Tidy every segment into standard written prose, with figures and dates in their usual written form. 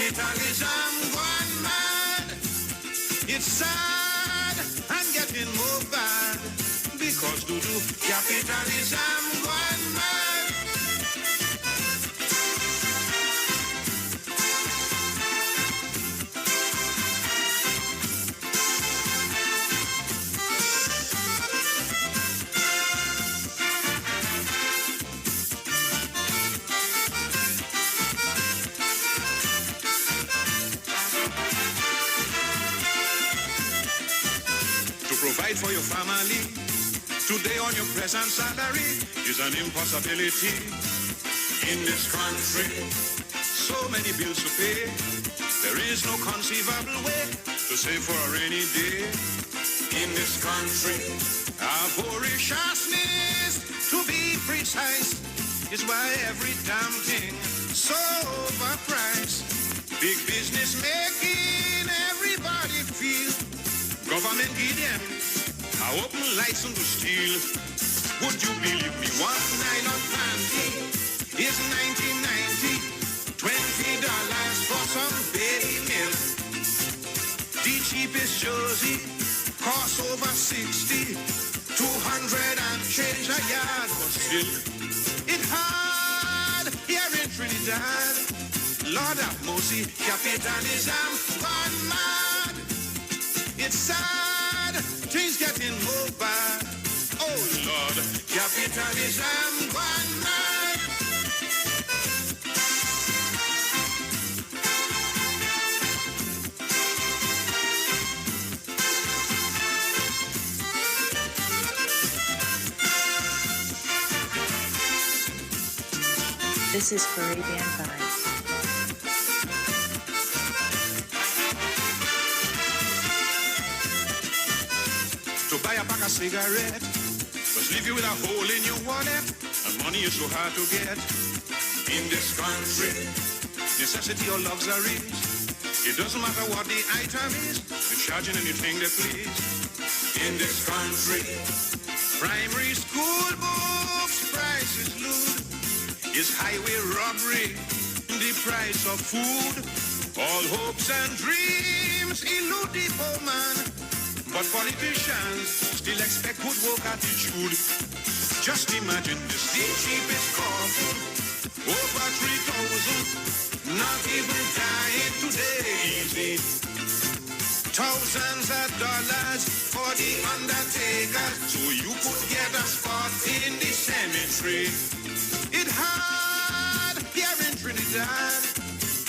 capitalism gone mad. It's sad and getting more bad because due to capitalism gone mad. Provide for your family today on your present salary is an impossibility in this country. So many bills to pay. There is no conceivable way to save for a rainy day in this country. Avariciousness, to be precise, is why every damn thing so overpriced. Big business making everybody feel. Government give them a open license to steal. Would you believe me? One nylon panty is $19.90. $20 for some baby milk. The cheapest jersey costs over $60. 200 and change a yard for silk. It hard here in Trinidad. Lord have mercy, capitalism gone mad. It's sad, things getting more bad. Oh Lord, capitalism gone mad. This is Caribbean Vibes. To buy a pack of cigarette, just leave you with a hole in your wallet, and money is so hard to get. In this country, necessity or luxury, it doesn't matter what the item is, they're charging anything they please. In this country, primary school books, price is lewd, is highway robbery, the price of food. All hopes and dreams elude the poor man. But politicians still expect good work attitude. Just imagine this, the cheapest coffee, over 3,000, not even dying today easy. Thousands of dollars for the undertaker, so you could get a spot in the cemetery. It hard here in Trinidad.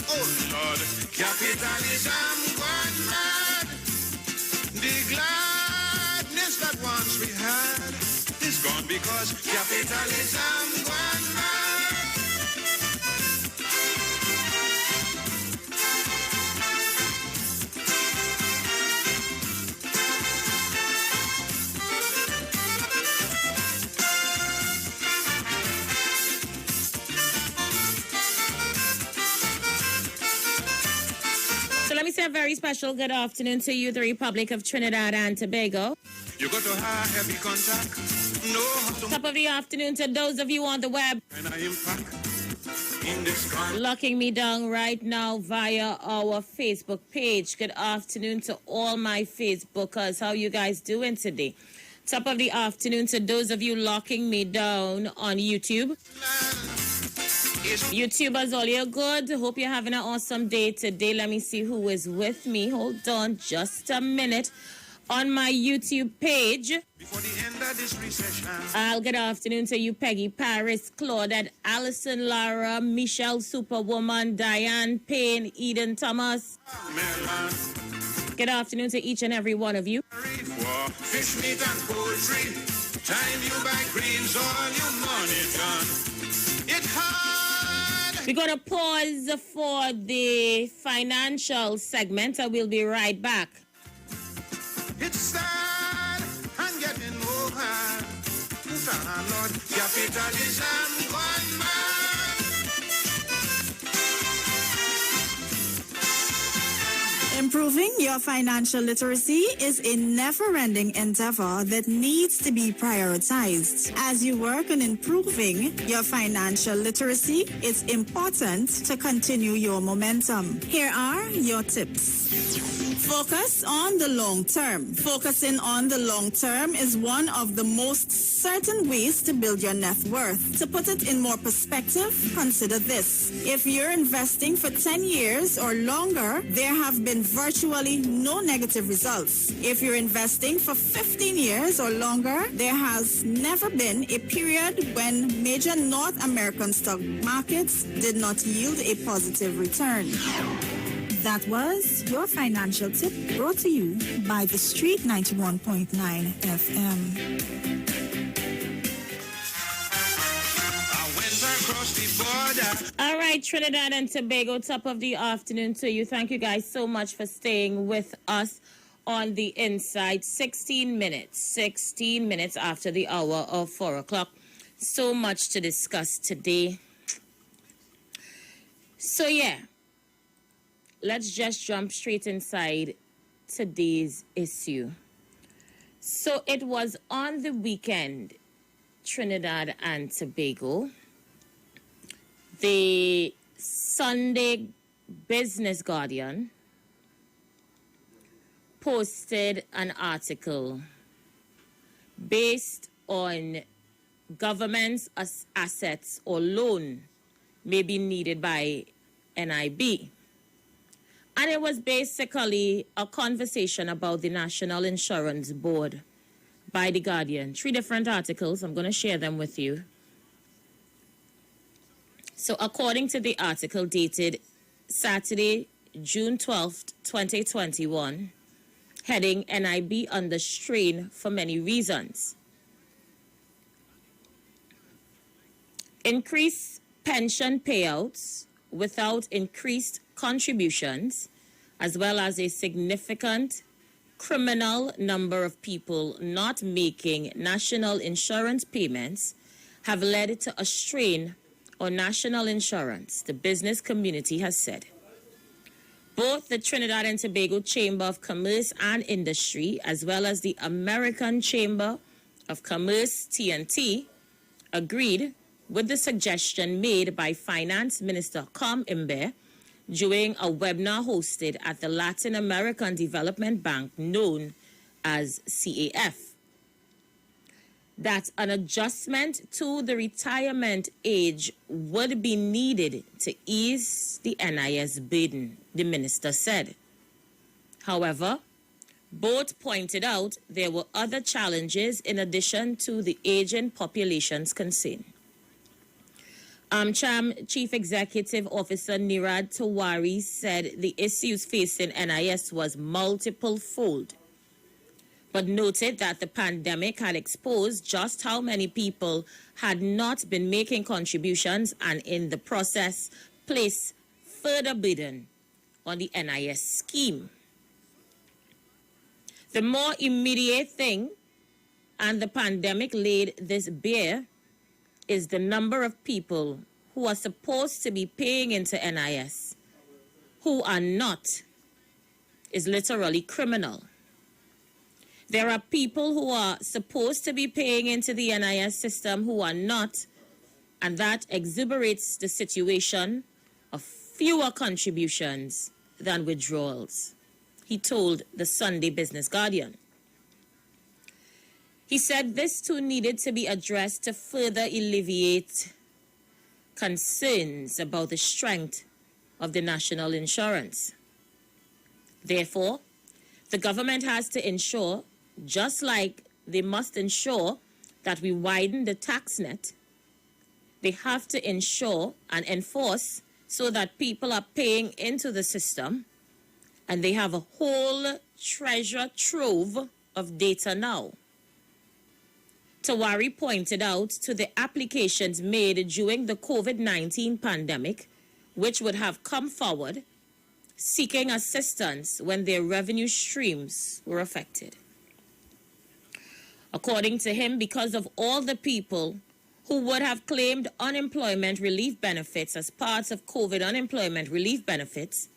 Oh Lord, capitalism gone mad. The gladness that once we had is gone because capitalism gone mad. Let me say a very special good afternoon to you, the Republic of Trinidad and Tobago. You got to have heavy contact. No. Top of the afternoon to those of you on the web. And I impact in this country. Locking me down right now via our Facebook page. Good afternoon to all my Facebookers. How you guys doing today? Top of the afternoon to those of you locking me down on YouTube. YouTubers, all you're good. Hope you're having an awesome day today. Let me see who is with me. Hold on just a minute. On my YouTube page, before the end of this recession. Good afternoon to you, Peggy, Paris, Claudette, Allison, Lara, Michelle, Superwoman, Diane, Payne, Eden, Thomas. Melon. Good afternoon to each and every one of you. Fish, meat, and poultry. Time you buy greens, all your money done. It hard. We're going to pause for the financial segment. I will be right back. It's sad and getting more hard. Lord, capitalism gone mad. Improving your financial literacy is a never-ending endeavor that needs to be prioritized. As you work on improving your financial literacy, it's important to continue your momentum. Here are your tips. Focus on the long term. Focusing on the long term is one of the most certain ways to build your net worth. To put it in more perspective, consider this. If you're investing for 10 years or longer, there have been virtually no negative results. If you're investing for 15 years or longer, there has never been a period when major North American stock markets did not yield a positive return. That was your financial tip brought to you by The Street 91.9 FM. All right, Trinidad and Tobago, top of the afternoon to you. Thank you guys so much for staying with us on the Inside. 16 minutes after the hour of 4 o'clock. So much to discuss today. So yeah, let's just jump straight inside today's issue. So it was on the weekend, Trinidad and Tobago. The Sunday Business Guardian posted an article based on government's assets or loan may be needed by NIB. And it was basically a conversation about the National Insurance Board by The Guardian. 3 different articles. I'm going to share them with you. So according to the article dated Saturday, June 12th, 2021, heading NIB under strain for many reasons. Increased pension payouts without increased contributions, as well as a significant criminal number of people not making national insurance payments, have led to a strain on national insurance, the business community has said. Both the Trinidad and Tobago Chamber of Commerce and Industry, as well as the American Chamber of Commerce, TNT, agreed with the suggestion made by Finance Minister Com Iwer during a webinar hosted at the Latin American Development Bank, known as CAF, that an adjustment to the retirement age would be needed to ease the NIS burden, the minister said. However, both pointed out there were other challenges in addition to the aging population's concern. AmCham Chief Executive Officer Nirad Tawari said the issues facing NIS was multiple-fold, but noted that the pandemic had exposed just how many people had not been making contributions and in the process placed further burden on the NIS scheme. The more immediate thing, and the pandemic laid this bare, is the number of people who are supposed to be paying into NIS, who are not, is literally criminal. There are people who are supposed to be paying into the NIS system who are not, and that exuberates the situation of fewer contributions than withdrawals, he told the Sunday Business Guardian. He said this too needed to be addressed to further alleviate concerns about the strength of the national insurance. Therefore, the government has to ensure, just like they must ensure that we widen the tax net, they have to ensure and enforce so that people are paying into the system, and they have a whole treasure trove of data now. Tawari pointed out to the applications made during the COVID-19 pandemic, which would have come forward seeking assistance when their revenue streams were affected. According to him, because of all the people who would have claimed unemployment relief benefits as parts of COVID unemployment relief benefits,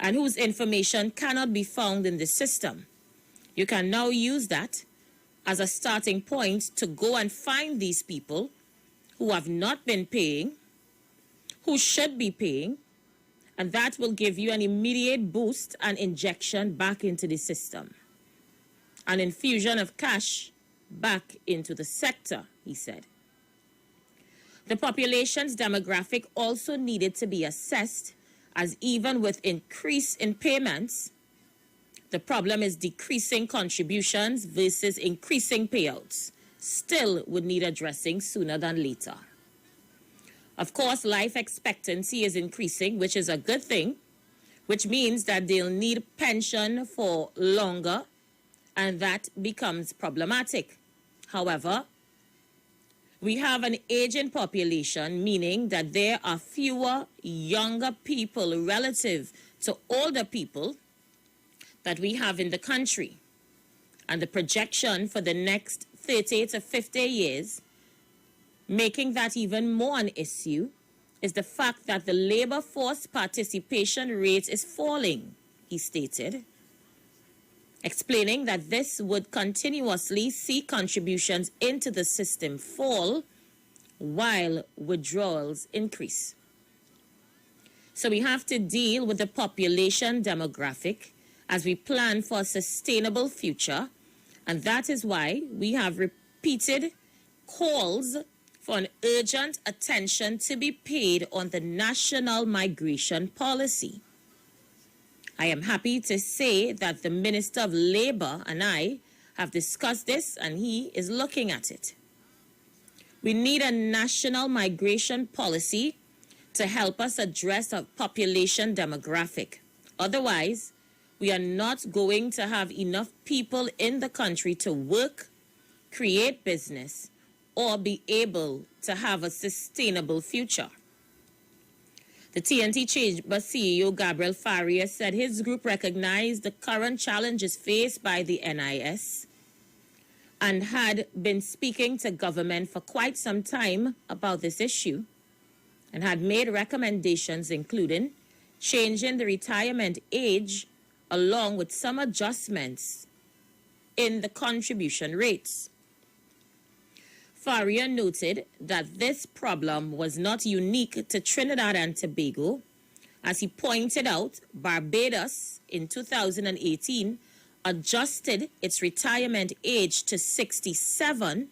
and whose information cannot be found in the system. You can now use that as a starting point to go and find these people who have not been paying, who should be paying, and that will give you an immediate boost and injection back into the system. An infusion of cash back into the sector, he said. The population's demographic also needed to be assessed, as even with increase in payments, the problem is decreasing contributions versus increasing payouts. Still would need addressing sooner than later. Of course, life expectancy is increasing, which is a good thing, which means that they'll need pension for longer, and that becomes problematic. However, we have an aging population, meaning that there are fewer younger people relative to older people that we have in the country. And the projection for the next 30 to 50 years, making that even more an issue, is the fact that the labor force participation rate is falling, he stated, explaining that this would continuously see contributions into the system fall while withdrawals increase. So we have to deal with the population demographic as we plan for a sustainable future, and that is why we have repeated calls for an urgent attention to be paid on the national migration policy. I am happy to say that the Minister of Labour and I have discussed this, and he is looking at it. We need a national migration policy to help us address our population demographic. Otherwise, we are not going to have enough people in the country to work, create business, or be able to have a sustainable future. The TNT Chamber CEO Gabriel Faria said his group recognized the current challenges faced by the NIS and had been speaking to government for quite some time about this issue and had made recommendations including changing the retirement age along with some adjustments in the contribution rates. Faria noted that this problem was not unique to Trinidad and Tobago. As he pointed out, Barbados in 2018 adjusted its retirement age to 67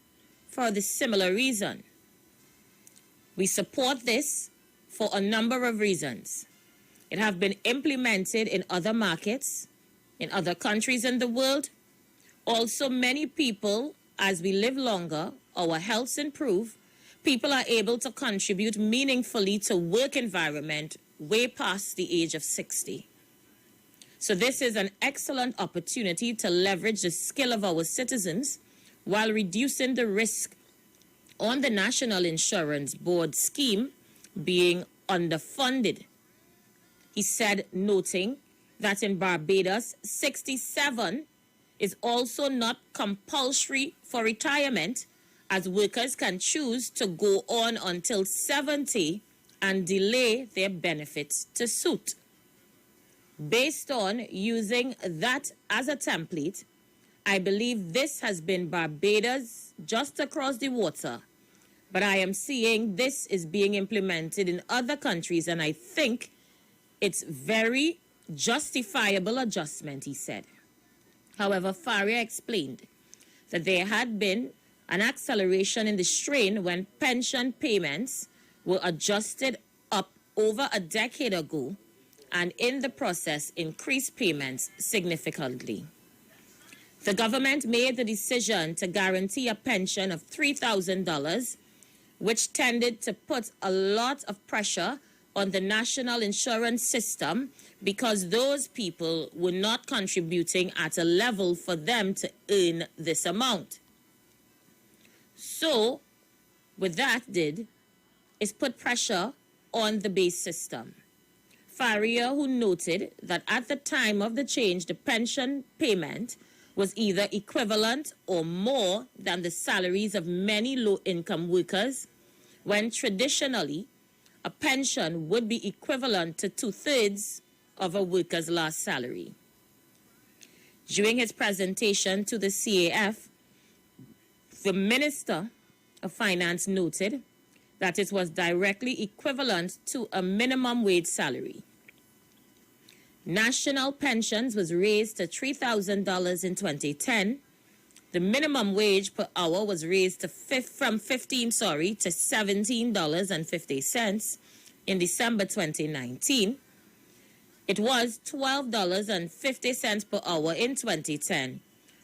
for the similar reason. We support this for a number of reasons. It has been implemented in other markets, in other countries in the world. Also, many people, as we live longer, our healths improve, people are able to contribute meaningfully to work environment way past the age of 60. So this is an excellent opportunity to leverage the skill of our citizens while reducing the risk on the National Insurance Board scheme being underfunded. He said, noting that in Barbados, 67 is also not compulsory for retirement, as workers can choose to go on until 70 and delay their benefits to suit. Based on using that as a template, I believe this has been Barbados just across the water, but I am seeing this is being implemented in other countries, and I think it's very justifiable adjustment, he said. However, Faria explained that there had been an acceleration in the strain when pension payments were adjusted up over a decade ago, and in the process increased payments significantly. The government made the decision to guarantee a pension of $3,000, which tended to put a lot of pressure on the national insurance system because those people were not contributing at a level for them to earn this amount. So, what that did is put pressure on the base system. Faria, who noted that at the time of the change, the pension payment was either equivalent or more than the salaries of many low-income workers, when traditionally a pension would be equivalent to 2/3 of a worker's last salary. During his presentation to the CAF, the Minister of Finance noted that it was directly equivalent to a minimum wage salary. National pensions was raised to $3,000 in 2010. The minimum wage per hour was raised to from $17.50 in December 2019. It was $12.50 per hour in 2010,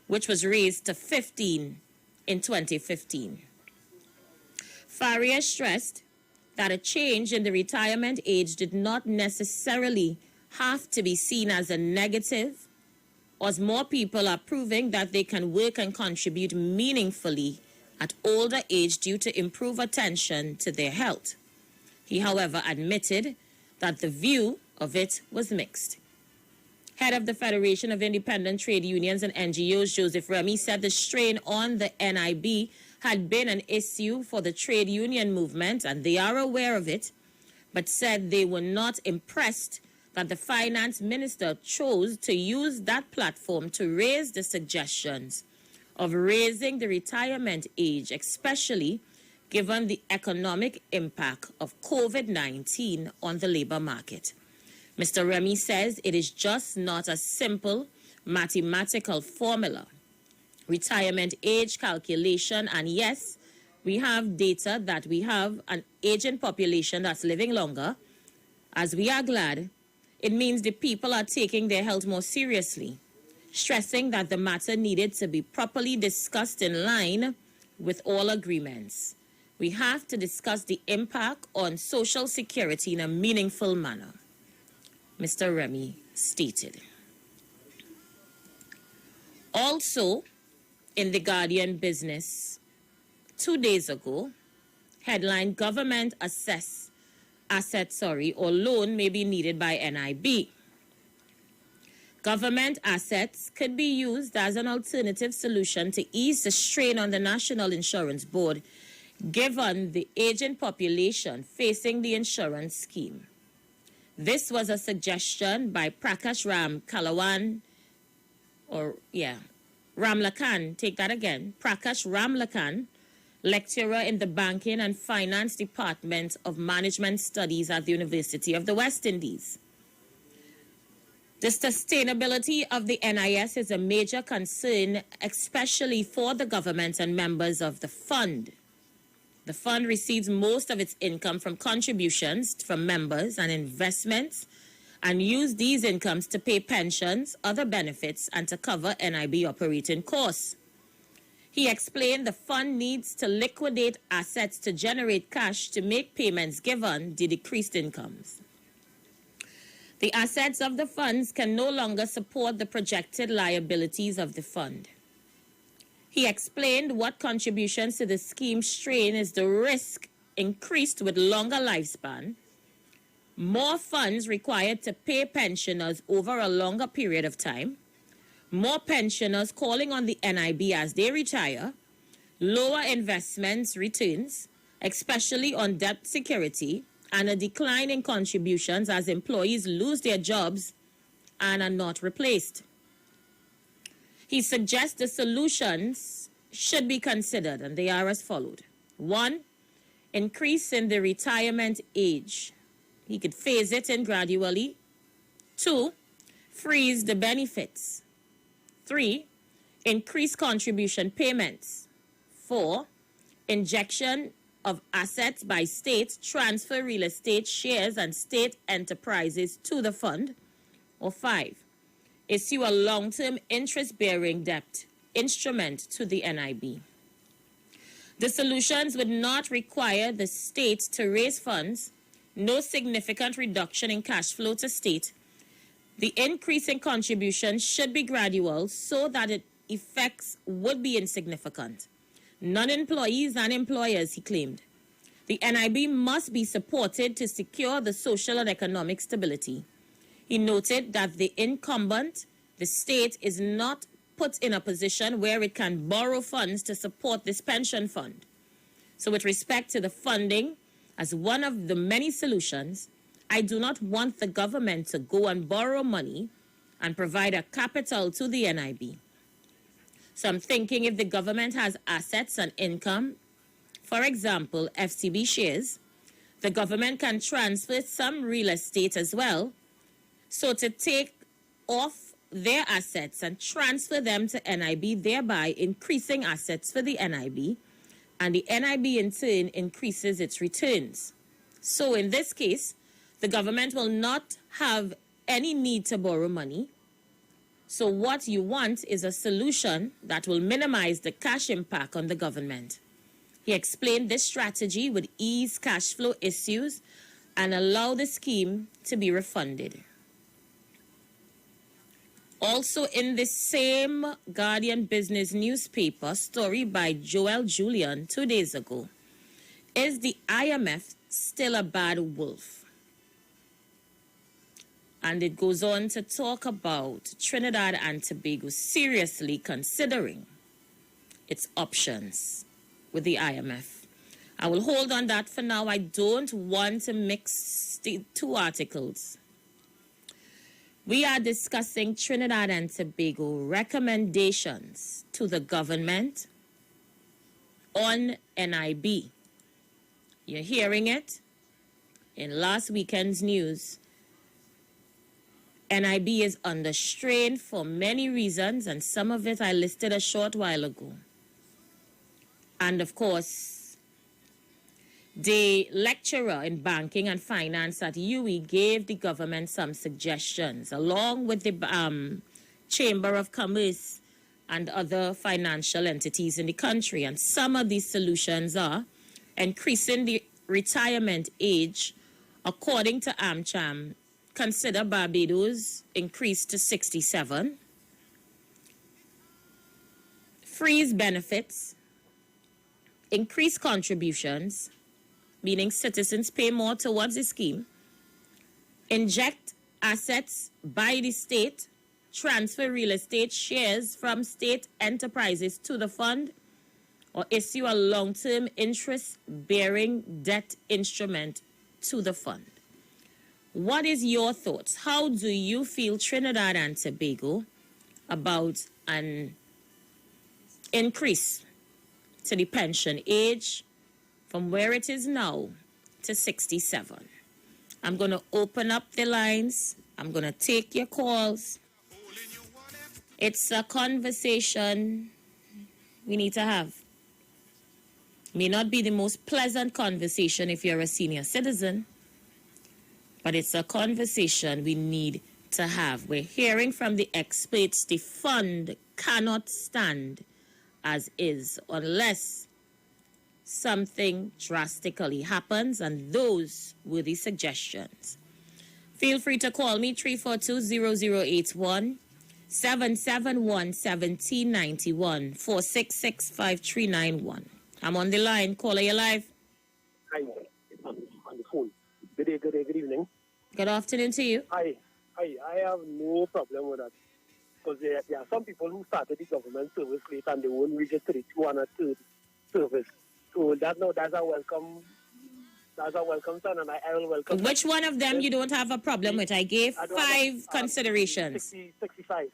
which was raised to $15 in 2015. Faria stressed that a change in the retirement age did not necessarily have to be seen as a negative, as more people are proving that they can work and contribute meaningfully at older age due to improved attention to their health. He, however, admitted that the view of it was mixed. Head of the Federation of Independent Trade Unions and NGOs, Joseph Remy, said the strain on the NIB had been an issue for the trade union movement, and they are aware of it, but said they were not impressed that the finance minister chose to use that platform to raise the suggestions of raising the retirement age, especially given the economic impact of COVID-19 on the labor market. Mr. Remy says it is just not a simple mathematical formula. Retirement age calculation, and yes, we have data that we have an aging population that's living longer. As we are glad, it means the people are taking their health more seriously, stressing that the matter needed to be properly discussed in line with all agreements. We have to discuss the impact on social security in a meaningful manner, Mr. Remy stated. Also, in the Guardian business, 2 days ago, headline government or loan may be needed by NIB. Government assets could be used as an alternative solution to ease the strain on the National Insurance Board, given the aging population facing the insurance scheme. This was a suggestion by Prakash Ramlakan, lecturer in the Banking and Finance Department of Management Studies at the University of the West Indies. The sustainability of the NIS is a major concern, especially for the government and members of the fund. The fund receives most of its income from contributions from members and investments, and use these incomes to pay pensions, other benefits, and to cover NIB operating costs. He explained the fund needs to liquidate assets to generate cash to make payments given the decreased incomes. The assets of the funds can no longer support the projected liabilities of the fund. He explained what contributions to the scheme strain is the risk increased with longer lifespan, more funds required to pay pensioners over a longer period of time, more pensioners calling on the NIB as they retire, lower investments returns, especially on debt security, and a decline in contributions as employees lose their jobs and are not replaced. He suggests the solutions should be considered, and they are as followed. 1, increase in the retirement age. He could phase it in gradually. 2, freeze the benefits. 3, increase contribution payments. 4, injection of assets by states, transfer real estate shares and state enterprises to the fund. Or 5, issue a long-term interest-bearing debt instrument to the NIB. The solutions would not require the state to raise funds, no significant reduction in cash flow to state. The increase in contributions should be gradual so that its effects would be insignificant. Non-employees and employers, he claimed. The NIB must be supported to secure the social and economic stability. He noted that the incumbent, the state, is not put in a position where it can borrow funds to support this pension fund. So with respect to the funding as one of the many solutions, I do not want the government to go and borrow money and provide a capital to the NIB. So I'm thinking if the government has assets and income, for example, FCB shares, the government can transfer some real estate as well. So to take off their assets and transfer them to NIB, thereby increasing assets for the NIB, and the NIB in turn increases its returns. So in this case, the government will not have any need to borrow money. So what you want is a solution that will minimize the cash impact on the government. He explained this strategy would ease cash flow issues and allow the scheme to be refunded. Also in the same Guardian Business newspaper, story by Joel Julian 2 days ago, is the IMF still a bad wolf? And it goes on to talk about Trinidad and Tobago seriously considering its options with the IMF. I will hold on that for now. I don't want to mix the two articles. We are discussing Trinidad and Tobago recommendations to the government on NIB. You're hearing it in last weekend's news. NIB is under strain for many reasons, and some of it I listed a short while ago. And of course, the lecturer in banking and finance at UE gave the government some suggestions, along with the Chamber of Commerce and other financial entities in the country. And some of these solutions are increasing the retirement age. According to AmCham, consider Barbados increased to 67. Freeze benefits. Increase contributions, meaning citizens pay more towards the scheme. Inject assets by the state. Transfer real estate shares from state enterprises to the fund, or issue a long-term interest-bearing debt instrument to the fund. What is your thoughts? How do you feel Trinidad and Tobago about an increase to the pension age from where it is now to 67? I'm going to open up the lines. I'm going to take your calls. It's a conversation we need to have. May not be the most pleasant conversation if you're a senior citizen, but it's a conversation we need to have. We're hearing from the experts the fund cannot stand as is unless something drastically happens, and those were the suggestions. Feel free to call me 342-0081, 771-1791, 466-5391. I'm on the line. Caller, you live. Hi, on the phone. Good evening. Good afternoon to you. Hi, I have no problem with that. Because there are some people who started the government service late and they won't reach it to the 203rd service. So that's a welcome son, and I will welcome. Which one of them you don't have a problem with? I gave five considerations. 65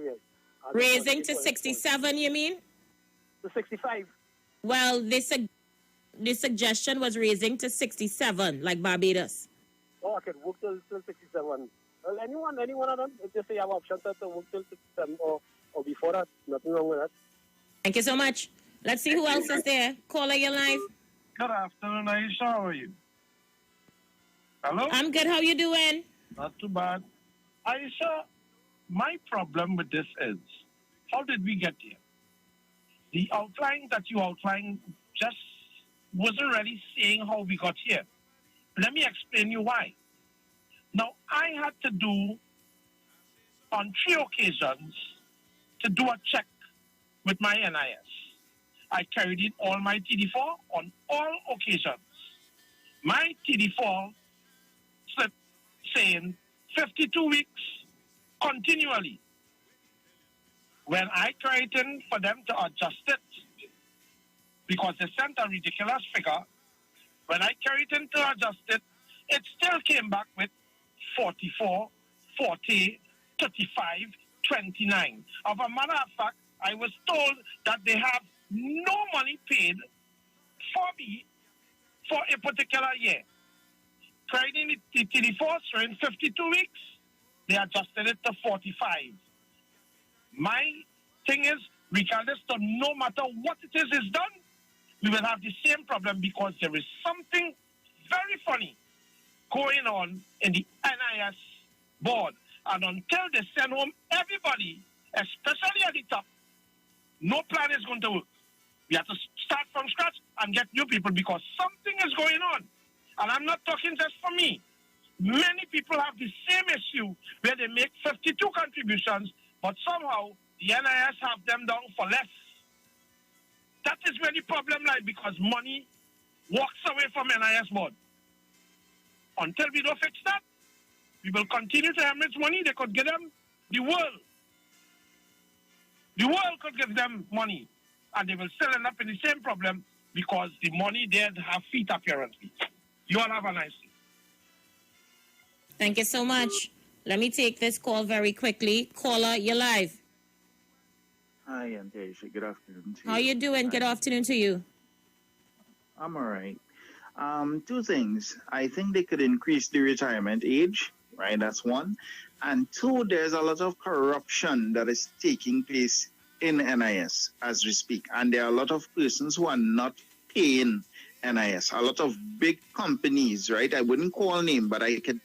years. Raising to 67, you mean? To 65. Well, the suggestion was raising to 67, like Barbados. Oh, I can work till 67. Well, anyone of them, if they say you have option to work till 67 or before that, nothing wrong with that. Thank you so much. Let's see who else is there. Caller, you live. Good afternoon, ISHA. How are you? Hello? I'm good. How you doing? Not too bad. ISHA, my problem with this is, how did we get here? The outline that you outlined just wasn't really saying how we got here. Let me explain you why. Now, I had to do, on 3 occasions, to do a check with my NIS. I carried in all my TD4 on all occasions. My TD4 slip saying 52 weeks continually. When I tried in for them to adjust it, because they sent a ridiculous figure, when I carried in to adjust it, It still came back with 44, 40, 35, 29. Of a matter of fact, I was told that they have no money paid for me for a particular year. Friday the 34th, so in 52 weeks, they adjusted it to 45. My thing is, regardless of no matter what it is done, we will have the same problem because there is something very funny going on in the NIS board. And until they send home everybody, especially at the top, no plan is going to work. We have to start from scratch and get new people because something is going on. And I'm not talking just for me. Many people have the same issue where they make 52 contributions, but somehow the NIS have them down for less. That is where the problem lies because money walks away from NIS board. Until we don't fix that, we will continue to hemorrhage money. They could give them the world. The world could give them money, and they will still end up in the same problem because the money there have feet apparently. You all have a nice day. Thank you so much. Let me take this call very quickly. Caller, you're live. Hi, Auntie Aisha. Good afternoon to you. How you doing? Good afternoon to you. I'm all right. Two things. I think they could increase the retirement age, right? That's one. And two, there's a lot of corruption that is taking place in NIS as we speak. And there are a lot of persons who are not paying NIS. A lot of big companies, right? I wouldn't call name, but I could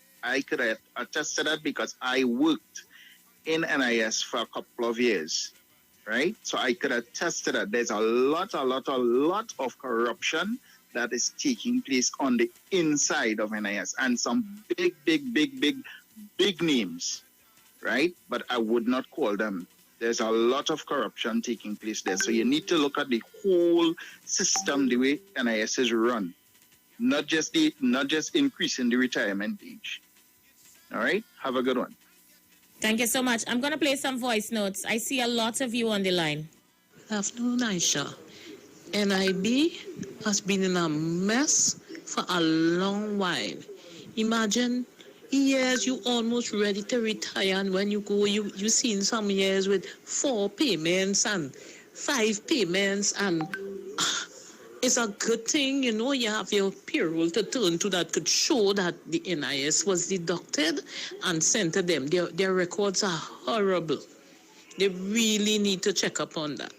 attest to that because I worked in NIS for a couple of years, right? So I could attest to that. There's a lot of corruption that is taking place on the inside of NIS and some big names, right? But I would not call them. There's a lot of corruption taking place there. So you need to look at the whole system, the way NIS is run, not just increasing the retirement age. All right? Have a good one. Thank you so much. I'm going to play some voice notes. I see a lot of you on the line. Good afternoon, Aisha. NIB has been in a mess for a long while. Imagine years you almost ready to retire, and when you go, you seen some years with 4 payments and 5 payments, and it's a good thing, you know, you have your payroll to turn to that could show that the NIS was deducted and sent to them. Their records are horrible. They really need to check up on that.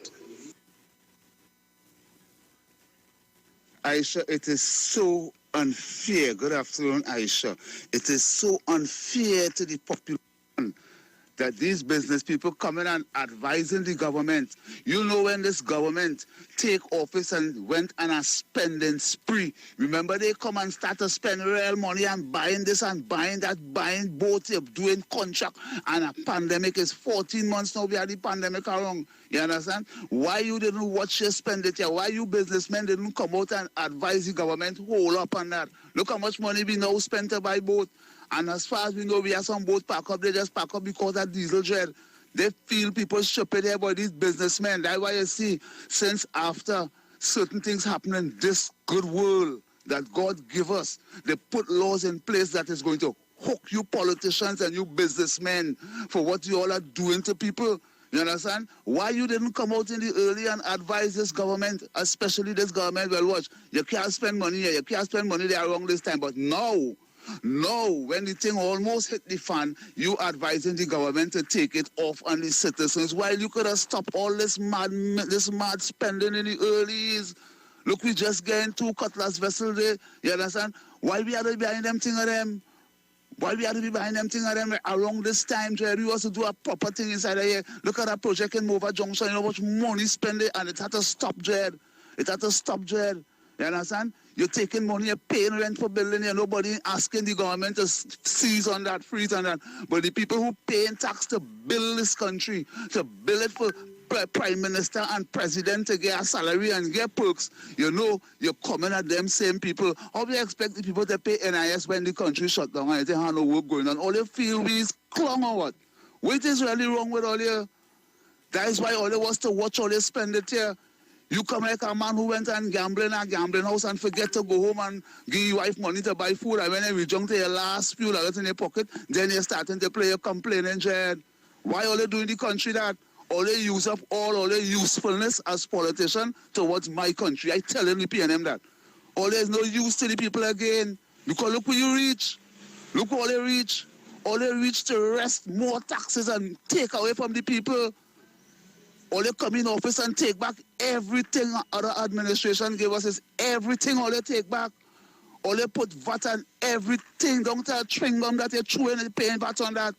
Aisha, it is so unfair. Good afternoon, Aisha. It is so unfair to the population that these business people coming and advising the government. You know, when this government take office and went on a spending spree, remember they come and start to spend real money and buying this and buying that, buying both, doing contract, and a pandemic is 14 months now we had the pandemic around. You understand? Why you didn't watch your expenditure? Why you businessmen didn't come out and advise the government, hold up on that? Look how much money we now spent to buy boat. And as far as we know, we have some boats pack up. They just pack up because of diesel dread. They feel people stupid here about these businessmen. That's why you see, since after certain things happen in this good world that God give us, they put laws in place that is going to hook you politicians and you businessmen for what you all are doing to people. You understand? Why you didn't come out in the early and advise this government, especially this government, well, watch, you can't spend money here, you can't spend money there around this time. But no, when the thing almost hit the fan, you advising the government to take it off on the citizens, while you could have stopped all this mad spending in the earlies. Look, we just getting 2 cutlass vessels there, you understand? Why we had to be behind them thing of them? Why we had to be behind them thing of them around this time, Jerry? We also do a proper thing inside of here. Look at that project in Mova Junction, you know how much money spent it, and it had to stop, Jed. It had to stop, Jed. You understand? You're taking money, you're paying rent for building here. Nobody asking the government to seize on that, freeze on that. But the people who paying tax to build this country, to build it for prime minister and president to get a salary and get perks, you know, you're coming at them same people. How do you expect the people to pay NIS when the country shut down and they have no work going on? All they feel is clung or what? What is really wrong with all you? That is why all they was to watch all they spend it here. You come like a man who went and gambling at a gambling house and forget to go home and give your wife money to buy food, and when you reach to your last few dollars in your pocket, then you're starting to play a complaining dread. Why all they do in the country that? All they use up all their usefulness as politicians towards my country. I tell them the PNM that. All there's no use to the people again. Because look where you reach. Look all they reach. All they reach to wrest more taxes and take away from the people. All they come in office and take back everything other administration gave us is everything all they take back. All they put VAT on everything down to a chewing gum that they're chewing and paying VAT on that.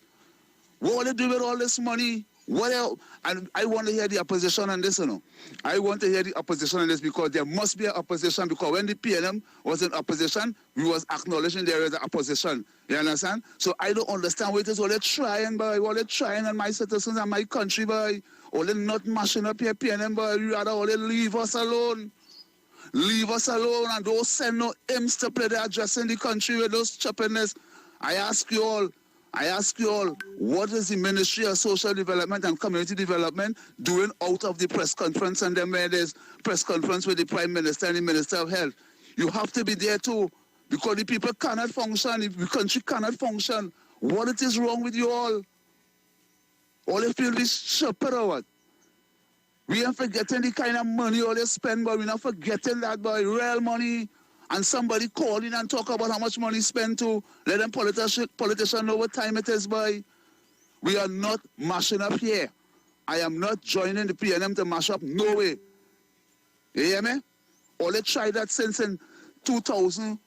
What will they do with all this money? What else? And I want to hear the opposition on this, you know. I want to hear the opposition on this because there must be an opposition, because when the PNM was in opposition, we was acknowledging there is an opposition. You understand? So I don't understand what it is. All they trying, boy. All they trying on my citizens and my country, boy. All they not mashing up here, PNM, boy. You rather all they leave us alone. Leave us alone and don't send no imps to play their address in the country with those choppiness. I ask you all, what is the Ministry of Social Development and Community Development doing out of the press conference and then where there's press conference with the Prime Minister and the Minister of Health? You have to be there too, because the people cannot function, if the country cannot function. What it is wrong with you all? All they feel is stupid or what? We ain't forgetting the kind of money all they spend, but we're not forgetting that, boy, real money. And somebody call in and talk about how much money spent to let them politicians know what time it is, boy. We are not mashing up here. I am not joining the PNM to mash up. No way. You hear me? All they tried that since in 2000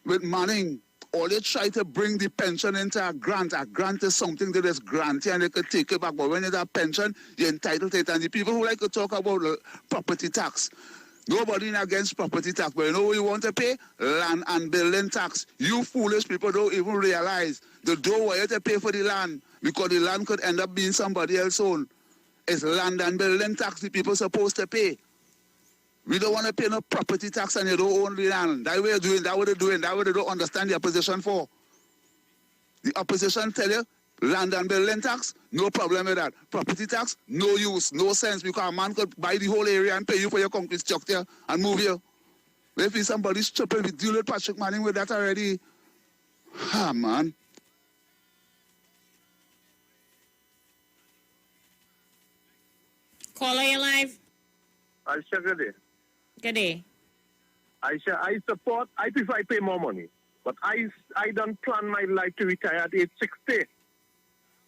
with Manning. All they try to bring the pension into a grant. A grant is something that is granted and they could take it back. But when it's a pension, you're entitled to it. And the people who like to talk about property tax, nobody against property tax, but you know what you want to pay? Land and building tax. You foolish people don't even realize the door where you to pay for the land, because the land could end up being somebody else's own. It's land and building tax the people supposed to pay. We don't want to pay no property tax and you don't own the land. That way you're doing, that what they're doing, that what they don't understand the opposition for. The opposition tell you, land and building tax, no problem with that. Property tax, no use, no sense, because a man could buy the whole area and pay you for your concrete structure and move you. If it's somebody stupid, we deal with Patrick Manning with that already. Ah, man. Caller, you live. ISHA, good day. Good day. ISHA, I prefer I pay more money. But I don't plan my life to retire at age 60.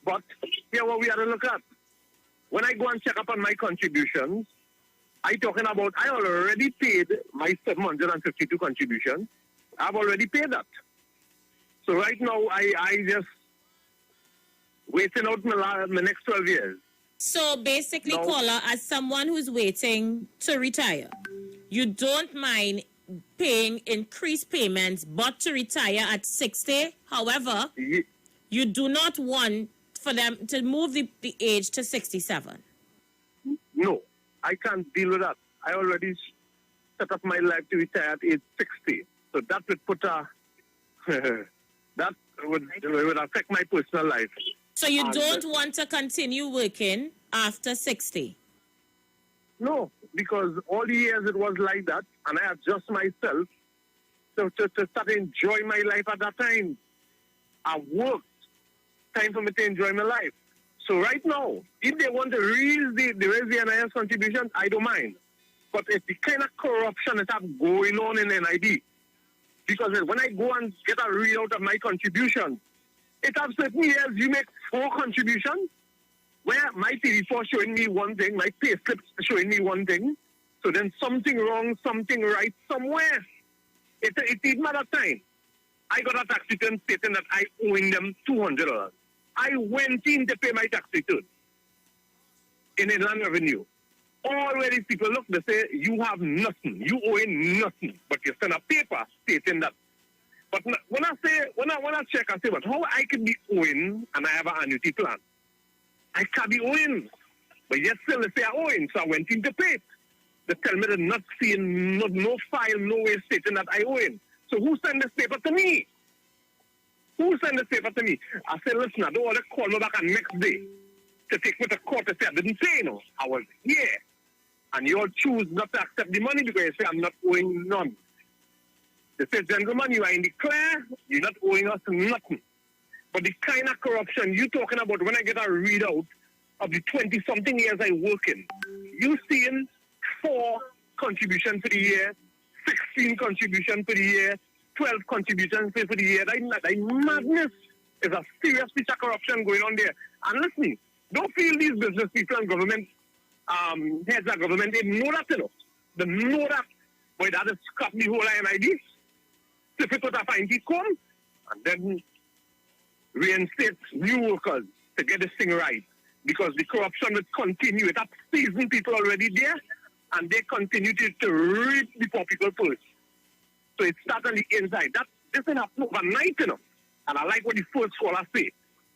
But here what we have to look at. When I go and check up on my contributions, I already paid my 752 contributions. I've already paid that. So right now, I just waiting out my next 12 years. So basically, No. caller, as someone who's waiting to retire, you don't mind paying increased payments, but to retire at 60. However, you do not want for them to move the age to 67. No, I can't deal with that. I already set up my life to retire at age 60. So that would put that would affect my personal life. So you don't want to continue working after 60? No, because all the years it was like that, and I adjust myself to start enjoying my life at that time. I worked. Time for me to enjoy my life. So right now, if they want to raise the NIS contribution, I don't mind. But it's the kind of corruption that have going on in NID. Because when I go and get a readout of my contribution, it has certain years you make 4 contributions, where my TV4 showing me one thing, my payslip showing me one thing. So then something wrong, something right somewhere. It's even at that time. I got a tax return stating that I owing them $200. I went in to pay my tax return in Inland Revenue. All where these people look, they say, you have nothing. You owing nothing. But you send a paper stating that. But when I check, I say, but how I can be owing and I have an annuity plan? I can't be owing. But yet still they say I owing. So I went in to pay it. They tell me they're not seeing no file, no way stating that I owing. So who sent this paper to me? Who sent this paper to me? I said, listen, I don't want to call me back on next day to take me to court to say I didn't say no. I was here. And you all choose not to accept the money because you say, I'm not owing none. They say, gentlemen, you are in the clear, you're not owing us nothing. But the kind of corruption you're talking about, when I get a readout of the 20-something years I work in, you seeing 4 contributions for the year, 16 contributions for the year, 12 contributions for the year. That madness. There's a serious piece of corruption going on there. And listen, don't feel these business people and government heads of government, they know that, you know. They know that. But that has cut the whole INID. If it was a fine key come, and then reinstate new workers to get this thing right. Because the corruption will continue. It has seasoned people already there, and they continue to reap the poor people purse. So it starts on the inside. This didn't happen overnight, you know. And I like what the first caller say.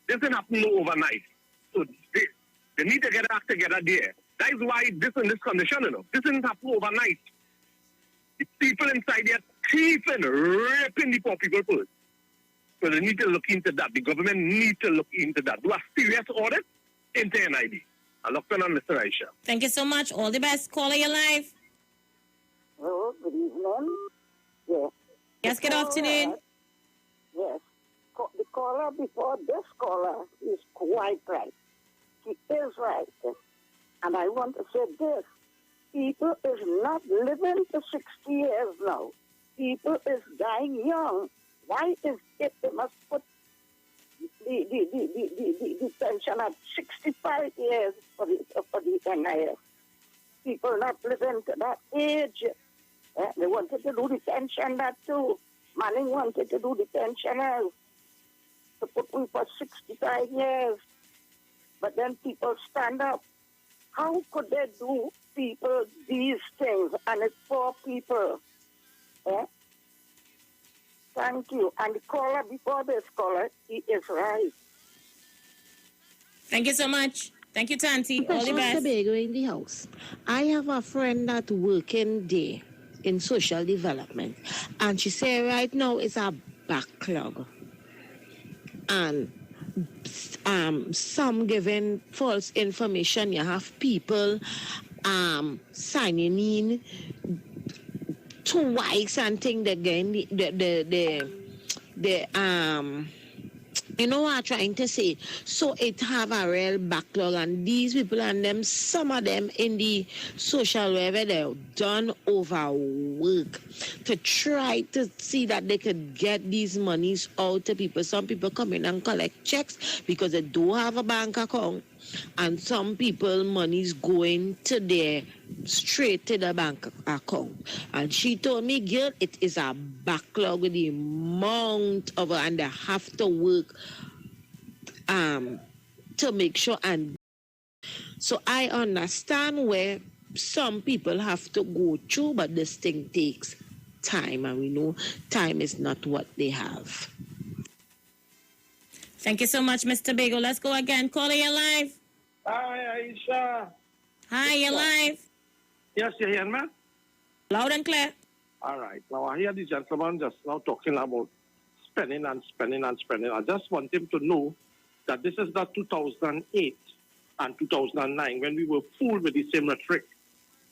This didn't happen overnight. So they need to get back together there. That is why this in this condition, you know. This didn't happen overnight. The people inside there keeping raping the poor people purse. So they need to look into that. The government need to look into that. Do a serious audit into NID. I look on Mr. Aisha. Thank you so much. All the best. Caller, you're live. Oh, good evening. Yes. Yes, good afternoon. Yes. The caller before this caller is quite right. He is right. And I want to say this. People is not living to 60 years now. People is dying young. Why is it they must put the pension at 65 years for the NIS? People not living to that age. They wanted to do the pension that too. Manning wanted to do the pensioners to put me for 65 years. But then people stand up. How could they do people these things? And it's poor people. Thank you. And the caller before this caller, he is right. Thank you so much. Thank you, Tanti. All the best. Tobago in the house. I have a friend that working there in social development, and she say right now it's a backlog, and some giving false information. You have people signing in twice and think again you know what I'm trying to say? So it have a real backlog, and these people and them, some of them in the social wherever they're done overwork to try to see that they could get these monies out to people. Some people come in and collect checks because they do have a bank account, and some people money's going to their straight to the bank account. And she told me, girl, it is a backlog with the amount of, and they have to work to make sure. And so I understand where some people have to go through, but this thing takes time, and we know time is not what they have. Thank you so much, Mr. Bagel. Let's go again. Caller, you're live. Hi, Aisha. Hi, you're live. Yes, you hear me? Loud and clear. All right. Now, I hear the gentleman just now talking about spending and spending and spending. I just want him to know that this is not 2008 and 2009 when we were fooled with the same rhetoric,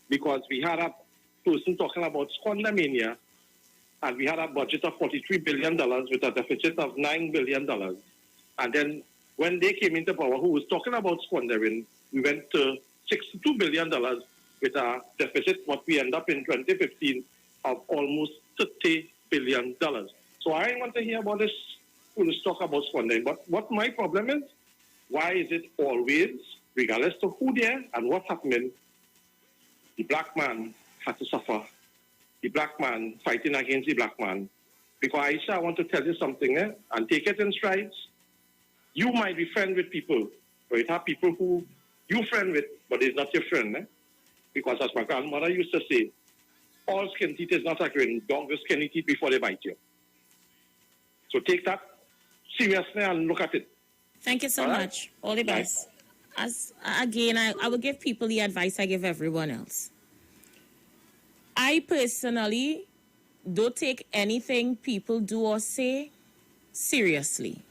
because we had a person talking about squandermania, and we had a budget of $43 billion with a deficit of $9 billion. And then when they came into power, who was talking about squandering, we went to $62 billion with a deficit, what we end up in 2015 of almost $30 billion. So I want to hear about this, foolish talk about squandering. But what my problem is, why is it always, regardless of who they are and what's happening, the black man has to suffer? The black man fighting against the black man. Because Aisha, I want to tell you something, and take it in strides. You might be friends with people, but you have people who you friend with, but it's not your friend. Because as my grandmother used to say, all skin teeth is not agreeing. Dogs with skinny teeth before they bite you. So take that seriously and look at it. Thank you so much. All the best. As again, I will give people the advice I give everyone else. I personally don't take anything people do or say seriously.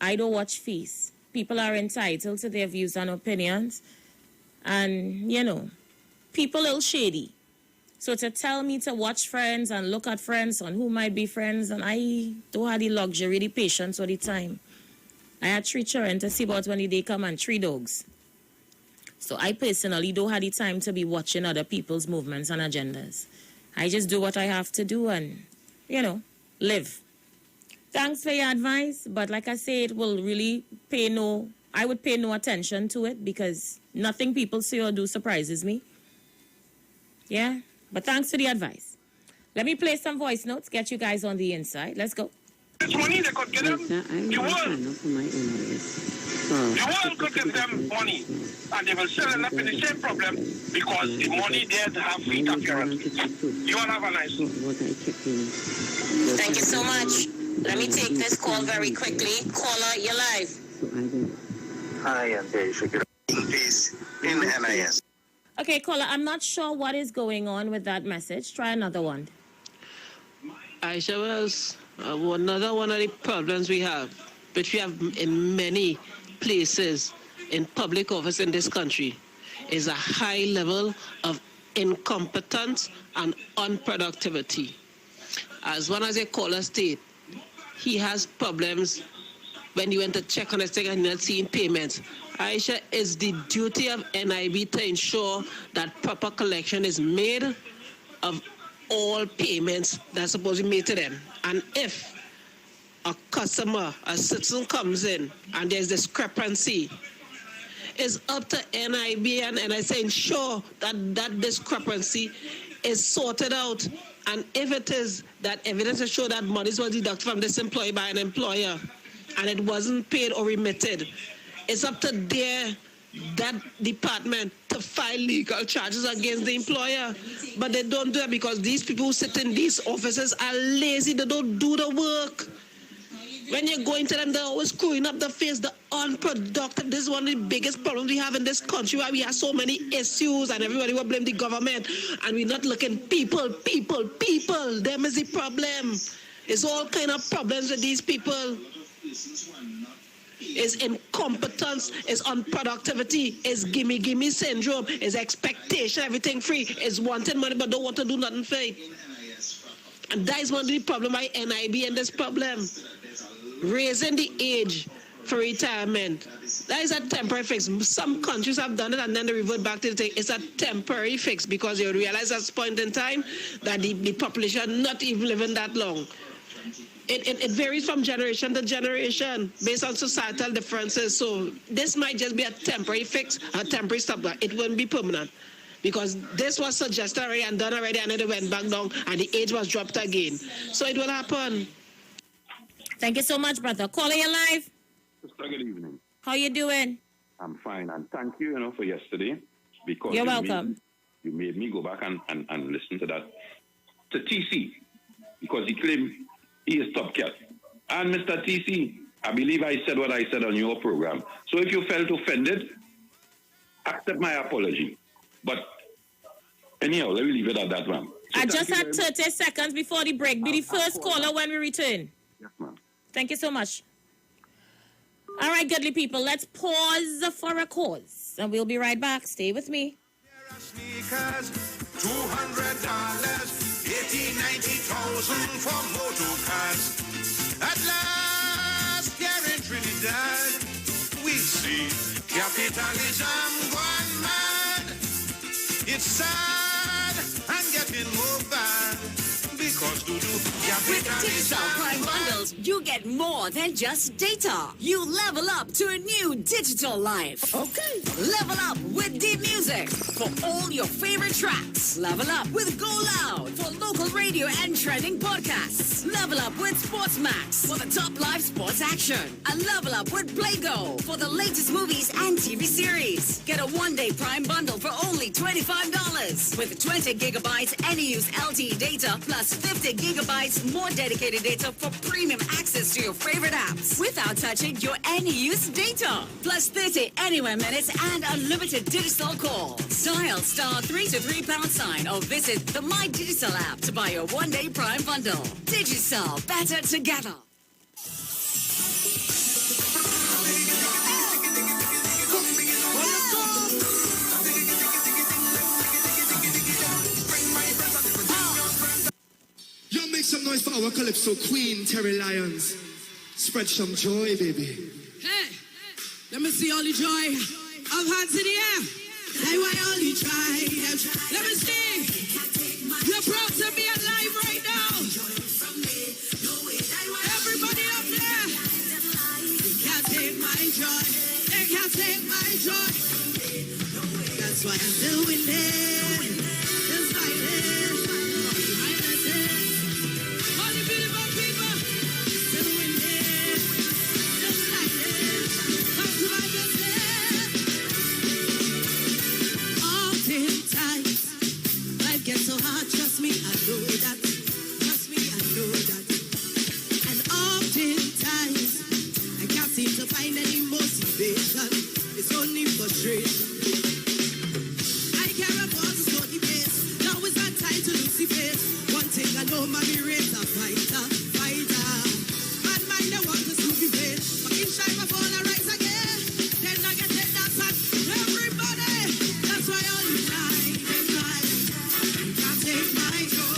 I don't watch face. People are entitled to their views and opinions. And, you know, people a little shady. So to tell me to watch friends and look at friends and who might be friends, and I don't have the luxury, the patience, or the time. I had 3 children to see about when the day come and 3 dogs. So I personally don't have the time to be watching other people's movements and agendas. I just do what I have to do and, live. Thanks for your advice, but like I say, it will really I would pay no attention to it because nothing people say or do surprises me. Yeah, but thanks for the advice. Let me play some voice notes, get you guys on the inside. Let's go. This money they could get them. The world could give them money, and they will still end up in the same problem because the money there to have fleet appearance. You all have a nice one. Thank you so much. Let me take this call very quickly. Caller, you're live. Hi, I'm Daisha. Please, in NIS. Okay, caller, I'm not sure what is going on with that message. Try another one. ISHA was another one of the problems we have, which we have in many places in public office in this country, is a high level of incompetence and unproductivity. As one as a caller state, he has problems when you went to check on his thing and not seeing payments. ISHA, is the duty of NIB to ensure that proper collection is made of all payments that's supposed to be made to them. And if a customer, a citizen comes in and there's discrepancy, it's up to NIB and NIS to ensure that that discrepancy is sorted out. And if it is that evidence to show that money was deducted from this employee by an employer and it wasn't paid or remitted, it's up to that department to file legal charges against the employer. But they don't do it because these people who sit in these offices are lazy. They don't do the work. When you're going to them, they're always screwing up the face, the unproductive. This is one of the biggest problems we have in this country, why we have so many issues and everybody will blame the government. And we're not looking people. Them is the problem. It's all kind of problems with these people. Is incompetence, is unproductivity, is gimme syndrome, is expectation, everything free, is wanting money but don't want to do nothing for it. And that is one of the problem by NIB and this problem. Raising the age for retirement. That is a temporary fix. Some countries have done it and then they revert back to the thing. It's a temporary fix because you realize at this point in time that the population not even living that long. It varies from generation to generation based on societal differences. So this might just be a temporary fix, a temporary stop. It wouldn't be permanent because this was suggested already and done already and then it went back down and the age was dropped again. So it will happen. Thank you so much, brother. Caller, you live. Sister, good evening. How you doing? I'm fine, and thank you, for yesterday because you're welcome. You made me go back and listen to that to TC because he claimed he is top cat. And Mr. TC, I believe I said what I said on your program. So if you felt offended, accept my apology. But anyhow, let me leave it at that, ma'am. So I just had 30 seconds before the break. Be the first caller when we return. Yes, ma'am. Thank you so much. All right, goodly people, let's pause for a cause. And we'll be right back. Stay with me. Sneakers, $200, 90,000 for motor cars. At last, here in Trinidad, we see capitalism gone mad. It's sad and getting more bad because with Digital Prime Bundles, you get more than just data. You level up to a new digital life. Okay. Level up with deep music for all your favorite tracks. Level up with Go Loud for local radio and trending podcasts. Level up with Sports Max for the top live sports action. And level up with Play Go for the latest movies and TV series. Get a one-day Prime Bundle for only $25 with 20 gigabytes any-use LTE data plus 50 gigabytes more dedicated data for premium access to your favorite apps without touching your any-use data. Plus 30 anywhere minutes and unlimited digital calls. Dial *323# or visit the My Digital app to buy your one-day Prime Bundle. Digital, better together. our Calypso Queen, Terry Lyons. Spread some joy, baby. Hey, let me see all the joy of hands in the air. Hey, why all you try? Let me see. You're proud to be alive right now. Everybody up there. They can't take my joy. They can't take my joy. That's why I'm still winning. Still smiling. All the beautiful people. Still winning. Still smiling. Come to my business. Oftentimes, life gets so hard. Trust me, I know that. Trust me, I know that. And oftentimes, I can't seem to find any motivation. It's only frustration. I can't afford to slow the pace. Now is not time to lose the face. One thing I know, mommy raised a fighter, fighter. Bad mind, they want to see me face. But each time I fall, I rise again. Then I get it, that's what everybody. That's why all you lie, they lie. You can't take my joy.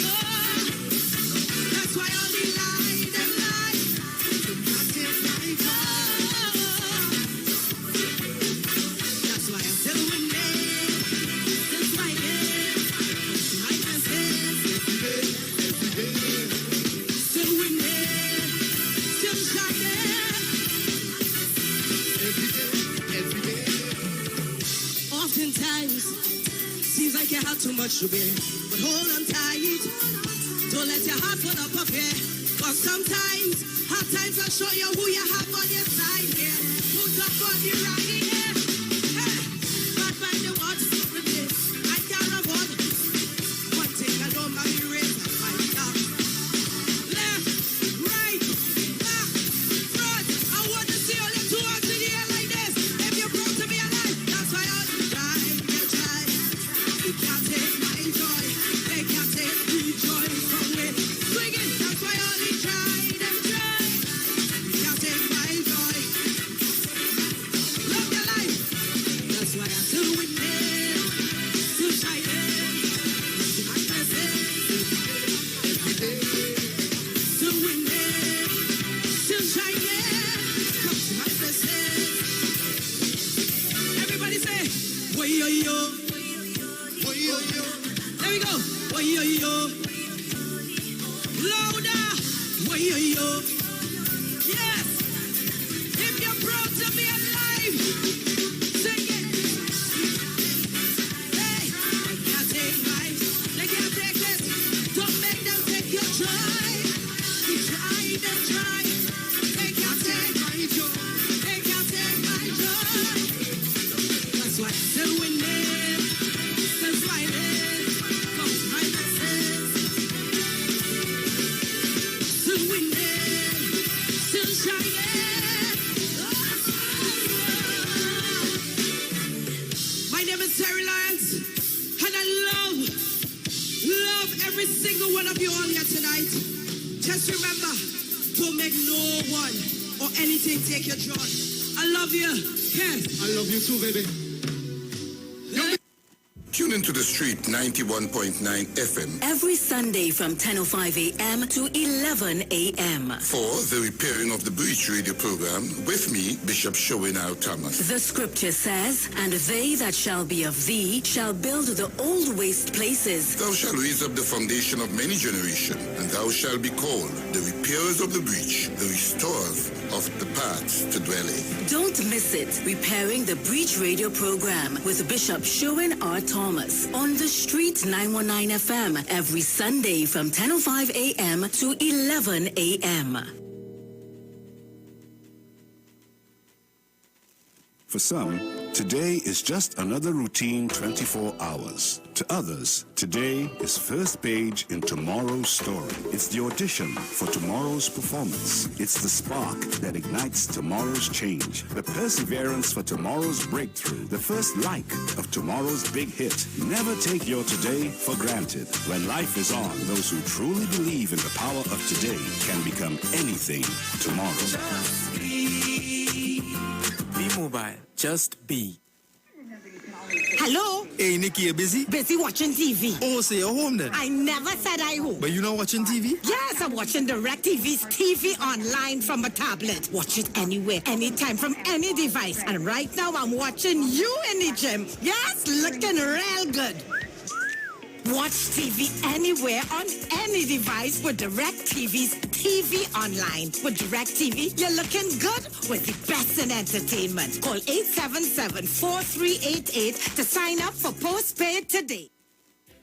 Oh, that's why all you lie, they lie. You can't take my joy. That's why I'm still winning, still smiling. My business, still winning, still shining. Every day. Oftentimes, seems like you have too much to bear, but hold on tight. Don't let your heart fall up of here. Cause sometimes, hard times will show you who you have on your side here. Put up on the right here. Hey, bad mind the water to replace. I can't avoid. One thing I know, my race a fighter. Left, right, back, front. I want to see all the two hands in the air like this. If you're proud to be alive, that's why all you try, you try. You can't take my joy. They can't take the joy from me. Swing it, that's why all you try, them try. You can't take my joy. Love your life. That's why I'm still winning, still shining. My blessings. Still winning, still shining. Come to my blessings. Everybody say, way yo yo. There we go. Way yo yo. Louder. Way yo yo. Yes. If you're proud to be alive, sing it. Hey, they can't take my, they can't take it. Don't make them take your joy. You try, they try. They can't take my joy. They can't take my joy. That's why I'm still winning, still smiling. Come to my business. Still winning, still shining. My name is Terry Lyons, and I love every single one of you all here tonight. Just remember, don't make no one or anything take your joy. I love you. Yes. I love you too, baby. Tune into the street 91.9 FM Every Sunday from 10:05 a.m. to 11 a.m. for the Repairing of the Breach radio program with me, Bishop Showinau Thomas. The scripture says, and they that shall be of thee shall build the old waste places. Thou shalt raise up the foundation of many generations, and thou shalt be called the repairers of the breach, the restorers of the paths to dwell in. Don't miss it. Repairing the Breach radio program with Bishop Sherwin R. Thomas on the street 919 FM every Sunday from 10:05 a.m. to 11 a.m. For some, today is just another routine 24 hours. To others, today is first page in tomorrow's story. It's the audition for tomorrow's performance. It's the spark that ignites tomorrow's change. The perseverance for tomorrow's breakthrough. The first like of tomorrow's big hit. Never take your today for granted. When life is on, those who truly believe in the power of today can become anything tomorrow. Be mobile. Just be. Hello? Hey, Nikki, you busy? Busy watching TV. Oh, so you're home then? I never said I home. But you not watching TV? Yes, I'm watching DirecTV's TV online from a tablet. Watch it anywhere, anytime, from any device. And right now, I'm watching you in the gym. Yes, looking real good. Watch TV anywhere on any device with DirecTV's TV Online. With DirecTV, you're looking good with the best in entertainment. Call 877-4388 to sign up for postpaid today.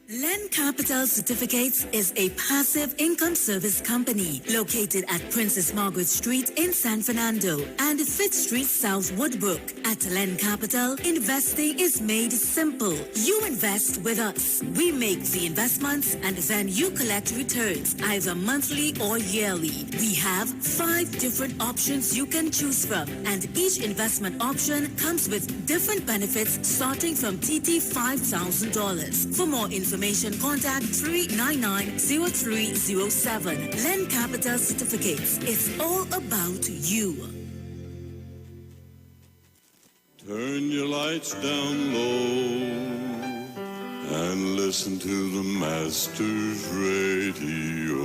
Len Capital Certificates is a passive income service company located at Princess Margaret Street in San Fernando and 5th Street South Woodbrook. At Len Capital, investing is made simple. You invest with us. We make the investments and then you collect returns either monthly or yearly. We have 5 different options you can choose from, and each investment option comes with different benefits starting from TT $5,000. For more information, contact 399-0307. Len Capital Certificates. It's all about you. Turn your lights down low and listen to the Master's Radio.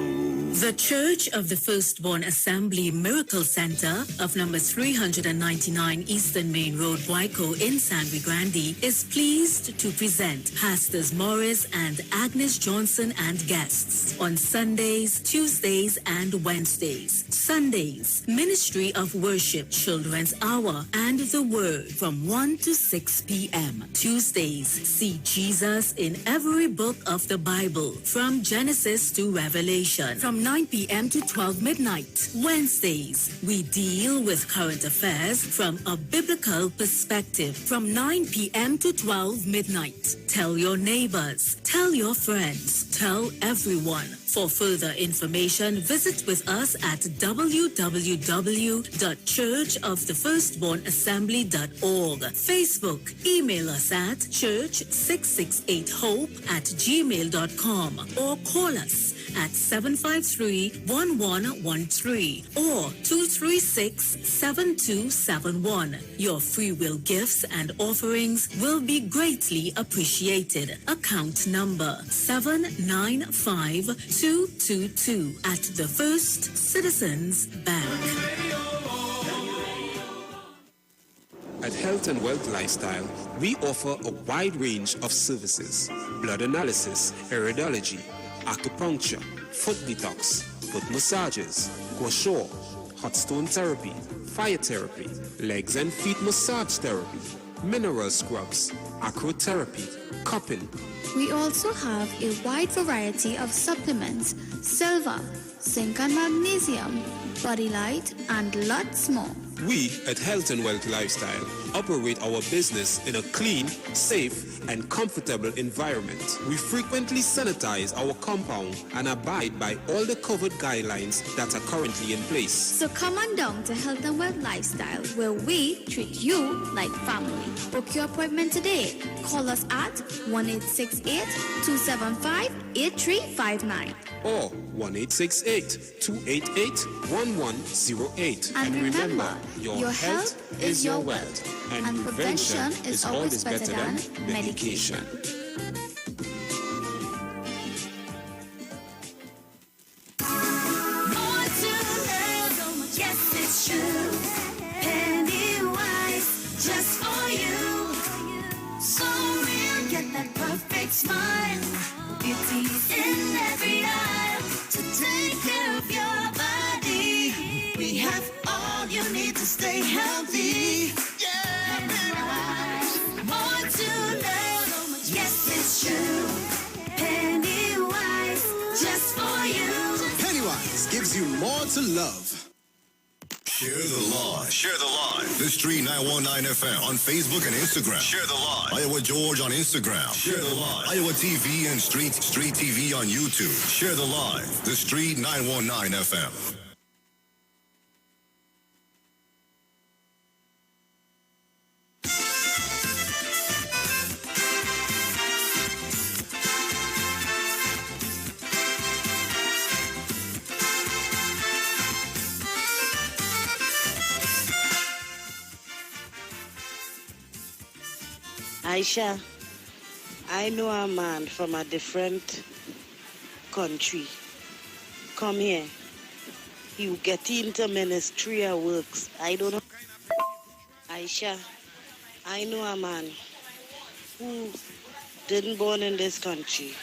The Church of the Firstborn Assembly Miracle Center of number 399 Eastern Main Road, Waiko in San Grande is pleased to present Pastors Morris and Agnes Johnson and guests on Sundays, Tuesdays, and Wednesdays. Sundays, Ministry of Worship, Children's Hour, and the Word from 1 to 6 p.m. Tuesdays, see Jesus in every book of the Bible from Genesis to Revelation from 9 p.m. to 12 midnight. Wednesdays, we deal with current affairs from a biblical perspective from 9 p.m. to 12 midnight. Tell your neighbors, tell your friends, tell everyone. For further information, visit with us at www.churchofthefirstbornassembly.org. Facebook, email us at church668hope@gmail.com or call us at 753-1113 or 236-7271. Your free will gifts and offerings will be greatly appreciated. Account number 795222 at the First Citizens Bank. At Health and Wealth Lifestyle, we offer a wide range of services: blood analysis, iridology, acupuncture, foot detox, foot massages, gua sha, hot stone therapy, fire therapy, legs and feet massage therapy, mineral scrubs, acrotherapy, cupping. We also have a wide variety of supplements: silver, zinc and magnesium, body light, and lots more. We at Health and Wealth Lifestyle operate our business in a clean, safe, and comfortable environment. We frequently sanitize our compound and abide by all the COVID guidelines that are currently in place. So come on down to Health and Wealth Lifestyle, where we treat you like family. Book your appointment today. Call us at 1-868-275-8359. Or 1-868-288-1108. And remember, your health is your wealth. And prevention is always better than medication. More to love, yes it's true. Pennywise, just for you. So real, get that perfect smile. Beauty's in every aisle to take care of your body. We have all you need to stay healthy. Pennywise, more to love, yes it's true. Pennywise, just for you. Pennywise gives you more to love. Share the live. Share the live. The Street 919 FM on Facebook and Instagram. Share the live. Iowa George on Instagram. Share the live. Iowa TV and Street TV on YouTube. Share the live. The Street 919 FM. ISHA, I know a man from a different country. Come here. You get into ministry or works. I don't know. Aisha, I know a man who didn't born in this country.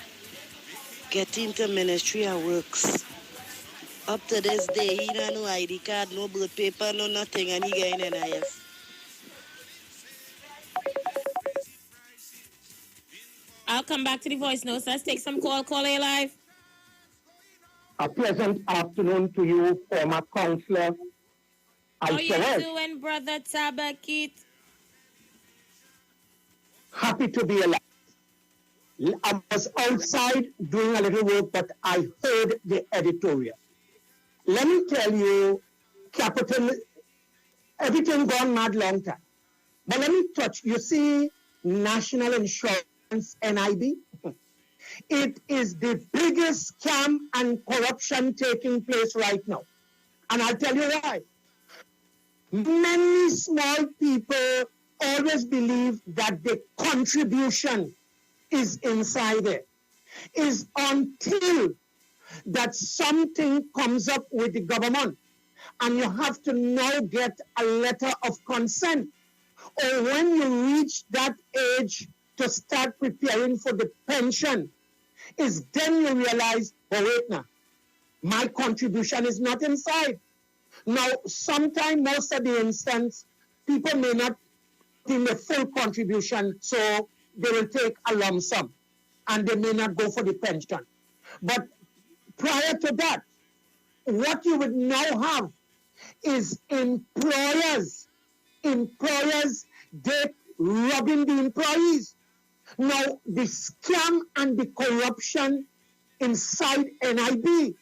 Get into ministry or works. Up to this day, he don't no ID card, no birth paper, no nothing, and he getting NIS. I'll come back to the voice notes. Let's take some call. Caller live. A pleasant afternoon to you, former councillor. How you doing, brother Tabakit? Happy to be alive. I was outside doing a little work, but I heard the editorial. Let me tell you, Capital, everything gone mad long time. But let me touch, you see, National Insurance, NIB? It is the biggest scam and corruption taking place right now. And I'll tell you why. Many small people always believe that the contribution is inside there. Is until that something comes up with the government and you have to now get a letter of consent. Or when you reach that age to start preparing for the pension, is then you realize, oh wait now, my contribution is not inside. Now, sometimes, most of the instance, people may not in the full contribution, so they will take a lump sum and they may not go for the pension. But prior to that, what you would now have is employers, they robbing the employees. Now, the scam and the corruption inside NIB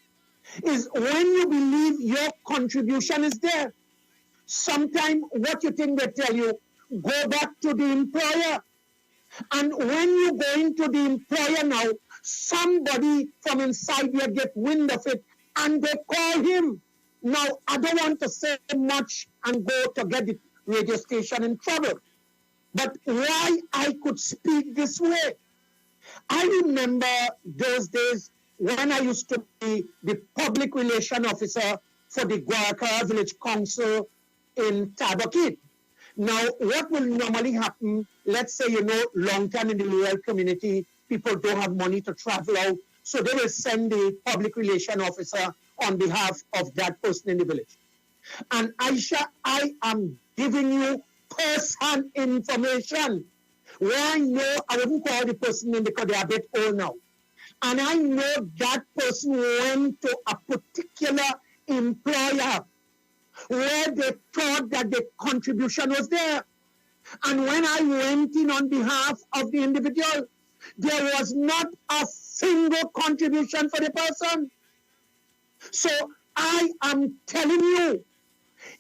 is when you believe your contribution is there. Sometimes what you think they tell you, go back to the employer. And when you go into the employer now, somebody from inside there get wind of it and they call him. Now, I don't want to say much and go to get the radio station in trouble. But why I could speak this way? I remember those days when I used to be the public relation officer for the Guacara Village Council in Tabakit. Now, what will normally happen, let's say, long time in the rural community, people don't have money to travel out, so they will send the public relation officer on behalf of that person in the village. And Aisha, I am giving you first-hand information where I know, I wouldn't call the person name because they are a bit old now. And I know that person went to a particular employer where they thought that the contribution was there. And when I went in on behalf of the individual, there was not a single contribution for the person. So I am telling you,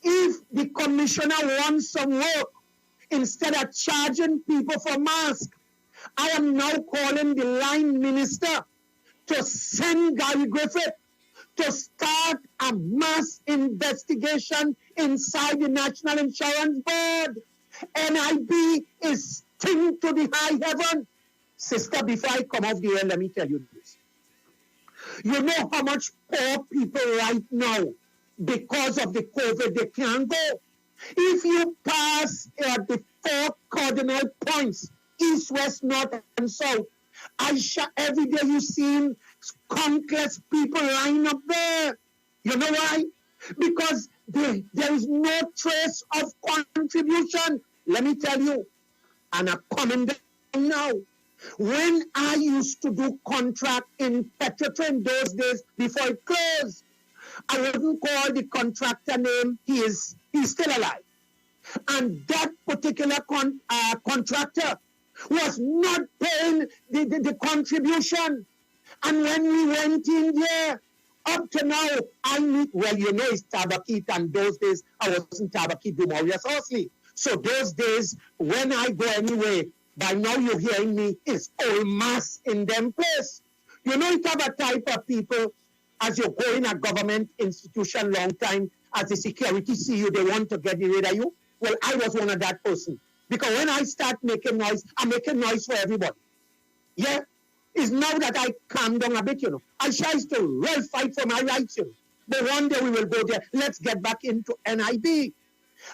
if the commissioner wants some work, instead of charging people for masks, I am now calling the line minister to send Gary Griffith to start a mass investigation inside the National Insurance Board. NIB is sting to the high heaven. Sister, before I come off the air, let me tell you this. You know how much poor people right now, because of the COVID, they can't go. If you pass the 4 cardinal points, east, west, north, and south, Aisha, every day you see countless people line up there. You know why? Because there is no trace of contribution. Let me tell you, and I'm coming down now. When I used to do contract in Petrotrain those days before it closed, I wouldn't call the contractor name. He's still alive. And that particular contractor was not paying the contribution. And when we went in there, up to now, it's Tabakit, and those days I wasn't Tabakit, Dumorius Horsley. So those days, when I go anyway, by now you're hearing me, it's all mass in them place. You know, it have a type of people, as you go in a government institution long time, as the security see you, they want to get rid of you. Well, I was one of that person. Because when I start making noise, I'm making noise for everybody. Yeah, it's now that I calm down a bit, I shall still well fight for my rights, But one day we will go there. Let's get back into NIB.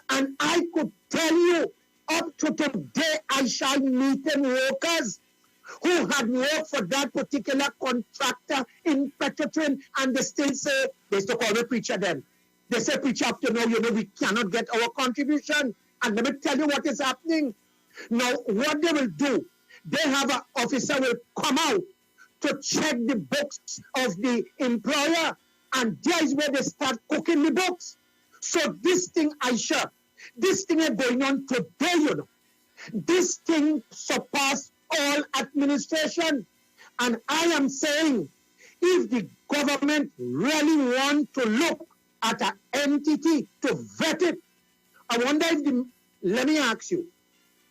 And I could tell you, up to today, I shall meet workers who had worked for that particular contractor in Petrotrin, and they still say, they still call me preacher then. They say, preacher, up to now, we cannot get our contribution. And let me tell you what is happening. Now, what they will do, they have an officer will come out to check the books of the employer, and there is where they start cooking the books. So this thing, ISHA, this thing is going on today, This thing surpassed all administration. And I am saying, if the government really want to look at an entity to vet it, I wonder if let me ask you,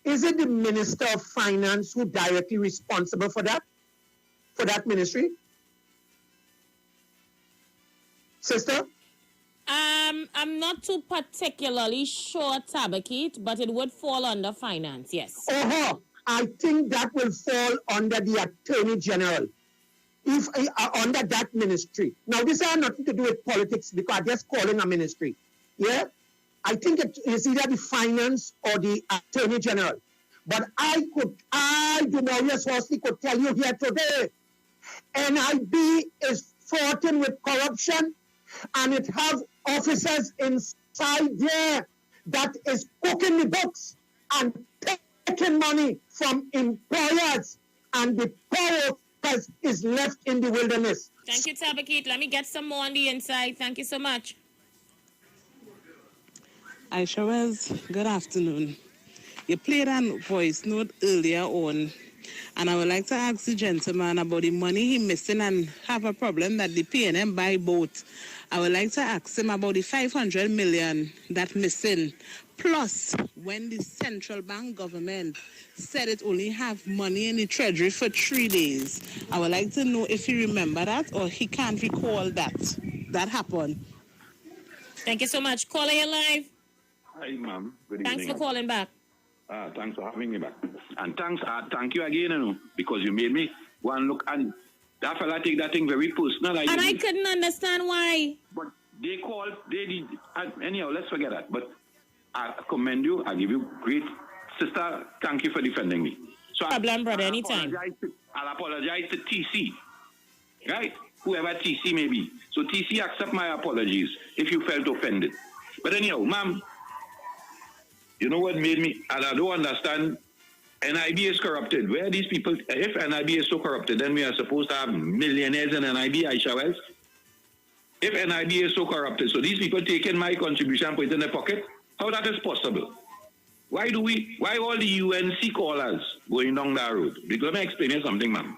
is it the Minister of Finance who directly responsible for that ministry? Sister? I'm not too particularly sure, Tabakit, but it would fall under finance, yes. I think that will fall under the Attorney General, if under that ministry. Now, this has nothing to do with politics because I'm just calling a ministry. Yeah? I think it is either the finance or the Attorney General. But Dumorius Horsley could tell you here today, NIB is fraughten with corruption, and it has officers inside there that is cooking the books and taking money from employers, and the poor is left in the wilderness. Thank you, Tabakit. Let me get some more on the inside. Thank you so much. ISHA Wells, good afternoon. You played a voice note earlier on, and I would like to ask the gentleman about the money he missing and have a problem that the PNM buy boat. I would like to ask him about the 500 million that missing. Plus, when the central bank government said it only have money in the treasury for 3 days, I would like to know if he remember that or he can't recall that happened. Thank you so much. Caller, you're live. Hi, ma'am. Good Thanks evening. for calling back. Thanks for having me back. And thank you again, because you made me go and look, and that fella take that thing very personal. I couldn't understand why. But they did, anyhow, let's forget that. But I commend you, I give you great, sister, thank you for defending me. So problem, brother, anytime. I'll apologize to TC, right? Whoever TC may be. So TC, accept my apologies if you felt offended. But anyhow, ma'am, you know what made me, and I don't understand, NIB is corrupted. Where are these people, if NIB is so corrupted, then we are supposed to have millionaires in NIB, Aisha Wells. If NIB is so corrupted, so these people taking my contribution and put it in their pocket, how that is possible? Why all the UNC callers going down that road? Because let me explain you something, ma'am.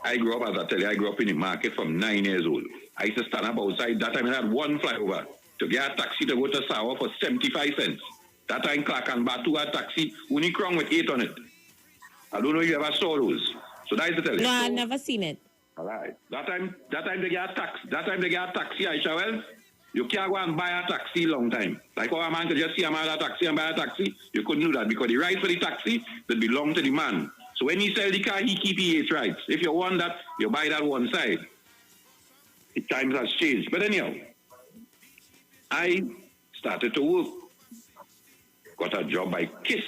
I grew up, as I tell you, I grew up in the market from 9 years old. I used to stand up outside. That time I had one flyover to get a taxi to go to Sawa for 75 cents. That time Clark and Batu had taxi, Unicron with 8 on it. I don't know if you ever saw those. So that is the tell you. No, I've never seen it. All right. That time they get a taxi, Aisha Wells. You can't go and buy a taxi long time. Like how a man could just see a man at a taxi and buy a taxi. You couldn't do that because the rights for the taxi that belong to the man. So when he sell the car, he keep his rights. If you want that, you buy that one side. The times has changed. But anyhow, I started to work. Got a job by KISS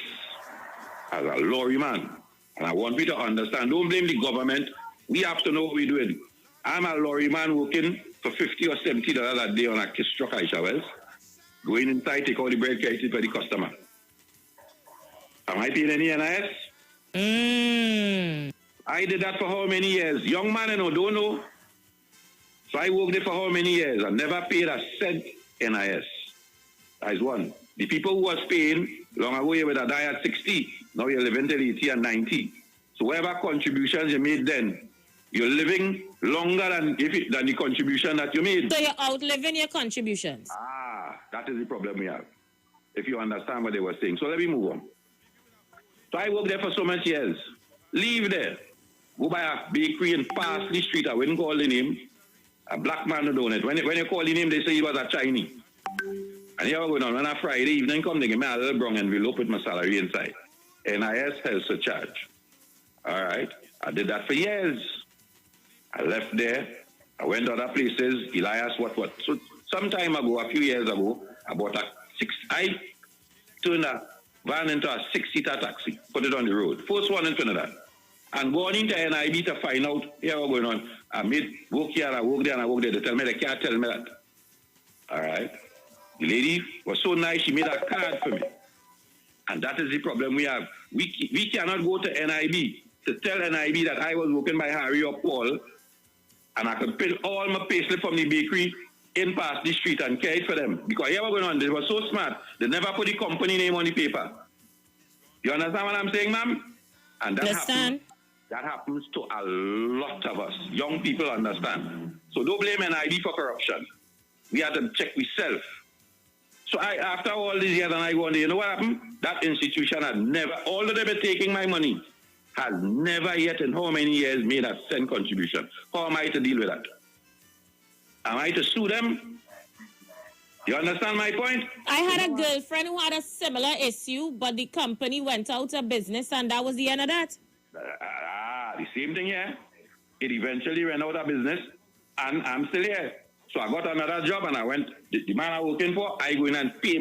as a lorry man. And I want you to understand, don't blame the government. We have to know what we're doing. I'm a lorry man working for $50 or $70 a day on a KISS truck, Aisha Wells. Going inside, take all the bread, carry it for the customer. Am I paying any NIS? I did that for how many years? Young man, don't know. So I worked there for how many years? I never paid a cent NIS. That is one. The people who was paying, long ago you would have died at 60. Now you're living till 80 and 90. So whatever contributions you made then, you're living longer than the contribution that you made. So you're outliving your contributions. That is the problem we have. If you understand what they were saying. So let me move on. So I worked there for so many years. Leave there. Go by a bakery in Parsley Street. I wouldn't call the name. A black man who done it. When you call the name, they say he was a Chinese. And here we're going on a Friday evening, come, they give me a little brown envelope with my salary inside. NIS health surcharge. All right. I did that for years. I left there. I went to other places. Elias, what. So some time ago, a few years ago, I turned a van into a 6-seater taxi, put it on the road. First one in Trinidad. And going into NIB to find out here what's going on. I made work here, I work there, and I work there. They tell me they can't tell me that. All right. The lady was so nice, she made a card for me. And that is the problem we have. We cannot go to NIB to tell NIB that I was working by Harry or Paul, and I could put all my payslip from the bakery in past the street and carry it for them. Because here what's going on, they were so smart, they never put the company name on the paper. You understand what I'm saying, ma'am? And that happens to a lot of us. Young people understand. So don't blame NIB for corruption. We have to check ourselves. So after all these years, and I go on there, you know what happened? That institution had never, although they've been taking my money, has never yet in how many years made a cent contribution. How am I to deal with that? Am I to sue them? You understand my point? I had a girlfriend who had a similar issue, but the company went out of business, and that was the end of that. The same thing here. It eventually went out of business, and I'm still here. So I got another job, and I went. The man I'm working for, I go in and pay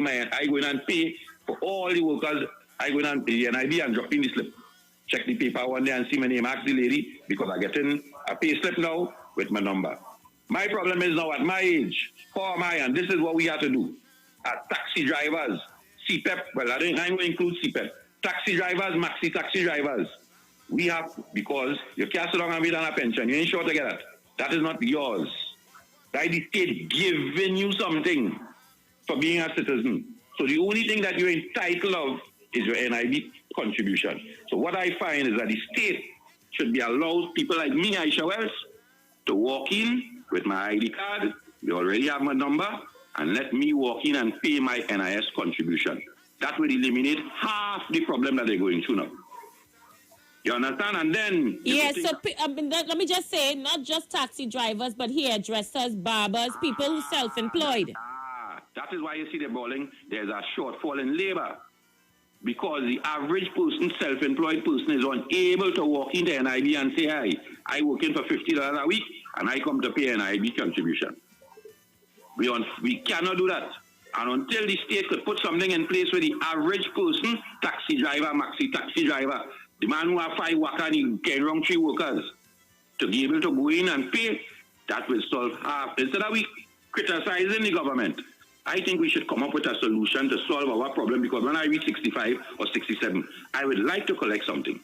for all the workers. I go in and the NIB and drop in the slip. Check the paper one day and see my name. Ask the lady because I get in a pay slip now with my number. My problem is now at my age, how am I? And this is what we have to do. As taxi drivers, CPEP. Well, I'm going to include CPEP. Taxi drivers, maxi taxi drivers. We have, because you can't sit down and wait on a pension. You ain't sure to get that. That is not yours. Right? The state giving you something for being a citizen. So the only thing that you're entitled of is your NIB contribution. So what I find is that the state should be allowed people like me, ISHA Wells, to walk in with my ID card. They already have my number, and let me walk in and pay my NIS contribution. That will eliminate half the problem that they're going through now. You understand? And then... Yes, so let me just say, not just taxi drivers, but hairdressers, barbers, people who self-employed. That is why you see the bowling. There's a shortfall in labor. Because the average person, self-employed person, is unable to walk into NIB and say, "Hi, I work in for $50 a week, and I come to pay NIB contribution." We cannot do that. And until the state could put something in place where the average person, taxi driver, maxi taxi driver, the man who have 5 workers and he carry around 3 workers, to be able to go in and pay, that will solve half. Instead of we criticizing the government, I think we should come up with a solution to solve our problem, because when I reach 65 or 67, I would like to collect something.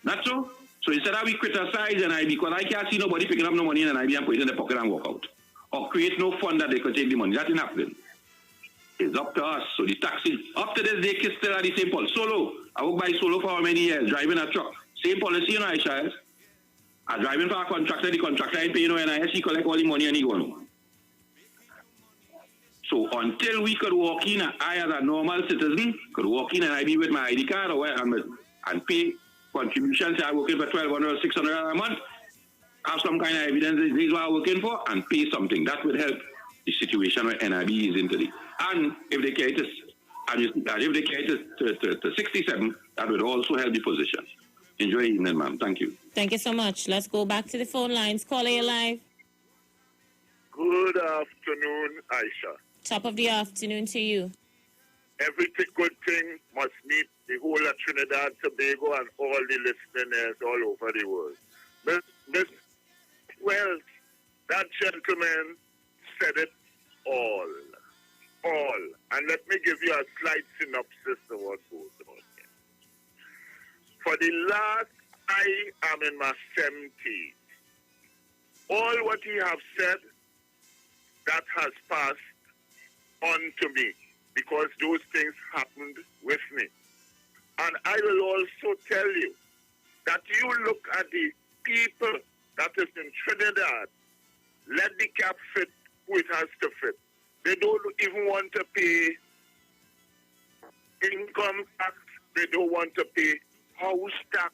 Not so? So instead of we criticize NIB, because I can't see nobody picking up no money in NIB and put it in the pocket and walk out. Or create no fund that they could take the money. That didn't happen. It's up to us. So the taxi, up to this day, kids still at the same policy. Solo. I work by solo for how many years? Driving a truck. Same policy, you know, ISHA. I'm driving for a contractor. The contractor ain't paying no NIS. He collect all the money and he go on. So until we could walk in, I as a normal citizen could walk in and I be with my ID card or and pay contributions. I working for $1,200 or $600 a month. Have some kind of evidence this is what I'm working for and pay something. That would help the situation where NIB is in today. And if they carry to 67, that would also help the position. Enjoy your evening, ma'am. Thank you. Thank you so much. Let's go back to the phone lines. Caller, you're live. Good afternoon, Aisha. Top of the afternoon to you. Every good thing must meet the whole of Trinidad, Tobago, and all the listeners all over the world. Well, that gentleman said it all. And let me give you a slight synopsis of what goes on here. For the last, I am in my 70s. All what he have said, that has passed on to me, because those things happened with me. And I will also tell you that you look at the people that is in Trinidad, let the cap fit who it has to fit. They don't even want to pay income tax. They don't want to pay house tax.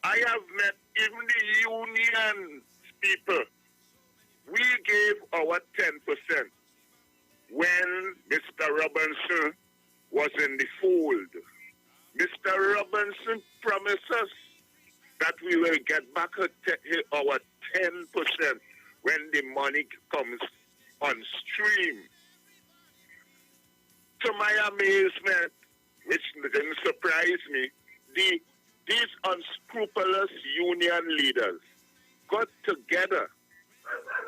I have met even the union people. We gave our 10% when Mr. Robinson was in the fold. Mr. Robinson promised us that we will get back our 10% when the money comes on stream. To my amazement, which didn't surprise me, these unscrupulous union leaders got together,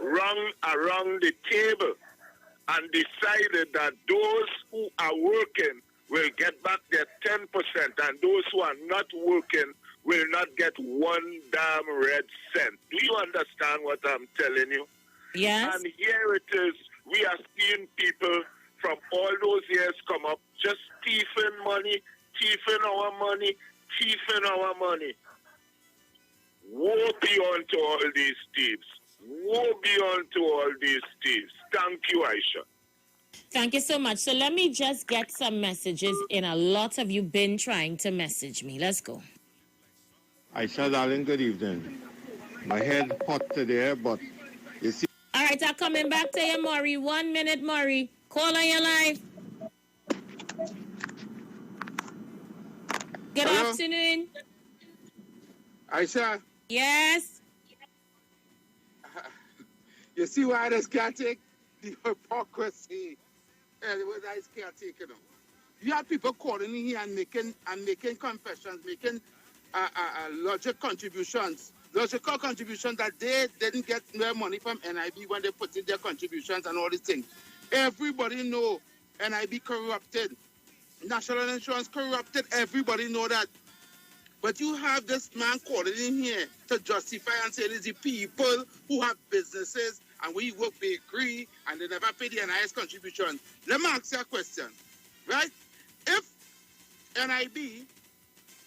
rung around the table, and decided that those who are working will get back their 10%, and those who are not working will not get one damn red cent. Do you understand what I'm telling you? Yes. And here it is. We are seeing people from all those years come up, just thieving money, thieving our money, thieving our money. Woe be unto all these thieves. Woe be unto all these thieves. Thank you, Aisha. Thank you so much. So let me just get some messages in. A lot of you been trying to message me. Let's go. Aisha, darling, good evening. My head hot today, but you see... All right, I'm coming back to you, Maury. 1 minute, Maury. Call on your live. Good Hello? afternoon. Aisha, Yes. you see why this can't take the hypocrisy? What I can't take it. You have people calling in here and making confessions, making logical contributions that they didn't get their money from NIB when they put in their contributions and all these things. Everybody know NIB corrupted, National Insurance corrupted. Everybody know that. But you have this man calling in here to justify and say it's the people who have businesses and we work bakery and they never pay the NIS contribution. Let me ask you a question, right? If NIB,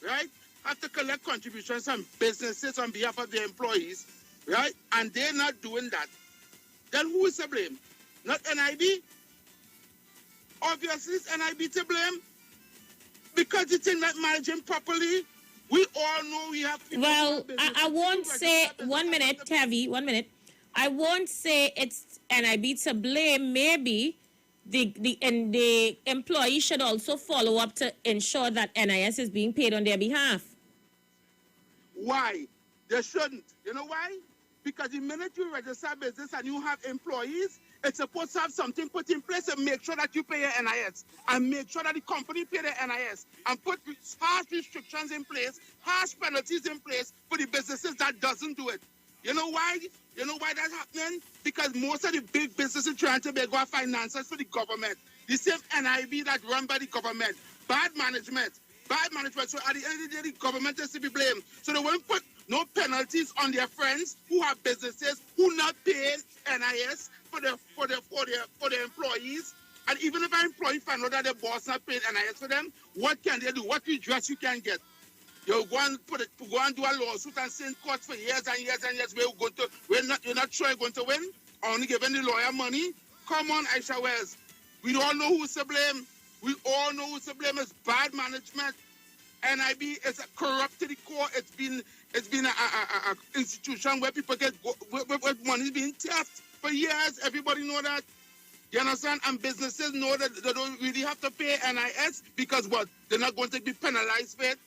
right, have to collect contributions from businesses on behalf of their employees, right, and they're not doing that, then who is to blame? Not NIB? Obviously, it's NIB to blame because it's not managing properly. We all know we have people. Well, I won't say 1 minute, Tavi, 1 minute. I won't say it's NIB to blame. Maybe the employee should also follow up to ensure that NIS is being paid on their behalf. Why? They shouldn't. You know why? Because the minute you register a business and you have employees, it's supposed to have something put in place to make sure that you pay your NIS and make sure that the company pay their NIS and put harsh restrictions in place, harsh penalties in place for the businesses that doesn't do it. You know why? You know why that's happening? Because most of the big businesses trying to make our finances for the government. The same NIB that run by the government. Bad management. So at the end of the day, the government is to be blamed. So they won't put no penalties on their friends who have businesses who not paying NIS for their employees. And even if an employee find out that their boss not paying NIS for them, what can they do? What redress you can get? You go and do a lawsuit and send courts for years and years and years. You're not sure you're going to win? Only giving the lawyer money? Come on, Aisha Wells. We all know who's to blame. We all know who's to blame. It's bad management. NIB is corrupt to the core. It's been a institution where people get where money being theft for years. Everybody know that. You understand? And businesses know that they don't really have to pay NIS because what? They're not going to be penalized for it.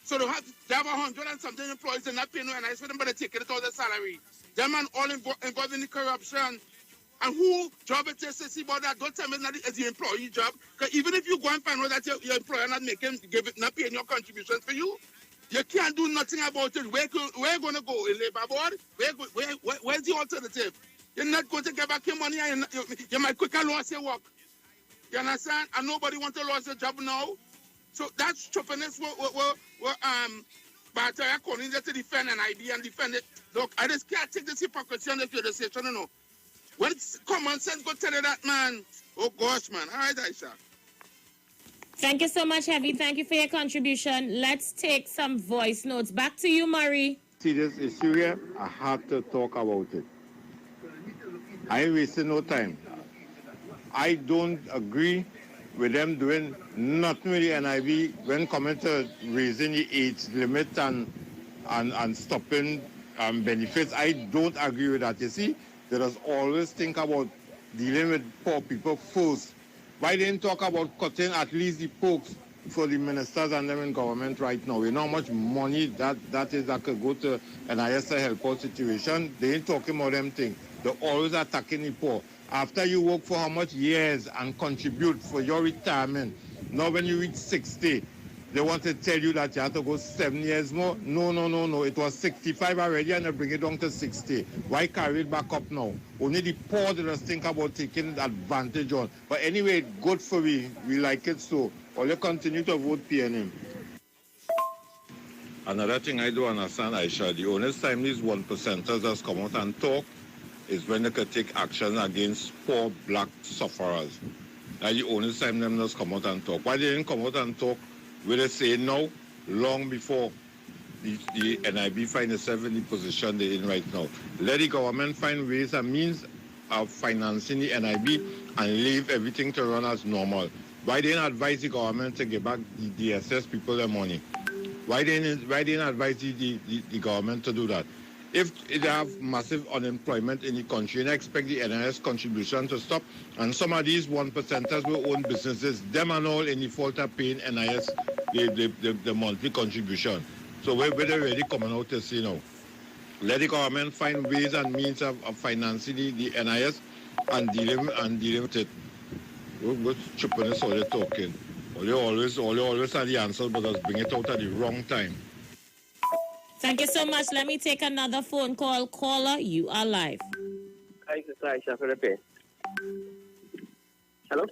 So they have 100 and something employees. They're not paying no NIS for them, but they're taking it out of their salary. Them man all involved in the corruption. And who job it is to see about that? Don't tell me that it's the employee job. Because even if you go and find out that your employer not paying your contributions for you, you can't do nothing about it. Where you going to go? In labor board? Where's the alternative? You're not going to get back your money and you might quicker lose your work. You understand? And nobody wants to lose their job now. So that's stupidness. But I'm calling to defend NIB and defend it. Look, I just can't take this hypocrisy and this legislation, you know. When common sense go tell you that, man. Oh, gosh, man. All right, Aisha. Thank you so much, Heavy. Thank you for your contribution. Let's take some voice notes. Back to you, Murray. See this issue here? I have to talk about it. I ain't wasting no time. I don't agree with them doing nothing with the NIB when coming to raising the age limit and stopping benefits. I don't agree with that. You see? Let us always think about dealing with poor people first. Why didn't talk about cutting at least the pokes for the ministers and them in government right now. You know how much money that could go to NIS to help out situation. They ain't talking about them things. They're always attacking the poor. After you work for how much years and contribute for your retirement, now when you reach 60, they want to tell you that you have to go 7 years more. No. It was 65 already and they bring it down to 60. Why carry it back up now? Only the poor that just think about taking advantage on. But anyway, good for we. We like it so. All you continue to vote PNM. Another thing I do understand, Aisha, the only time these 1%ers just come out and talk is when they could take action against poor black sufferers. That's the only time them just come out and talk. Why they didn't come out and talk? Will they say no long before the NIB find itself in the position they're in right now? Let the government find ways and means of financing the NIB and leave everything to run as normal. Why didn't advise the government to give back the DSS people their money? Why didn't advise the government to do that? If they have massive unemployment in the country and expect the NIS contribution to stop, and some of these 1%ers will own businesses, them and all in default are paying NIS the monthly contribution. So we're really coming out to say now, let the government find ways and means of financing the NIS and dealing with it. We're chipping us all the talking. All you always have the answer, but just bring it out at the wrong time. Thank you so much. Let me take another phone call. Caller, you are live. Hi, this is Aisha Philippe. Hello?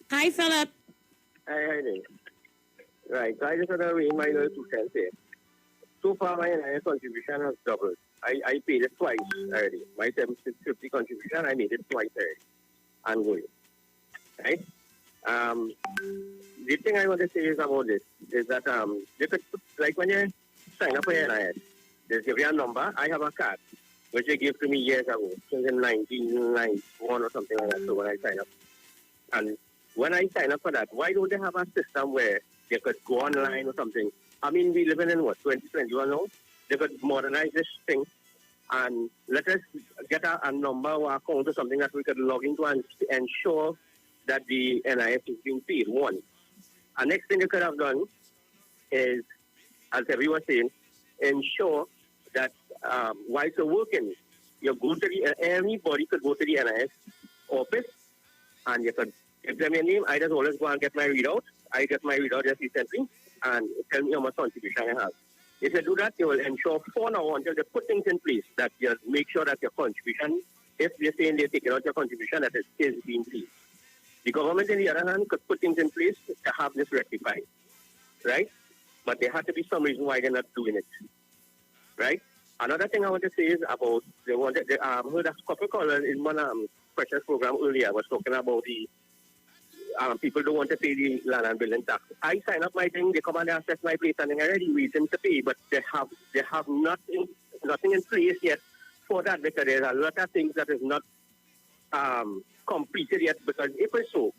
Hi, Philip. Hi, how are you doing? Right, so I just want to read my little 2 cents here. So far, my NIS contribution has doubled. I paid it twice already. My 750 contribution, I made it twice already. And going. Right? The thing I want to say is about this is that you could, like when you sign up for NIS, they give you a number. I have a card, which they gave to me years ago, since in 1991 or something like that, so when I signed up. And when I sign up for that, why don't they have a system where they could go online or something? I mean, we live in what, 2021 now? They could modernize this thing and let us get a number or account or something that we could log into and ensure that the NIS is being paid, one. And next thing they could have done is, as everyone was saying, ensure that while you're working, you go to anybody could go to the NIS office and you could give them your name. I just always go and get my readout. I get my readout just recently and tell me how much contribution I have. If you do that, you will ensure for now until they put things in place that you make sure that your contribution, if they're saying they're taking out your contribution, that it is being paid. The government, on the other hand, could put things in place to have this rectified, right? But there had to be some reason why they're not doing it, right? Another thing I want to say is about, I heard a couple callers in one questions program earlier was talking about the people don't want to pay the land and building tax. I sign up my thing, they come and assess my place and I'm already waiting to pay, but they have nothing in place yet for that because there's a lot of things that is not completed yet because if it's so,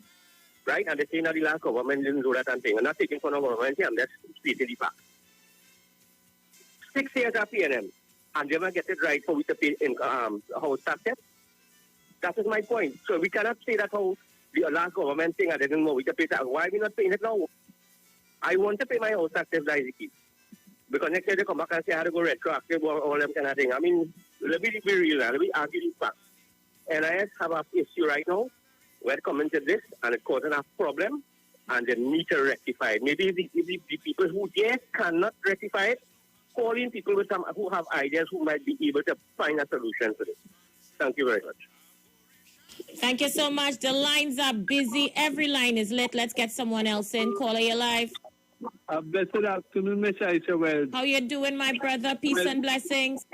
right, and they say now the last government didn't do that and thing. I'm not taking for no government here, I'm just stating the fact. 6 years of PNM and they never get it right for we to pay in house tax yet. That is my point. So we cannot say that how the last government thing I didn't know we to pay tax. Why are we not paying it now? I want to pay my house taxes like it. Because next year they come back and say I have to go retroactive or all them kind of thing. I mean, let me be real, let me argue the fact. NIS have an issue right now where they come into this and it's causing a problem and they need to rectify it. Maybe the people who there cannot rectify it, call in people with some who have ideas who might be able to find a solution to this. Thank you very much. Thank you so much. The lines are busy. Every line is lit. Let's get someone else in. Caller, you live. Blessed afternoon, Miss Aisha Wells. How you doing, my brother? Peace and blessings.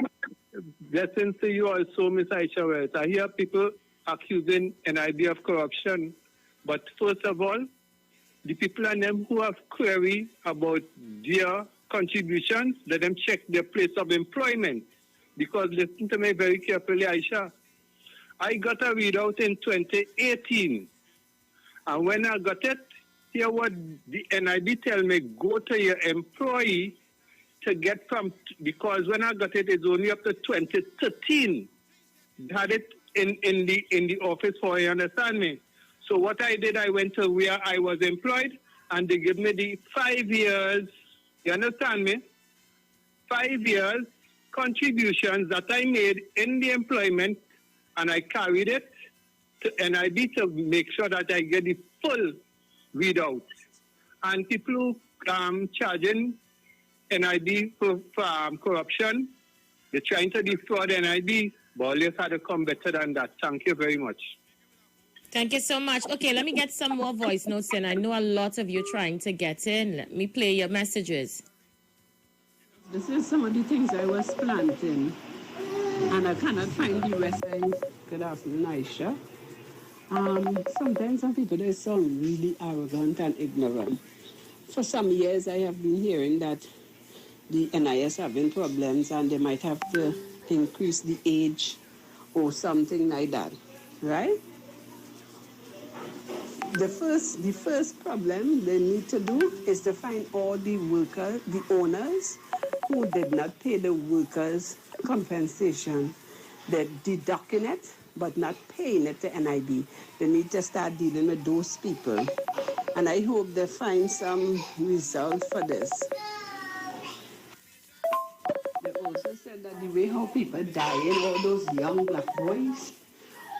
Blessings to you also, Miss Aisha Wells. I hear people accusing NIB of corruption, but first of all, the people and them who have query about their contributions, let them check their place of employment. Because listen to me very carefully, Aisha. I got a readout in 2018. And when I got it, here what the NIB tell me, go to your employee to get from, because when I got it, it's only up to 2013. Had it in the office for, you understand me? So what I did, I went to where I was employed and they give me the 5 years, you understand me? 5 years contributions that I made in the employment, and I carried it to NIB to make sure that I get the full readout. And people who charging NIB for corruption, they're trying to defraud NIB, but always had to come better than that. Thank you very much. Thank you so much. Okay, let me get some more voice notes in. I know a lot of you trying to get in. Let me play your messages. This is some of the things I was planting, and I cannot find the rest. Good afternoon, Aisha. Sometimes some people, they sound really arrogant and ignorant. For some years, I have been hearing that the NIS having problems and they might have to increase the age or something like that, right? The first problem they need to do is to find all the workers, the owners who did not pay the workers compensation. They're deducting it, but not paying it to NIB. They need to start dealing with those people. And I hope they find some result for this. They also said that the way how people dying, all those young black boys,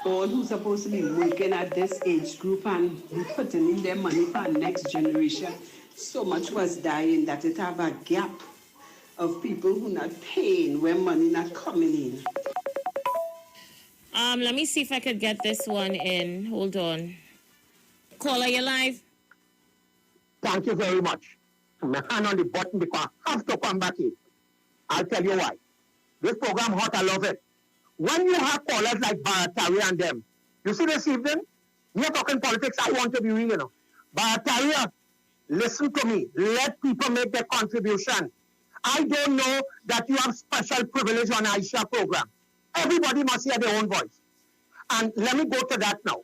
all who's supposed to be working at this age group and putting in their money for the next generation, so much was dying that it have a gap of people who not paying when money not coming in. Let me see if I could get this one in. Hold on. Caller, you live? Thank you very much. My hand on the button because I have to come back in. I'll tell you why. This program hot, I love it. When you have callers like Barataria and them, you see this evening, you're talking politics, I want to be real, you know. Barataria, listen to me. Let people make their contribution. I don't know that you have special privilege on ISHA program. Everybody must hear their own voice. And let me go to that now.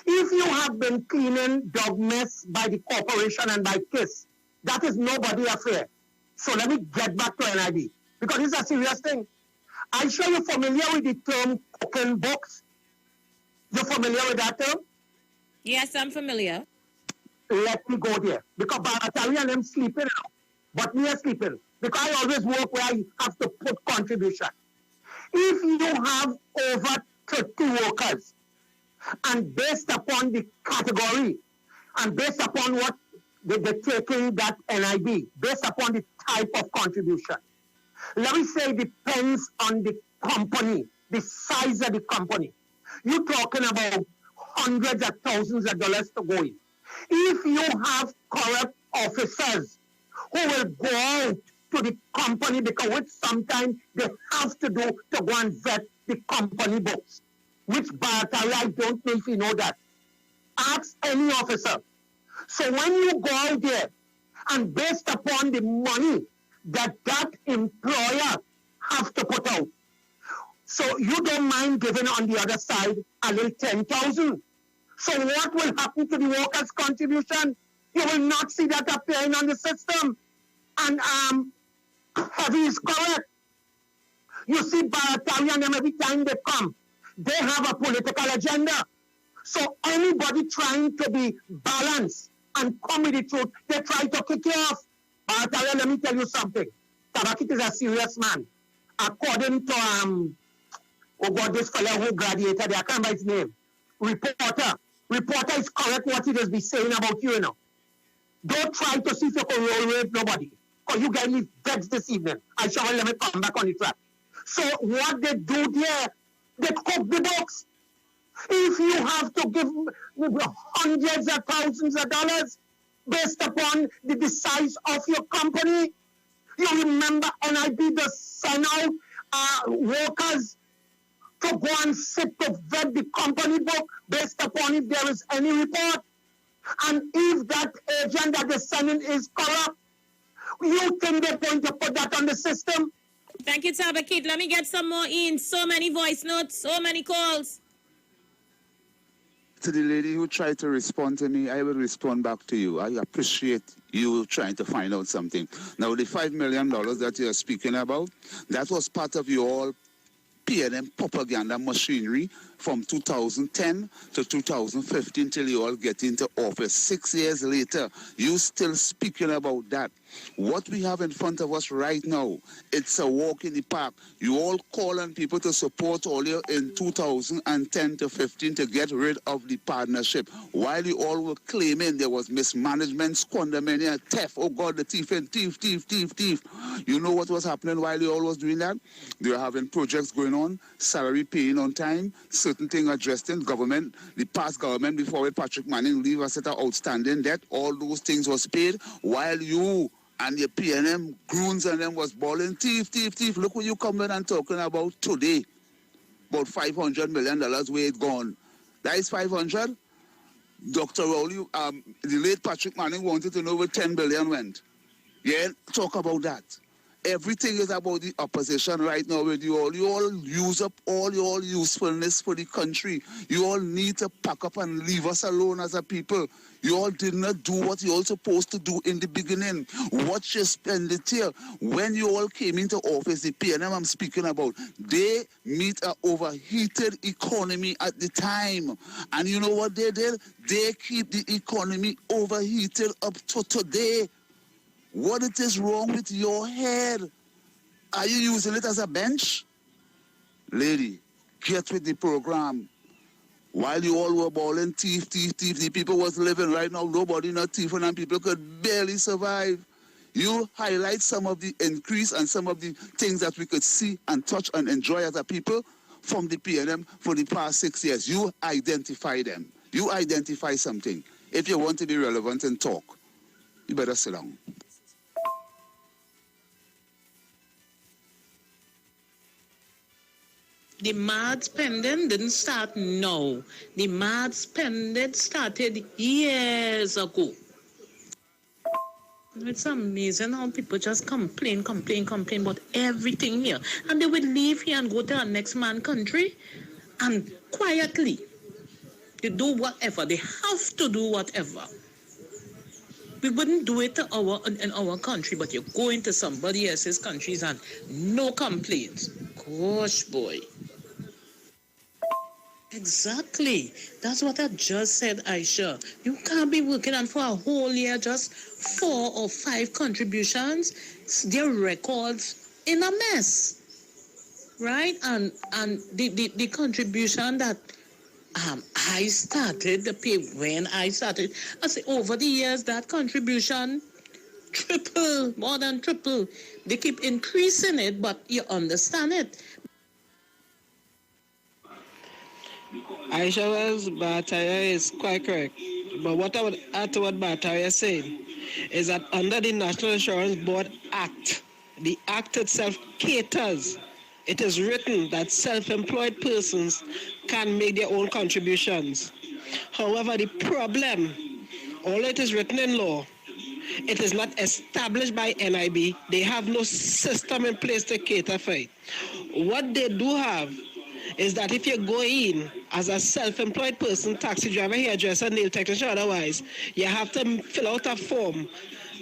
If you have been cleaning dog mess by the corporation and by KISS, that is nobody's affair. So let me get back to NIB. Because it's a serious thing. I'm sure you're familiar with the term cooking books. You're familiar with that term? Yes, I'm familiar. Let me go there. Because Baratari and them sleeping now. But me are sleeping. Because I always work where I have to put contribution. If you have over 30 workers, and based upon the category, and based upon what they're taking that NIB, based upon the type of contribution, let me say it depends on the company, the size of the company. You're talking about hundreds of thousands of dollars to go in. If you have corrupt officers who will go out to the company because which sometimes they have to do to go and vet the company books, which Barataria, I don't know if you know that. Ask any officer. So when you go out there and based upon the money that employer have to put out, so you don't mind giving on the other side a little 10,000. So what will happen to the workers' contribution? You will not see that appearing on the system. And Heavy is correct. You see Barataria and them every time they come, they have a political agenda. So anybody trying to be balanced and come with the truth, they try to kick you off. Barataria, let me tell you something. Tabakit is a serious man. According to this fellow who graduated, I can't remember his name. Reporter is correct what he does be saying about you, you know. Don't try to see if you can roll with nobody. Because you guys leave vexed this evening. I shall let me come back on the track. So what they do there, they cook the books. If you have to give hundreds of thousands of dollars based upon the size of your company, you remember NIB does send out workers to go and sit to vet the company book based upon if there is any report. And if that agent that they're sending is corrupt, you think they're going to put that on the system? Thank you, Tabakit. Let me get some more in. So many voice notes, so many calls. To the lady who tried to respond to me, I will respond back to you. I appreciate you trying to find out something. Now, the $5 million that you are speaking about, that was part of your PNM propaganda machinery from 2010 to 2015 till you all get into office. 6 years later, you still speaking about that. What we have in front of us right now, it's a walk in the park. You all call on people to support earlier in 2010 to 15 to get rid of the partnership. While you all were claiming there was mismanagement, squander money, and theft. Oh God, the thief and thief. You know what was happening while you all was doing that? They were having projects going on, salary paying on time, certain things addressed in government, the past government before Patrick Manning leave a set of outstanding debt. All those things was paid while you and your PNM groons and them was balling thief. Look what you coming and talking about today. About $500 million where it gone. That is 500. Dr. Rowley, the late Patrick Manning wanted to know where 10 billion went. Yeah, talk about that. Everything is about the opposition right now with you all. You all use up all your usefulness for the country. You all need to pack up and leave us alone as a people. You all did not do what you all supposed to do in the beginning. Watch your expenditure. When you all came into office, the PNM I'm speaking about, they meet an overheated economy at the time. And you know what they did? They keep the economy overheated up to today. What it is wrong with your head? Are you using it as a bench? Lady, get with the program. While you all were balling thief, the people was living right now, nobody not thieving and people could barely survive. You highlight some of the increase and some of the things that we could see and touch and enjoy as a people from the PNM for the past 6 years. You identify them. You identify something. If you want to be relevant and talk, you better sit down. The mad spending didn't start now. The mad spending started years ago. It's amazing how people just complain about everything here. And they would leave here and go to our next man country and quietly they do whatever. They have to do whatever. We wouldn't do it in our country, but you go into somebody else's countries and no complaints. Gosh, boy. Exactly. That's what I just said, Aisha. You can't be working on for a whole year just 4 or 5 contributions. Their records in a mess. Right? And the contribution that I started to pay when I started, I say over the years that contribution triple, more than triple. They keep increasing it, but you understand it. Aisha Wells Bataria is quite correct. But what I would add to what Bataria said is that under the National Insurance Board Act, the act itself caters. It is written that self-employed persons can make their own contributions. However, the problem, all it is written in law, it is not established by NIB. They have no system in place to cater for it. What they do have is that if you go in as a self-employed person, taxi driver, hairdresser, nail technician, otherwise, you have to fill out a form,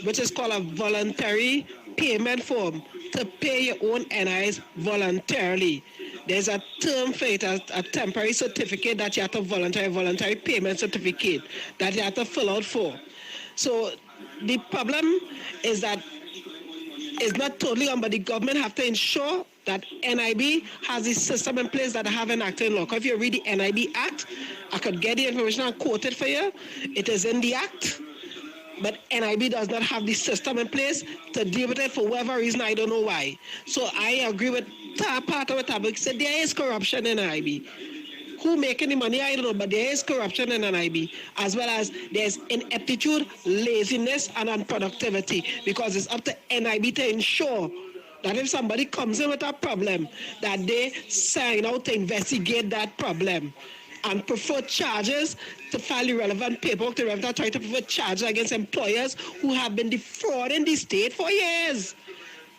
which is called a voluntary payment form, to pay your own NIs voluntarily. There's a term for it, a temporary certificate that you have to voluntary payment certificate that you have to fill out for. So the problem is that it's not totally on, but the government have to ensure that NIB has the system in place that have an act in law. If you read the NIB Act, I could get the information and quote it for you. It is in the Act, but NIB does not have the system in place to deal with it for whatever reason. I don't know why. So I agree with part of the topic. Said there is corruption in NIB. Who making the money, I don't know, but there is corruption in NIB, as well as there's ineptitude, laziness, and unproductivity, because it's up to NIB to ensure that if somebody comes in with a problem, that they sign out to investigate that problem and prefer charges to file the relevant paperwork to try to prefer charges against employers who have been defrauding the state for years.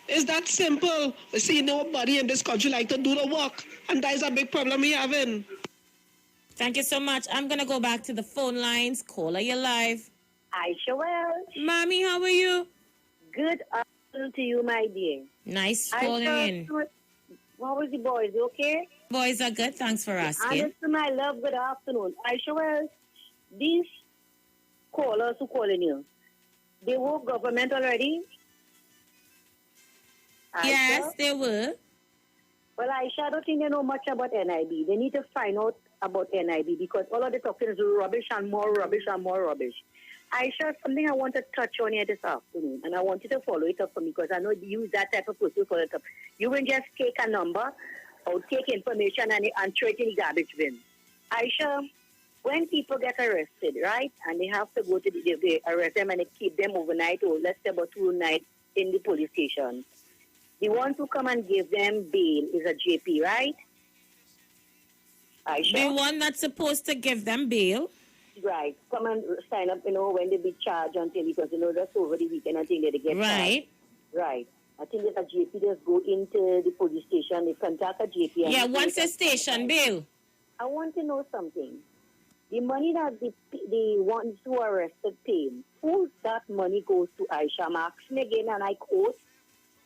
It's that simple. We see nobody in this country like to do the work, and that is a big problem we have in. Thank you so much. I'm going to go back to the phone lines. Caller, you're live. Aisha Wells. Mommy, how are you? Good afternoon to you, my dear. Nice calling in. What was the boys, okay? Boys are good. Thanks for asking. Anderson, my love, good afternoon. Aisha Wells, these callers who calling you, they work government already? Yes, they were. Well, Aisha, I don't think they know much about NIB. They need to find out about NIB because all of the talking is rubbish and more rubbish and more rubbish. Aisha, something I want to touch on here this afternoon, and I want you to follow it up for me because I know you that type of person to follow it up. You will just take a number or take information and throw it in the garbage bin. Aisha, when people get arrested, right, and they have to go to they arrest them and they keep them overnight or let's say about 2 nights in the police station, the one who come and give them bail is a JP, right? Aisha? The one that's supposed to give them bail. Right. Come and sign up, when they be charged until, because, that's over the weekend until they get Right. charged. Right. I think that a JP just go into the police station, they contact a JP. Yeah, once a station bail. I want to know something. The money that the ones who are arrested pay, who that money goes to, Aisha? I'm asking again, and I quote,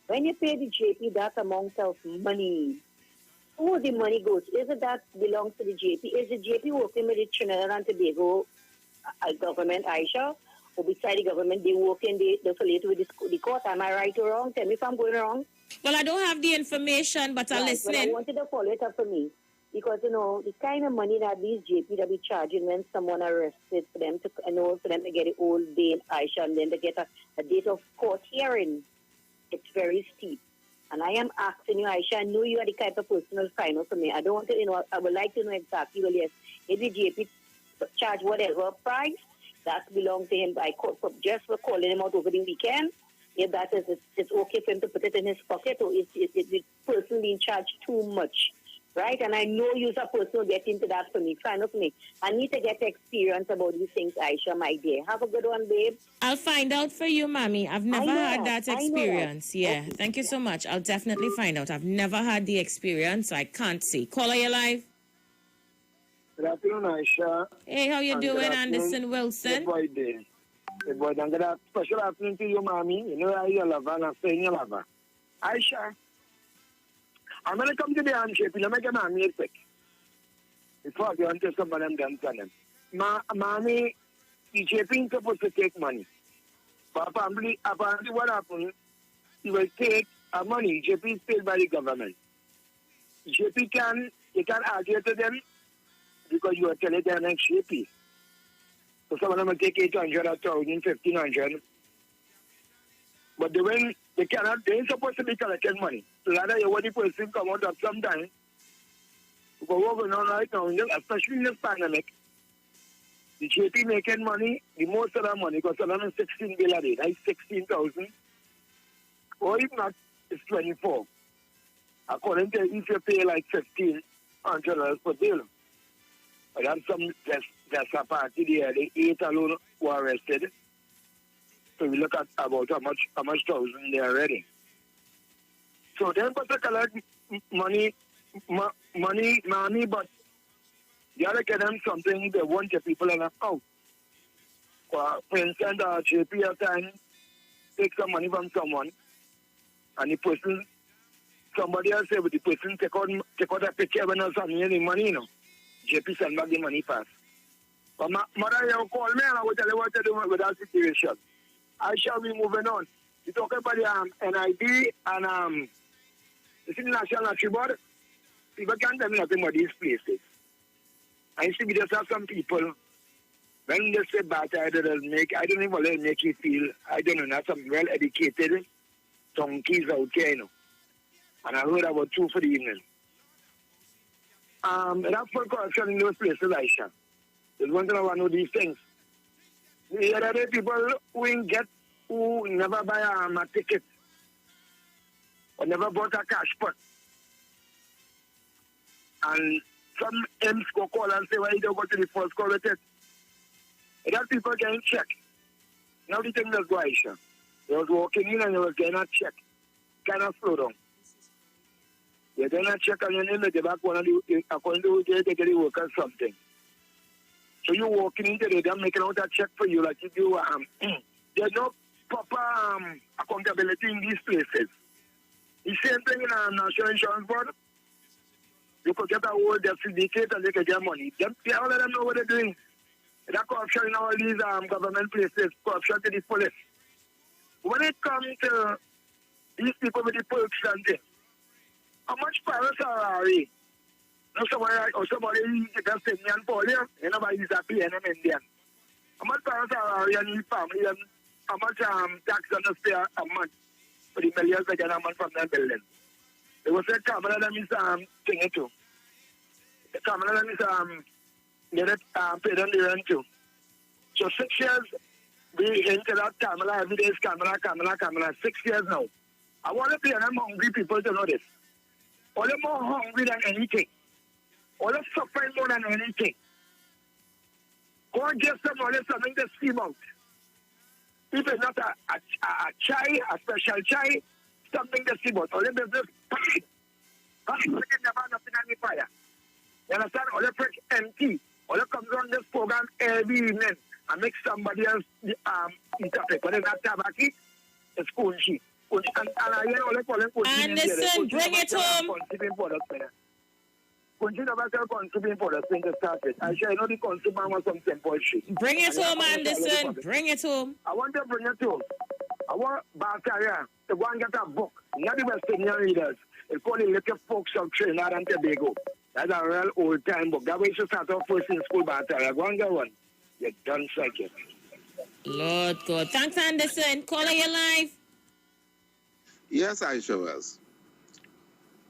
when you pay the JP that amount of money, who the money goes? Is it that belongs to the JP? Is the JP working with the Trinidad and Tobago government, Aisha? Or beside the government, they work in the affiliate with the court? Am I right or wrong? Tell me if I'm going wrong. Well, I don't have the information, but I'm listening. Well, I wanted to follow it up for me. Because, the kind of money that these JP that be charging when someone arrested for them to, for them to get the old bail, Aisha, and then to get a date of court hearing, it's very steep. And I am asking you, Aisha, I know you are the type of person who will find out for me. I don't want to, I would like to know exactly, well, yes, if the JP charge whatever price, that belongs to him by court, just for calling him out over the weekend, if that is, it's okay for him to put it in his pocket, or is the person being charged too much? Right? And I know you're a person who get into that for me. Find out for me. I need to get experience about these things, Aisha, my dear. Have a good one, babe. I'll find out for you, Mommy. I've never had that experience. Yeah, okay. Thank you so much. I'll definitely find out. I've never had the experience, so I can't see. Caller, you live? Good afternoon, Aisha. Hey, how you doing, Anderson Wilson? Good boy, dear. Good boy. And good special afternoon to you, Mommy. You know I love her and I'm saying you love her. Aisha, I'm going to come to the handshake. Let me get my real quick. Before I go on to some of them done for them. Mommy, the JP is supposed to take money. But apparently what happened, he will take money. JP is paid by the government. JP you can argue to them because you are telling them next JP. So some of them will take 800, 1,000, 1,500. But they ain't supposed to be collecting money. So rather you want the person come out of sometime. But what's going on right now, especially in this pandemic, the JP making money, the most of that money, because of them is 16 bill a day, that's 16,000. Or if not, it's 24. According to if you pay like $1,500 per bill. But that's there's a party there, the 8 alone were arrested. So we look at about how much thousand they already. So they're supposed to collect money, but you have to get them something they want the people in the house. For instance, JP at time take some money from someone, and the person, somebody else say, but the person take out a picture when there's any money, JP send back the money fast. But mother, you call me and I will tell you what to do with that situation. I shall be moving on. You talk about the NIB and the National Lottery Board. People can't tell me nothing about these places. I see we just have some people, when they say bad, I don't even let it make you feel, I don't know, not some well-educated donkeys out there, And I heard about 2 for the evening. That's for corruption in those places, Aisha. There's one thing I want to know these things. The other people who never buy a ticket or never bought a cash pot. And some M's go call and say, why you don't go to the first call with it? And that people getting checked. Now the thing does go, Aisha. They was walking in and they was getting a check. Kind of slow down. They're getting a check and then they back one of the, according to they get the workers something. So you're walking into there, they're making out a check for you like you do. There's no proper accountability in these places. The same thing in our National Insurance Board. You could get a whole syndicate and they could get money. All of them know what they're doing. That corruption in all these government places, corruption to the police. When it comes to these people with the perks and things, how much power are we? Now somebody just send me and Paul here, and nobody is happy and I'm Indian. How much power are we and his family and how much tax on us pay a month for the millions they get a month from that building? They will say Kamala them is thing too. Kamala them is they pay them the rent too. So 6 years we into that Kamala every day is Kamala. 6 years now. I want to pay them hungry people to know this. All the more hungry than anything. All the suffering more than anything. Go and get some money, something to steam out. If it's not a chai, a special chai, something to steam out. All the business, never nothing on the fire. You understand? All the fresh empty. All the comes on this program every evening and make somebody else eat up it. But it's not tabaki, it's kunchi. Anderson, bring it home. I know the consumer wants some simple shit. Bring it home, Anderson. Bring it home. I want to bring it home. I want Bataria to go and get a book. Not the West Indian readers. It's called the Little Folks of Trinidad and Tobago. That's a real old time book. That way you start off first in school, Bataria. Go and get one. You're done second. Lord God. Thanks, Anderson. Call on your live. Yes, ISHA Wells.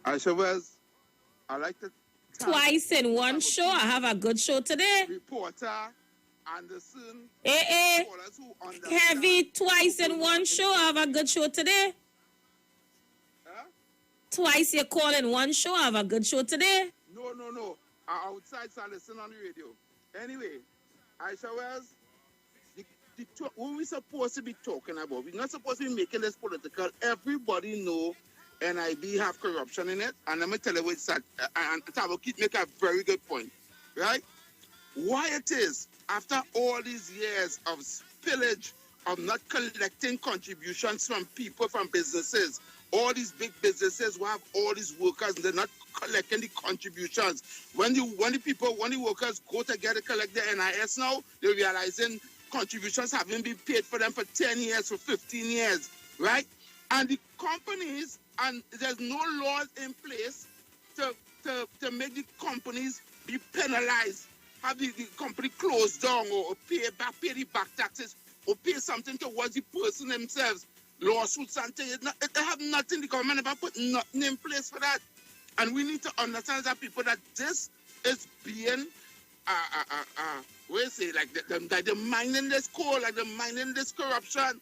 ISHA Wells, I like to... Twice in one show. I have a good show today. Reporter Anderson. Heavy twice in one show. I have a good show today. Huh? Twice you call in one show. I have a good show today. No. Outside, so I listen on the radio. Anyway, ISHA Wells, what we supposed to be talking about? We're not supposed to be making this political. Everybody know NIB have corruption in it. And let me tell you what's that. And Tabo keep make a very good point. Right? Why it is, after all these years of spillage, of not collecting contributions from people, from businesses, all these big businesses who have all these workers, and they're not collecting the contributions. When the workers go to collect their NIS now, they're realizing contributions haven't been paid for them for 10 years, for 15 years, right? And the companies, and there's no laws in place to make the companies be penalized, have the company closed down or pay the back taxes or pay something towards the person themselves. Lawsuits and things. They have nothing. The government never put nothing in place for that. And we need to understand that people that this is being they're mining this coal, like they're mining this corruption,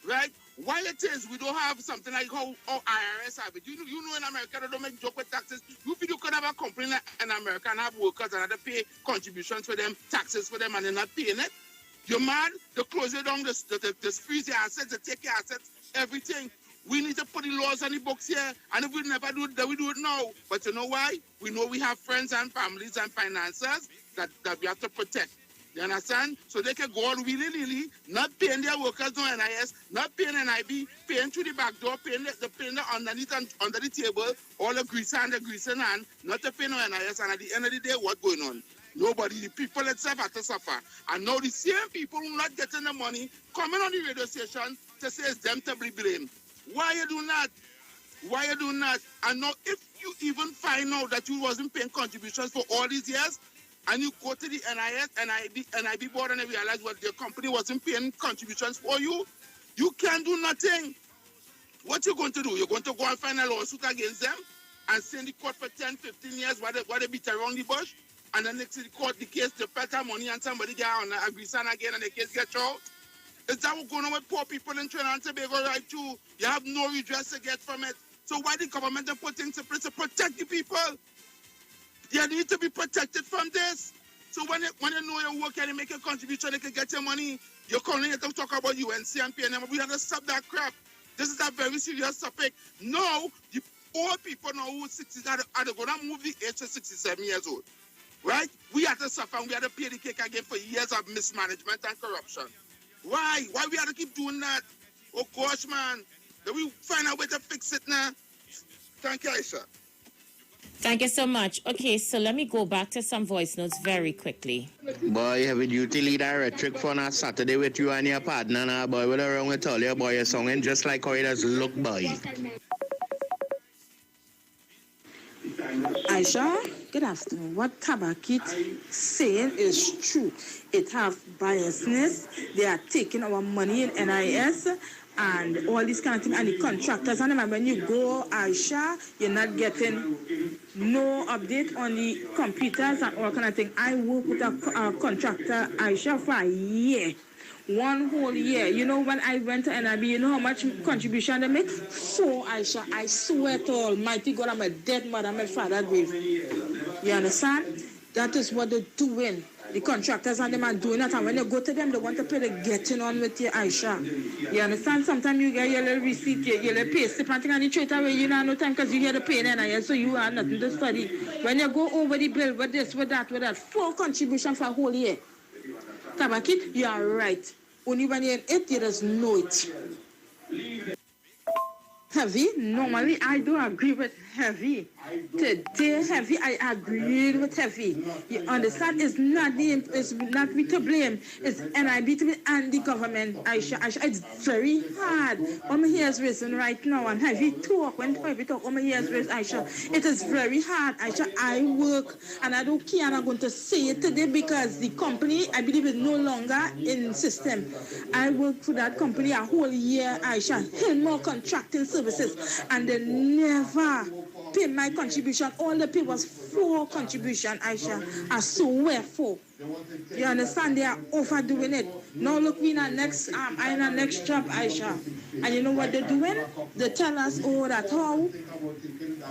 right? Why it is we don't have something like how IRS have it. You know in America they don't make joke with taxes. You could have a company in America and have workers and have to pay contributions for them, taxes for them, and they're not paying it. You're mad? They close you down, they freeze your assets, they take your assets, everything. We need to put the laws on the books here, and if we never do it, then we do it now. But you know why? We know we have friends and families and financiers that we have to protect. You understand? So they can go on willy-nilly, not paying their workers no NIS, not paying NIB, paying through the back door, paying the underneath and under the table, all the greaser and the greasing hand, not to pay no NIS, and at the end of the day, what's going on? Nobody, the people itself have to suffer. And now the same people who are not getting the money coming on the radio station to say it's them to be blamed. Why you do that? Why you do that? And now if you even find out that you wasn't paying contributions for all these years, and you go to the NIB board and you realize what your company wasn't paying contributions for you, you can't do nothing. What you going to do? You're going to go and find a lawsuit against them and send the court for 10, 15 years while they beat around the bush, and then next to the court, the case, they pay money and somebody get on a greaser again and the case gets out. Is that what's going on with poor people in Trinidad and Tobago right too? You have no redress to get from it. So why the government put things in place to protect the people? You need to be protected from this. So when you know your work and you make a contribution, they can get your money. You're calling it to talk about UNC and PNM. We have to stop that crap. This is a very serious topic. No, the old people now who are 60 are going to move the age to 67 years old. Right? We have to suffer and we have to pay the cake again for years of mismanagement and corruption. Why? Why we have to keep doing that? Oh gosh, man. Then we find a way to fix it now. Thank you, Aisha. Thank you so much. Okay, so let me go back to some voice notes very quickly. Boy, have a duty leader rhetoric for on Saturday with you and your partner now, boy. What wrong with all your boy, you're singing just like how it does look, boy. Aisha, good afternoon. What Tabakit saying is true. It have biasness. They are taking our money in NIS and all these kind of things. And the contractors, and remember, when you go Aisha, you're not getting no update on the computers and all kind of thing. I work with a contractor, Aisha, for a year. One whole year. You know, when I went to NIB, you know how much contribution they make? So, Aisha, I swear to Almighty God, I'm a dead mother, my father grave. You understand? That is what they're doing. The contractors and them are doing it, and when you go to them, they want to pay the getting on with you, Aisha. You understand? Sometimes you get your little receipt, your little pay slip, and you straight away, you don't have no time because you hear the pain and so you have nothing to study. When you go over the bill with this, with that, 4 contribution for a whole year. Tabakit, you are right. Only when you're in it, you just know it. Heavy, normally I do agree with Heavy. Today, Heavy, I agreed with Heavy. You understand? It's not me to blame. It's NIB to blame and the government. Aisha, it's very hard. My ears risen right now, and Heavy talk. When Heavy talk, my ears risen, Aisha. It is very hard, Aisha. I work, and I don't care. I'm going to say it today because the company, I believe, is no longer in system. I worked for that company a whole year, Aisha. More contracting services, and they never pay my contribution. All the pay was 4 contribution, Aisha. I swear 4. You understand? They are overdoing it. Now look, we in our next job, Aisha. And you know what they're doing? They tell us, that how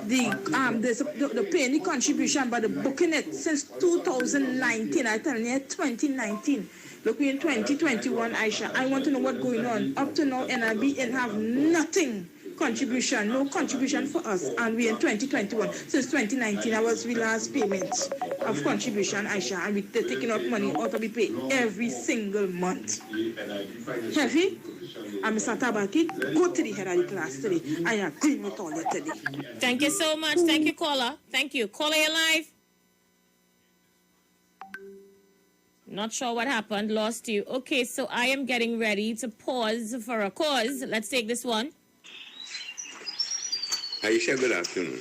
the paying the contribution, but the booking it since 2019. I tell you, 2019. Look, we're in 2021, Aisha. I want to know what's going on. Up to now, NIB have nothing. Contribution, no contribution for us, and we're in 2021. Since 2019, that was the last payment of contribution, Aisha, and they're taking out money out of the pay every single month. Heavy, and Mr. Tabaki, go to the head of the class today. I agree with all that today. Thank you so much. Thank you, caller. Thank you. Caller, you're live. Not sure what happened. Lost you. Okay, so I am getting ready to pause for a cause. Let's take this one. Aisha, good afternoon.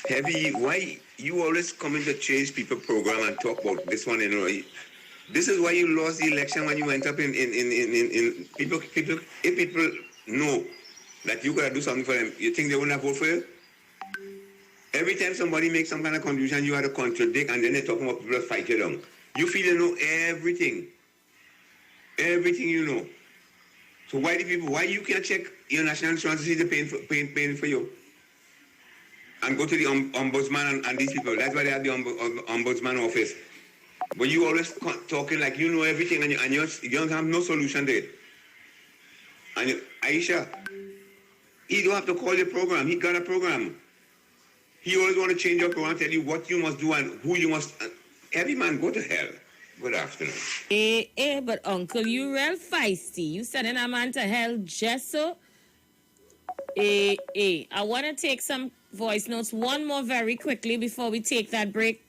Heavy, why you always come in to change people program and talk about this one? You know, this is why you lost the election when you went up in people. If people know that you gotta do something for them, you think they will not vote for you? Every time somebody makes some kind of contribution, you have to contradict, and then they talk about people fight you down. You feel you know everything you know. So why you can't check your national insurance to see the paying for you? And go to the ombudsman and these people. That's why they have the ombudsman office. But you always talking like you know everything and you don't have no solution there. And Aisha, he don't have to call your program. He got a program. He always want to change your program, tell you what you must do and who you must. Every man go to hell. Good afternoon. But Uncle, you real feisty. You sending a man to hell just so? I want to take some voice notes. One more very quickly before we take that break.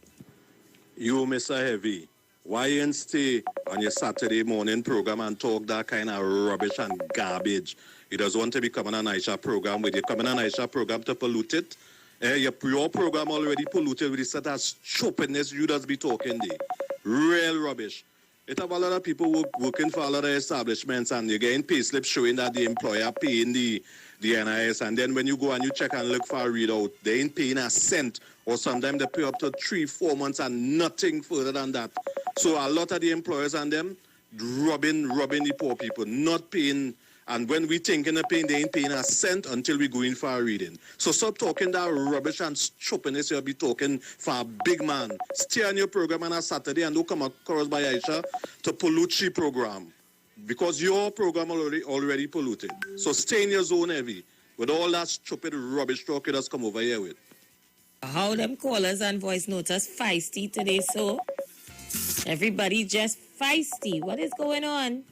You, Mr. Heavy, why you stay on your Saturday morning program and talk that kind of rubbish and garbage? You just want to become an ISHA program. When you come in an ISHA program to pollute it, your program already polluted with the set of stupidness you just be talking there. Real rubbish. It have a lot of people working for a lot of establishments and you're getting pay slips showing that the employer paying the NIS, and then when you go and you check and look for a readout, they ain't paying a cent, or sometimes they pay up to 3-4 months and nothing further than that. So a lot of the employers and them robbing the poor people, not paying. And when we thinking of paying, they ain't paying a cent until we go in for a reading. So stop talking that rubbish and stupidness you'll be talking for a big man. Stay on your program on a Saturday and don't come across by Aisha to pollute your program. Because your program already polluted. So stay in your zone, Heavy, with all that stupid rubbish talk you just come over here with. How them callers and voice noters feisty today, so? Everybody just feisty. What is going on?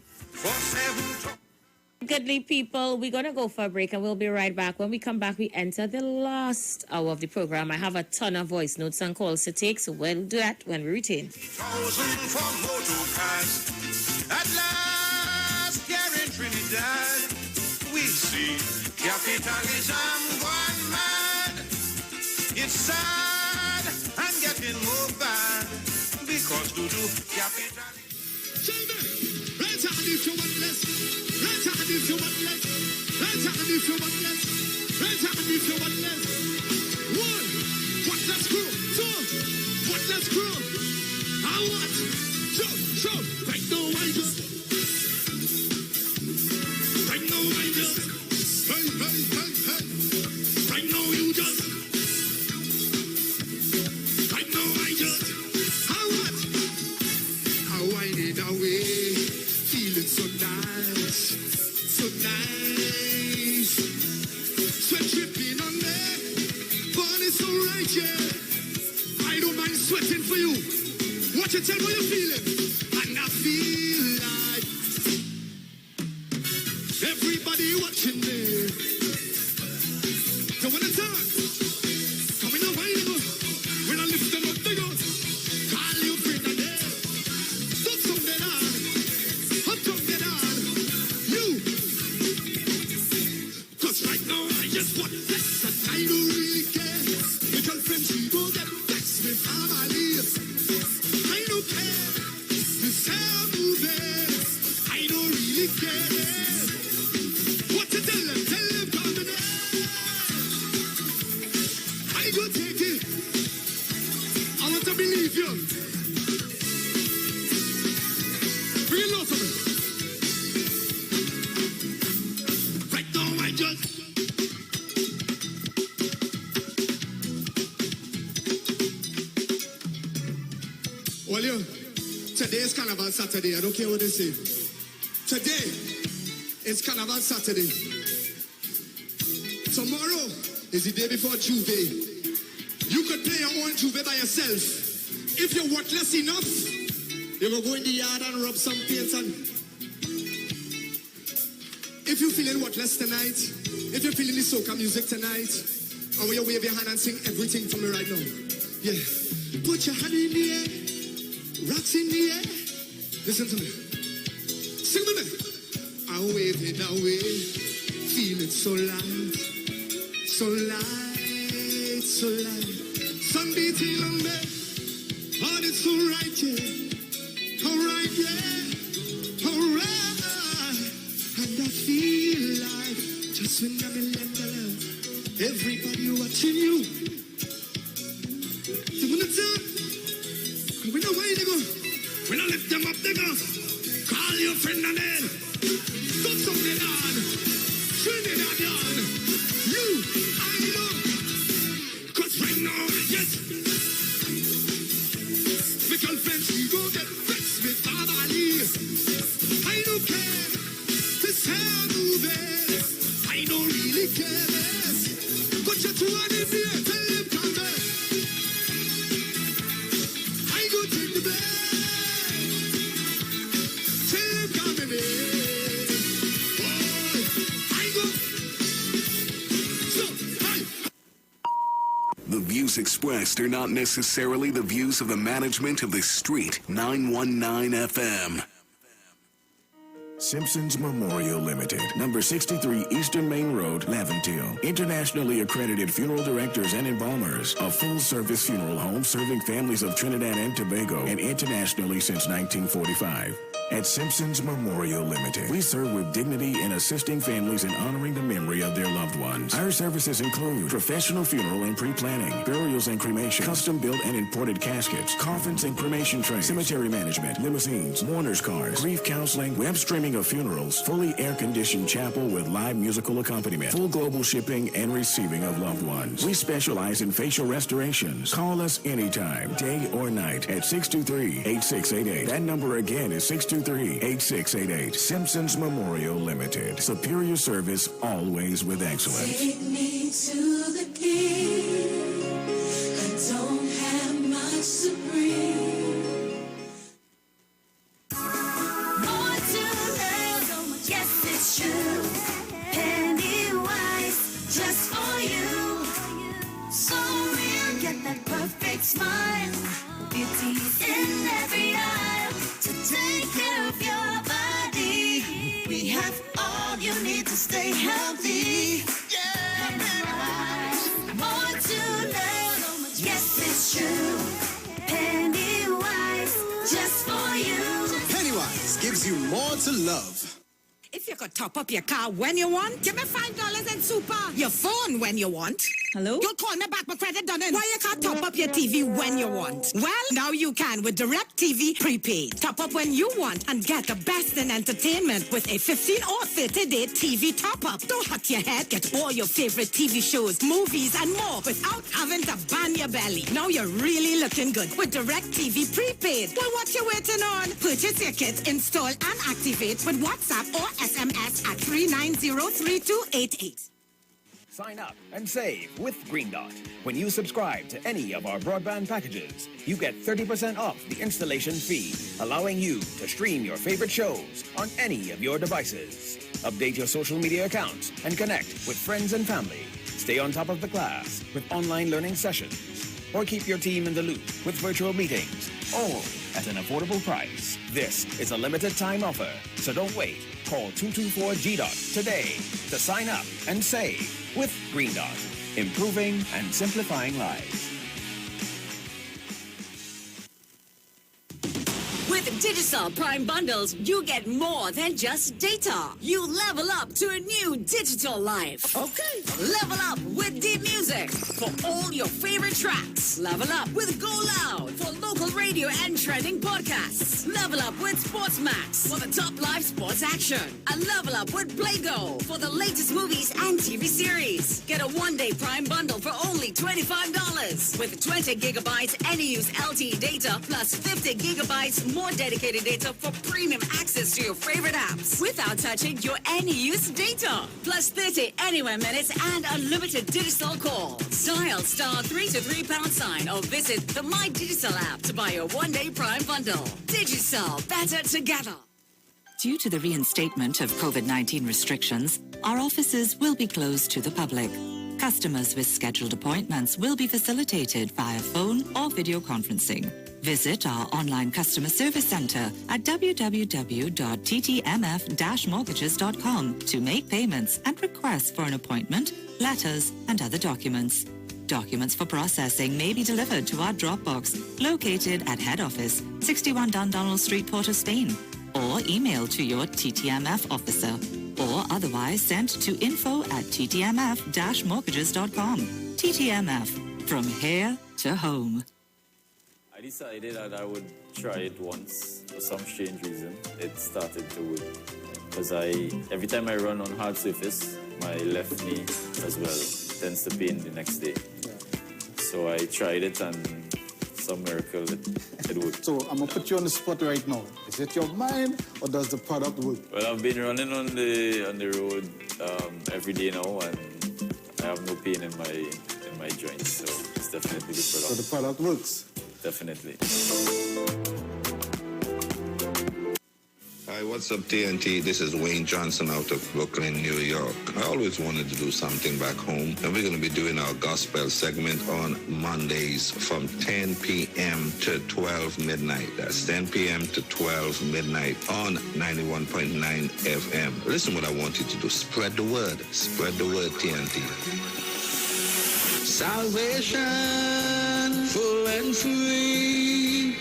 Goodly people, we're going to go for a break and we'll be right back. When we come back, we enter the last hour of the program. I have a ton of voice notes and calls to take, so we'll do that when we return. 1,000 for motor cars. At last, here in Trinidad, we see capitalism gone mad. It's sad and getting more bad because due to capitalism. Right hand if you want less. Right hand if you want less. Right hand if you want less. Right hand if you want less. One, what let's grow. Two, what let's grow. How what? Show. Right now I just. Right now I just. Hey. Right now you just. Right now I just. How what? How I need away. Feeling so nice, so nice. Sweat dripping on me, body so right, yeah. I don't mind sweating for you. What you tell me you're feeling, and I feel like everybody watching me. So when it's on, coming away, when I lift them up, they go, call you friend and there. Don't come there on. Right now, I just want this, and I don't really care. My girlfriend, she go get vexed with family. I don't care. This hair moving, I don't really care. What to tell them come in there. I go take it. I want to believe you. Bring it low for me. Right now, I just. Well, today is Carnival Saturday. I don't care what they say. Today is Carnival Saturday. Tomorrow is the day before Juve. You could play your own Juve by yourself. If you're worthless enough, you will go in the yard and rub some paint on. If you're feeling worthless tonight, if you're feeling the soca music tonight, I want you to wave your hand and sing everything for me right now. Yeah. Put your hand in the air. Rocks in the air. Listen to me. Sing with me. I'm waving away. Feeling so light. So light. So light. Sun beating on me. Heart is so right, yeah. Alright, yeah. Alright. And I feel like just when I'm in London, everybody watching you. So when it's up, we know where they go. When I lift them up, they go. Call your friend and then put something on. Trinidad on. You, I know. Cause right now, yes. My girlfriend, she go get vexed with family. I don't care. This hair moving. I don't really care. But you're too on in here. Tell them come back. I go take the bed. Tell them come in. Boy, I go. So, hey. The views expressed are not necessarily the views of the management of the Street 919 FM. Simpsons Memorial Limited, number 63 Eastern Main Road, Laventille. Internationally accredited funeral directors and embalmers. A full-service funeral home serving families of Trinidad and Tobago and internationally since 1945. At Simpsons Memorial Limited, we serve with dignity in assisting families in honoring the memory of their loved ones. Our services include professional funeral and pre-planning, burials and cremation, custom-built and imported caskets, coffins and cremation trays, cemetery management, limousines, mourners cars, grief counseling, web streaming of funerals, fully air-conditioned chapel with live musical accompaniment, full global shipping and receiving of loved ones. We specialize in facial restorations. Call us anytime, day or night, at 623-8688. That number again is 623-8688. Simpsons Memorial Limited. Superior service, always with excellence. Take me to the King. I don't have much to bring. More to know, yes it's true. stay healthy. More to love. Yes, it's true. Pennywise, just for you. Pennywise gives you more to love. If you could top up your car when you want, give me $5 in super. Your phone when you want. Hello? You'll call me back, my credit done in. Why you can't top up your TV when you want? Well, now you can with Direct TV Prepaid. Top up when you want and get the best in entertainment with a 15 or 30-day TV top-up. Don't hurt your head. Get all your favorite TV shows, movies, and more without having to bang your belly. Now you're really looking good with Direct TV Prepaid. Well, what you waiting on? Purchase your kit, install, and activate with WhatsApp or SMS at 3903288. Sign up and save with Green Dot. When you subscribe to any of our broadband packages, you get 30% off the installation fee, allowing you to stream your favorite shows on any of your devices. Update your social media accounts and connect with friends and family. Stay on top of the class with online learning sessions. Or keep your team in the loop with virtual meetings, all at an affordable price. This is a limited time offer, so don't wait. Call 224-GDOT today to sign up and save with Green Dot, improving and simplifying lives. With Digicel Prime Bundles, you get more than just data. You level up to a new digital life. Okay. Level up with deep music for all your favorite tracks. Level up with Go Loud for local radio and trending podcasts. Level up with Sports Max for the top live sports action. And level up with Play Go for the latest movies and TV series. Get a one-day Prime Bundle for only $25 with 20 gigabytes any-use LTE data plus 50 gigabytes more dedicated data for premium access to your favorite apps without touching your any-use data. Plus 30 anywhere minutes and unlimited digital calls. Dial *323# or visit the My Digicel app to buy your one-day Prime Bundle. Digicel, better together. Due to the reinstatement of COVID-19 restrictions, our offices will be closed to the public. Customers with scheduled appointments will be facilitated via phone or video conferencing. Visit our online customer service center at www.ttmf-mortgages.com to make payments and requests for an appointment, letters, and other documents. Documents for processing may be delivered to our Dropbox, located at head office, 61 Dundonald Street, Port of Spain, or email to your TTMF officer, or otherwise sent to info@ttmf-mortgages.com. TTMF, from here to home. I decided that I would try it once for some strange reason. It started to work because every time I run on hard surface, my left knee as well tends to pain the next day. So I tried it and some miracle it worked. So I'm gonna put you on the spot right now. Is it your mind or does the product work? Well, I've been running on the road every day now, and I have no pain in my joints. So it's definitely the product. So the product works. Definitely. Hi, what's up, TNT? This is Wayne Johnson out of Brooklyn, New York. I always wanted to do something back home, and we're going to be doing our gospel segment on Mondays from 10 p.m. to 12 midnight. That's 10 p.m. to 12 midnight on 91.9 FM. Listen what I want you to do. Spread the word. Spread the word, TNT. Salvation, full and free.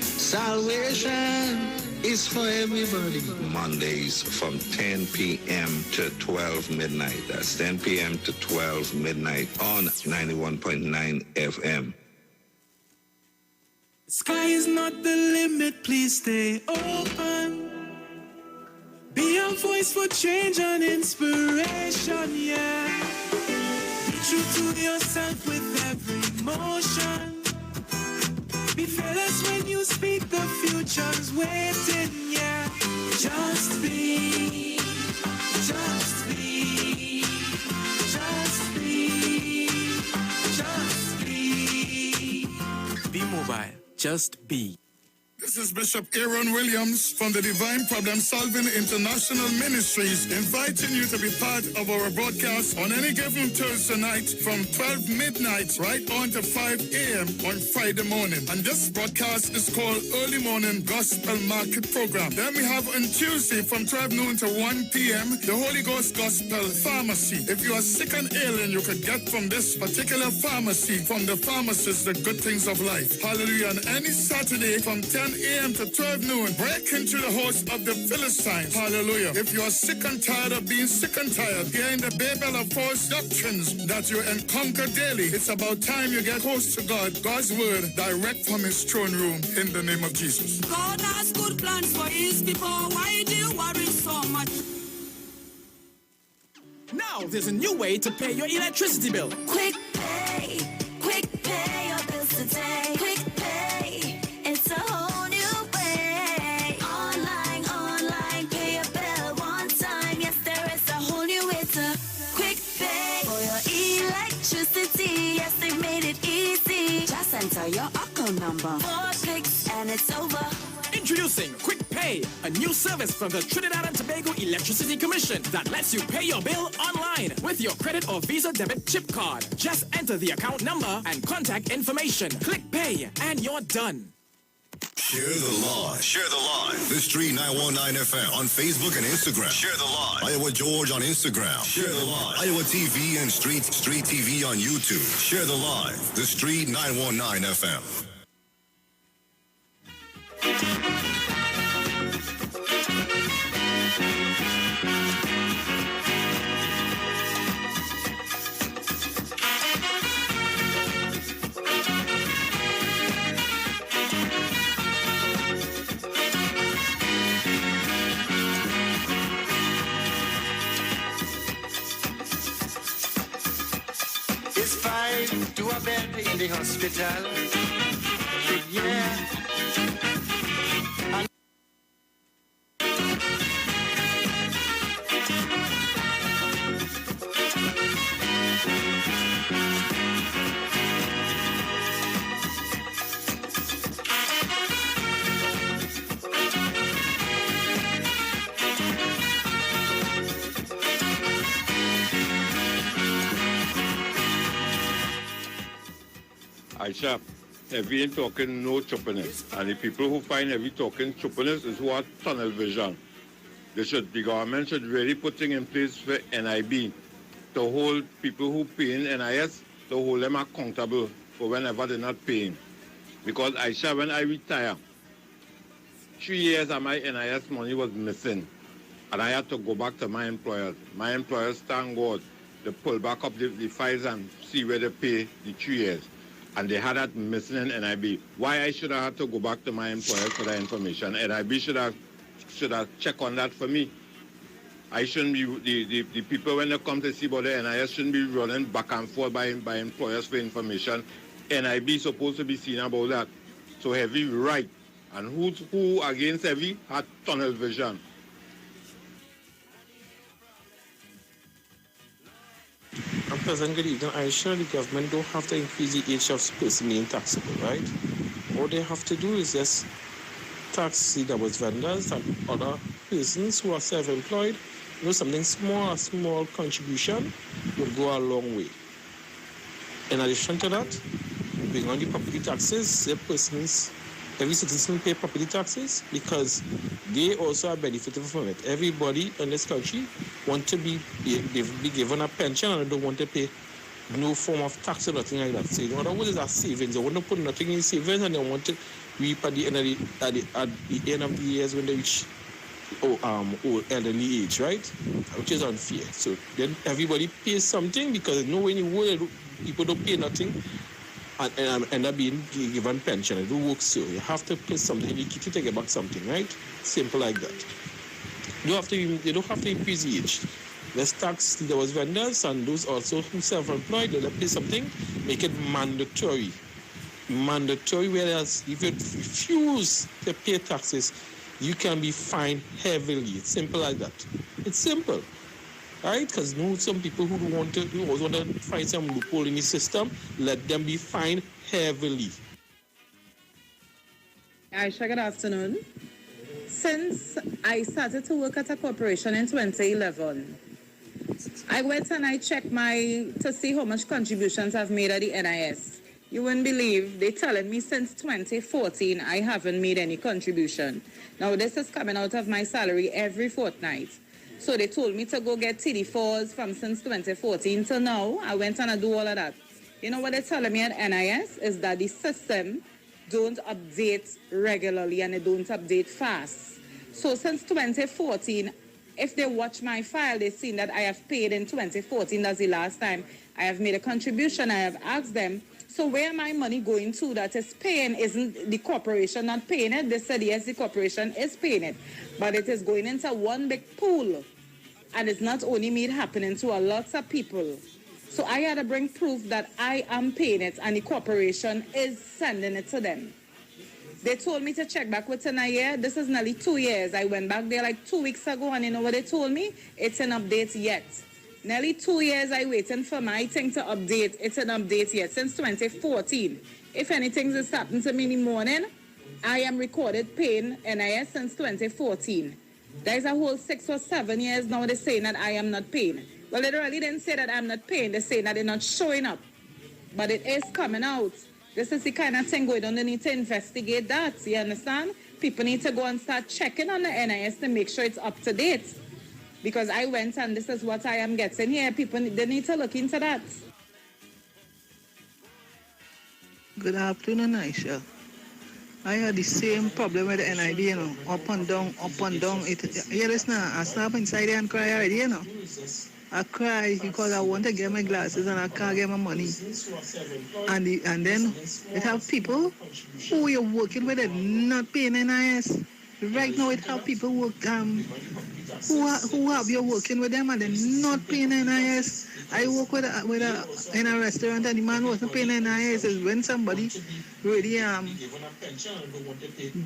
Salvation is for everybody. Mondays from 10 p.m. to 12 midnight. That's 10 p.m. to 12 midnight on 91.9 FM. Sky is not the limit, please stay open. Be a voice for change and inspiration, yeah. Be true to yourself with every motion. Be fearless when you speak, the future's waiting, yeah. Just be, just be, just be, just be. Be mobile, just be. This is Bishop Aaron Williams from the Divine Problem Solving International Ministries, inviting you to be part of our broadcast on any given Thursday night from 12 midnight right on to 5 a.m. on Friday morning. And this broadcast is called Early Morning Gospel Market Program. Then we have on Tuesday from 12 noon to 1 p.m. the Holy Ghost Gospel Pharmacy. If you are sick and ailing, you could get from this particular pharmacy, from the pharmacist, the good things of life. Hallelujah. And any Saturday from 10 a.m. to 12 noon, break into the host of the Philistines. Hallelujah. If you are sick and tired of being sick and tired, hearing the babel of false doctrines that you encounter daily, it's about time you get close to God, God's word, direct from his throne room, in the name of Jesus. God has good plans for his people. Why do you worry so much? Now there's a new way to pay your electricity bill. Quick pay your bills today. Quick pay, it's a whole new way. Online, pay your bill one time. Yes, there is a whole new way to quick pay for your electricity. Yes, they made it easy. Just enter your account number. 4 clicks and it's over. Introducing Quick Pay, a new service from the Trinidad and Tobago Electricity Commission that lets you pay your bill online with your credit or Visa debit chip card. Just enter the account number and contact information. Click Pay and you're done. Share the live. Share the live. The Street 919 FM on Facebook and Instagram. Share the live. Iowa George on Instagram. Share the live. Iowa TV and Street TV on YouTube. Share the live. The Street 919 FM. It's fine to a bed in the hospital. Yeah. ISHA, heavy in talking, no choppiness. And the people who find heavy talking choppiness is who are tunnel vision. The government should really put things in place for NIB to hold people who pay in NIS, to hold them accountable for whenever they're not paying. Because ISHA, when I retire, 3 years of my NIS money was missing. And I had to go back to my employers. My employers, thank God, they pull back up the files and see where they pay the 3 years. And they had that missing in NIB. Why I should have had to go back to my employers for that information? NIB should have checked on that for me. I shouldn't be, the people when they come to see about the NIS shouldn't be running back and forth by employers for information. NIB is supposed to be seen about that. So heavy right. And who against heavy had tunnel vision. Pleasant good evening. I assure the government don't have to increase the age of person being taxable, right? All they have to do is just tax the doubles vendors and other persons who are self-employed. You know, something small, a small contribution will go a long way. In addition to that, bring on the property taxes, the persons, every citizen pay property taxes because they also are benefiting from it. Everybody in this country want to be given a pension and don't want to pay no form of tax or nothing like that. So in other words, it's savings. They want to put nothing in savings and they want to reap at the end of the years when they reach old elderly age, right? Which is unfair. So then everybody pays something because no when you work, people don't pay nothing. And end up being given pension. It don't work so. You have to pay something. You keep to take back something, right? Simple like that. You don't have to increase the age. Let's tax those vendors and those also who self-employed. Let pay something. Make it mandatory. Mandatory. Whereas if you refuse to pay taxes, you can be fined heavily. It's simple like that. It's simple. Right? Because some people who always want to find some loophole in the system, let them be fined heavily. Aisha, good afternoon. Since I started to work at a corporation in 2011, I went and I checked to see how much contributions I've made at the NIS. You wouldn't believe, they're telling me since 2014 I haven't made any contribution. Now this is coming out of my salary every fortnight. So they told me to go get TD4s from since 2014 till now. I went and I do all of that. You know what they're telling me at NIS is that the system don't update regularly and they don't update fast. So since 2014, if they watch my file, they've seen that I have paid in 2014. That's the last time I have made a contribution. I have asked them, so where my money going to that is paying? Isn't the corporation not paying it? They said, yes, the corporation is paying it, but it is going into one big pool. And it's not only me, it happening to a lot of people. So I had to bring proof that I am paying it and the corporation is sending it to them. They told me to check back within a year. This is nearly 2 years. I went back there like 2 weeks ago and you know what they told me? It's an update yet. Nearly 2 years I waiting for my thing to update. It's an update yet since 2014. If anything has happened to me in the morning, I am recorded paying NIS since 2014. There's a whole 6 or 7 years now they're saying that I am not paying. Well, they really didn't say that I'm not paying. They're saying that they're not showing up. But it is coming out. This is the kind of thing going on. They need to investigate that. You understand? People need to go and start checking on the NIS to make sure it's up to date. Because I went and this is what I am getting here. People, they need to look into that. Good afternoon, Aisha. I had the same problem with the NIB, you know. Up and down, up and down. You listen, I stop inside there and cry already, you know. I cry because I want to get my glasses and I can't get my money. And then it have people who you're working with it not paying NIS. Right now it have people work who have you working with them and they're not paying NIS. I work in a restaurant and the man wasn't paying NIS. Is when somebody really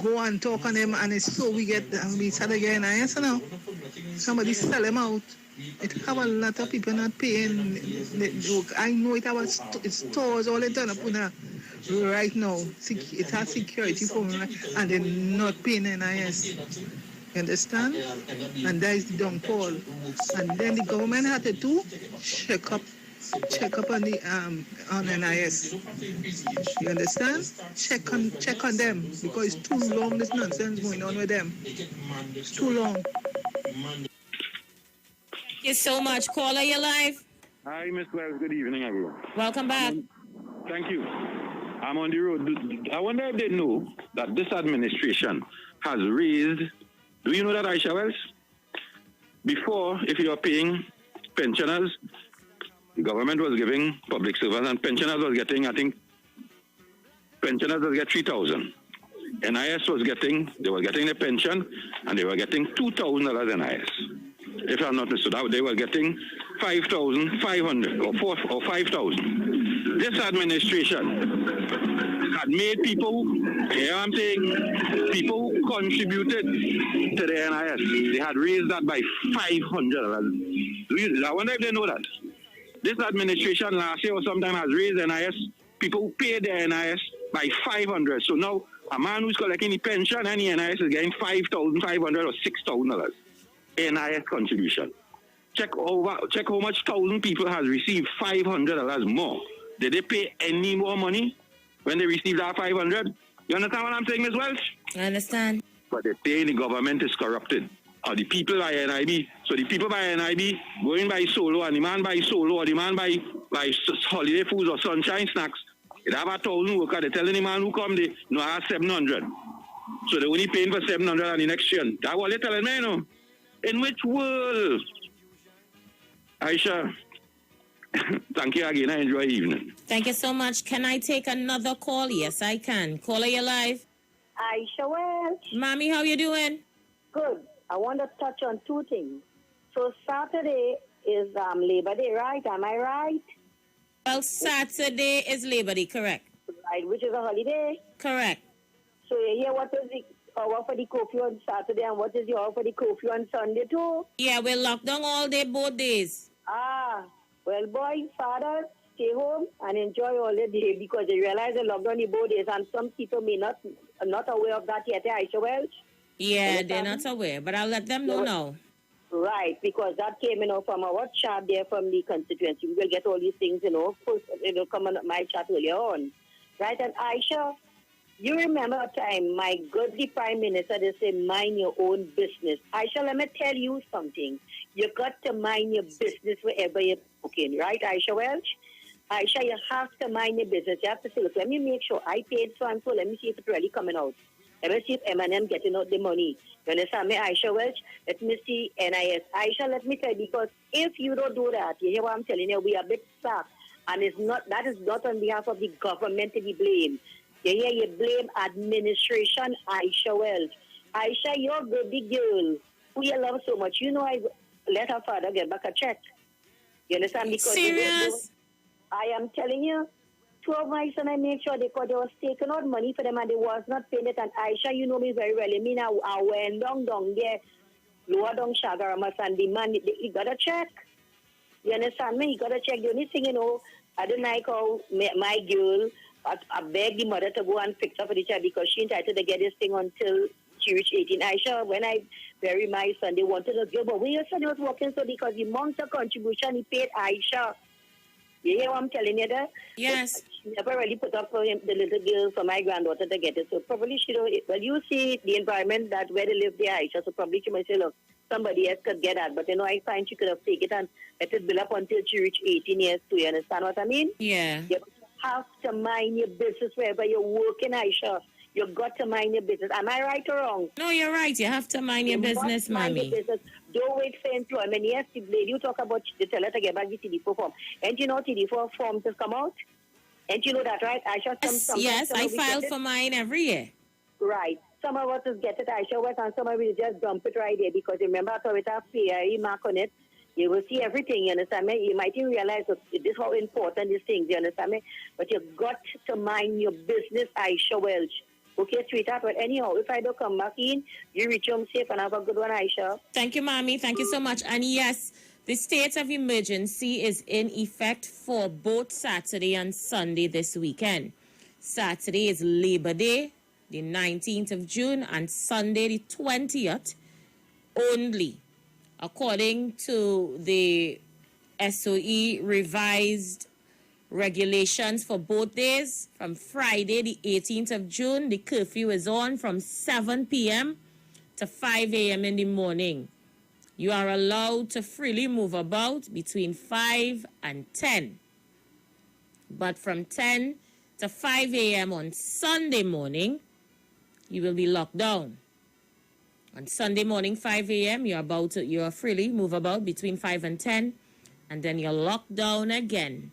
go and talk on them and it's so we start to get NIS now. Somebody sell them out. It have a lot of people not paying. I know it have stores all the time right now. It has security for me and they're not paying NIS. You understand? And that is the downfall. And then the government had to do check up on the on NIS. You understand? Check on them because it's too long. This nonsense going on with them. It's too long. Thank you so much. Caller, you're live. Hi, Miss Wells. Good evening, everyone. Welcome back. Thank you. I'm on the road. I wonder if they know that this administration has raised. Do you know that, Aisha Wells? Before, if you are paying pensioners, the government was giving public servants, and pensioners was getting, I think, pensioners was get 3,000. NIS was getting, they were getting a pension, and they were getting $2,000 NIS. If I'm not mistaken, they were getting 5,500 or 5,000. This administration had made people, I'm saying, people who contributed to the NIS, they had raised that by $500. I wonder if they know that. This administration last year or sometime has raised NIS, people who paid their NIS by $500. So now a man who's collecting the pension and the NIS is getting $5,500 or $6,000. NIS contribution. Check how much thousand people has received $500 more. Did they pay any more money when they received that $500? You understand what I'm saying, Ms. Welch? I understand. But they say the government is corrupted. Or the people by NIB. So the people by NIB going by solo, and the man by solo, or the man by holiday foods or sunshine snacks. They have 1,000 workers. They're telling the man who come, they have 700. So they're only paying for 700 on the next year. That's what they're telling me, you know. In which world? Aisha, thank you again. I enjoy the evening. Thank you so much. Can I take another call? Yes, I can. Caller, you're live. Aisha Welch. Mommy, how you doing? Good. I want to touch on two things. So Saturday is Labor Day, right? Am I right? Well, Saturday is Labor Day, correct. Right, which is a holiday? Correct. So you hear what is the hour for the curfew on Saturday and what is the hour for the curfew on Sunday too? Yeah, we're locked down all day, both days. Ah, well, boys, fathers, stay home and enjoy all the day because they realize the lockdown is both days and some people may not aware of that yet, Aisha Welch. Yeah, they're not aware, but I'll let them know now. Right, because that came, from our chat there from the constituency. We will get all these things, come on my chat earlier on. Right, and Aisha, you remember a time my godly Prime Minister, they say, mind your own business. Aisha, let me tell you something. You got to mind your business wherever you're working, right, Aisha Welch? Aisha, you have to mind your business. You have to say, look, let me make sure I paid so and so. Let me see if it's really coming out. Let me see if M&M getting out the money. You understand me, Aisha Welch? Let me see NIS. Aisha, let me tell you, because if you don't do that, you hear what I'm telling you, we are a bit stuck. And that is not on behalf of the government to be blamed. You hear, you blame administration, Aisha Welch. Aisha, you're a good big girl who you love so much. I let her father get back a check. You understand? Because serious? I am telling you, two of my sons, I made sure they was taking out money for them and they was not paying it. And Aisha, you know me very well. I mean, I went down there, lower down Shagaramas, and the man, he got a check. You understand me? He got a check. The only thing, I don't like how my girl, I begged the mother to go and fix up for the child because she entitled to get this thing until she reached 18. Aisha, when I buried my son, they wanted us to go, but when your son was working, so because the amount of contribution he paid Aisha, you hear what I'm telling you there? Yes. She never really put up for him, the little girl, for my granddaughter to get it. So probably she don't, well, you see the environment that where they live there, Aisha, so probably she might say, look, somebody else could get that. But, I find she could have taken it and let it build up until she reached 18 years too. You understand what I mean? Yeah. You have to mind your business wherever you're working, Aisha. You've got to mind your business. Am I right or wrong? No, you're right. You have to mind your business, mind mommy. your business. Don't wait for employment. Yes, the lady you talk about, the tell her to get back the TD4 form. And you know TD4 forms have come out? And you know that, right, Aisha? Yes, I file for mine every year. Right. Some of us just get it, Aisha, and some of us just dump it right there because remember, so with our PRE mark on it, you will see everything, you understand me? You might even realize that this is how important these things, you understand me? But you've got to mind your business, Aisha Welch. Okay, sweetheart, but anyhow, if I don't come back in, you reach home safe and have a good one, Aisha. Thank you, mommy. Thank you so much. And yes, the state of emergency is in effect for both Saturday and Sunday this weekend. Saturday is Labor Day, the 19th of June, and Sunday, the 20th, only. According to the SOE revised regulations for both days, from Friday, the 18th of June, the curfew is on from 7 p.m. to 5 a.m. in the morning. You are allowed to freely move about between 5 and 10. But from 10 to 5 a.m. on Sunday morning, you will be locked down. On Sunday morning, 5 a.m., you're freely move about between 5 and 10, and then you're locked down again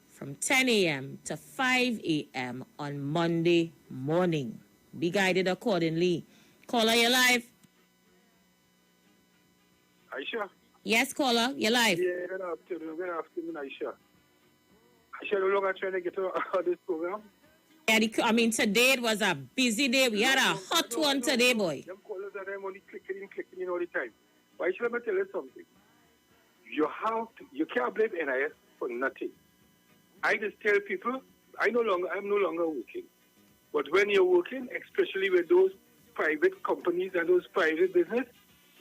from 10 a.m. to 5 a.m. on Monday morning. Be guided accordingly. Caller, you're live. Aisha? Yes, caller, you're live. Yeah, good afternoon, Aisha. Aisha, no longer trying to get out of this program? Yeah, today it was a busy day. We had a hot one today, boy. Them callers are them only clicking all the time. But Aisha, let me tell you something. You can't blame NIS for nothing. I just tell people, I'm no longer working. But when you're working, especially with those private companies and those private business,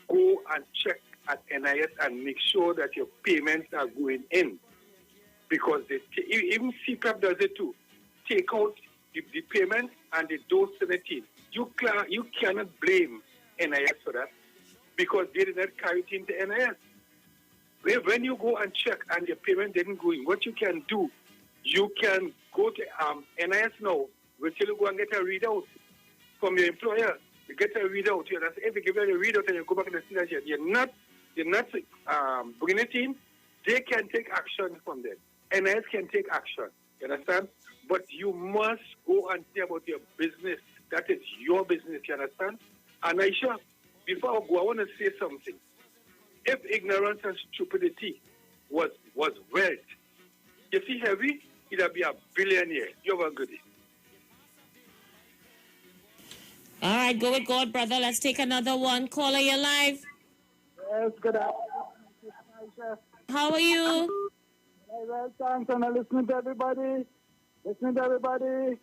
go and check at NIS and make sure that your payments are going in. Because even CPAP does it too. Take out the payment and the dose to the team. You cannot blame NIS for that because they did not carry it into NIS. When you go and check and your payment didn't go in, what you can do, you can go to NIS now, which you go and get a readout from your employer. You get a readout. If you give you a readout and you go back and see that you're not bringing it in, they can take action from there. NIS can take action. You understand? But you must go and see about your business. That is your business, you understand? And Aisha, before I go, I want to say something. If ignorance and stupidity was wealth, you see heavy, it'll be a billionaire. You have a good day. All right, go with God, brother. Let's take another one. Caller, you're live. Yes, good afternoon. How are you? Well, thanks, and I listen to everybody. Listening to everybody.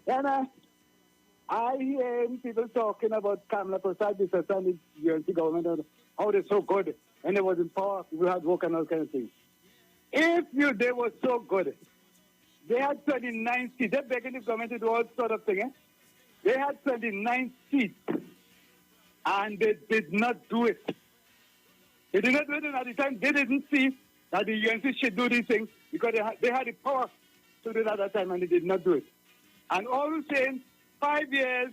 And I hear people talking about Kamala Prasad, this and the UNC government, and how they're so good. And they was in power, we had work and all kind of things. They were so good, they had 29 seats. They're begging the government to do all sort of things. They had 29 seats, and they did not do it. They did not do it, and at the time, they didn't see that the UNC should do these things because they had the power to do it at that time, and they did not do it. And all we're saying, 5 years,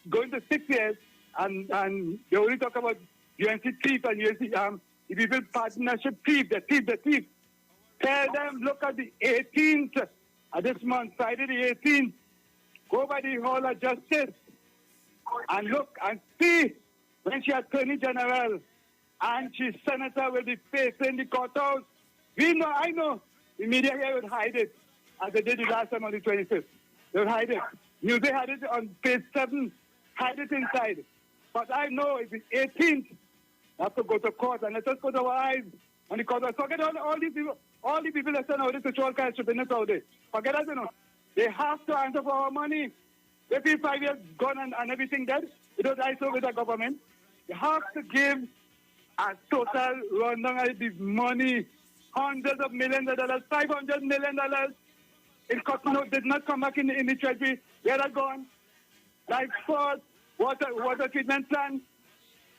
going to 6 years, and they only talk about UNC thief and UNC, the people partnership thief, the thief. Tell them, look at the 18th of this month, Friday the 18th, go by the Hall of Justice and look and see when she Attorney General and she Senator will be facing the courthouse. I know, the media here would hide it, as they did the last time on the 25th. They would hide it. They had it on page 7, hide it inside. But I know if it's 18th, I have to go to court and let us put our eyes on the court. Forget all the people that send out this to all kinds of business out there. Forget that, They have to answer for our money. They feel 5 years gone and everything dead. It was ISO with the government. They have to give a total rundown of the money. Hundreds of millions of dollars, $500 million. It did not come back in the treasury. Where are gone? Like sports, water treatment plant.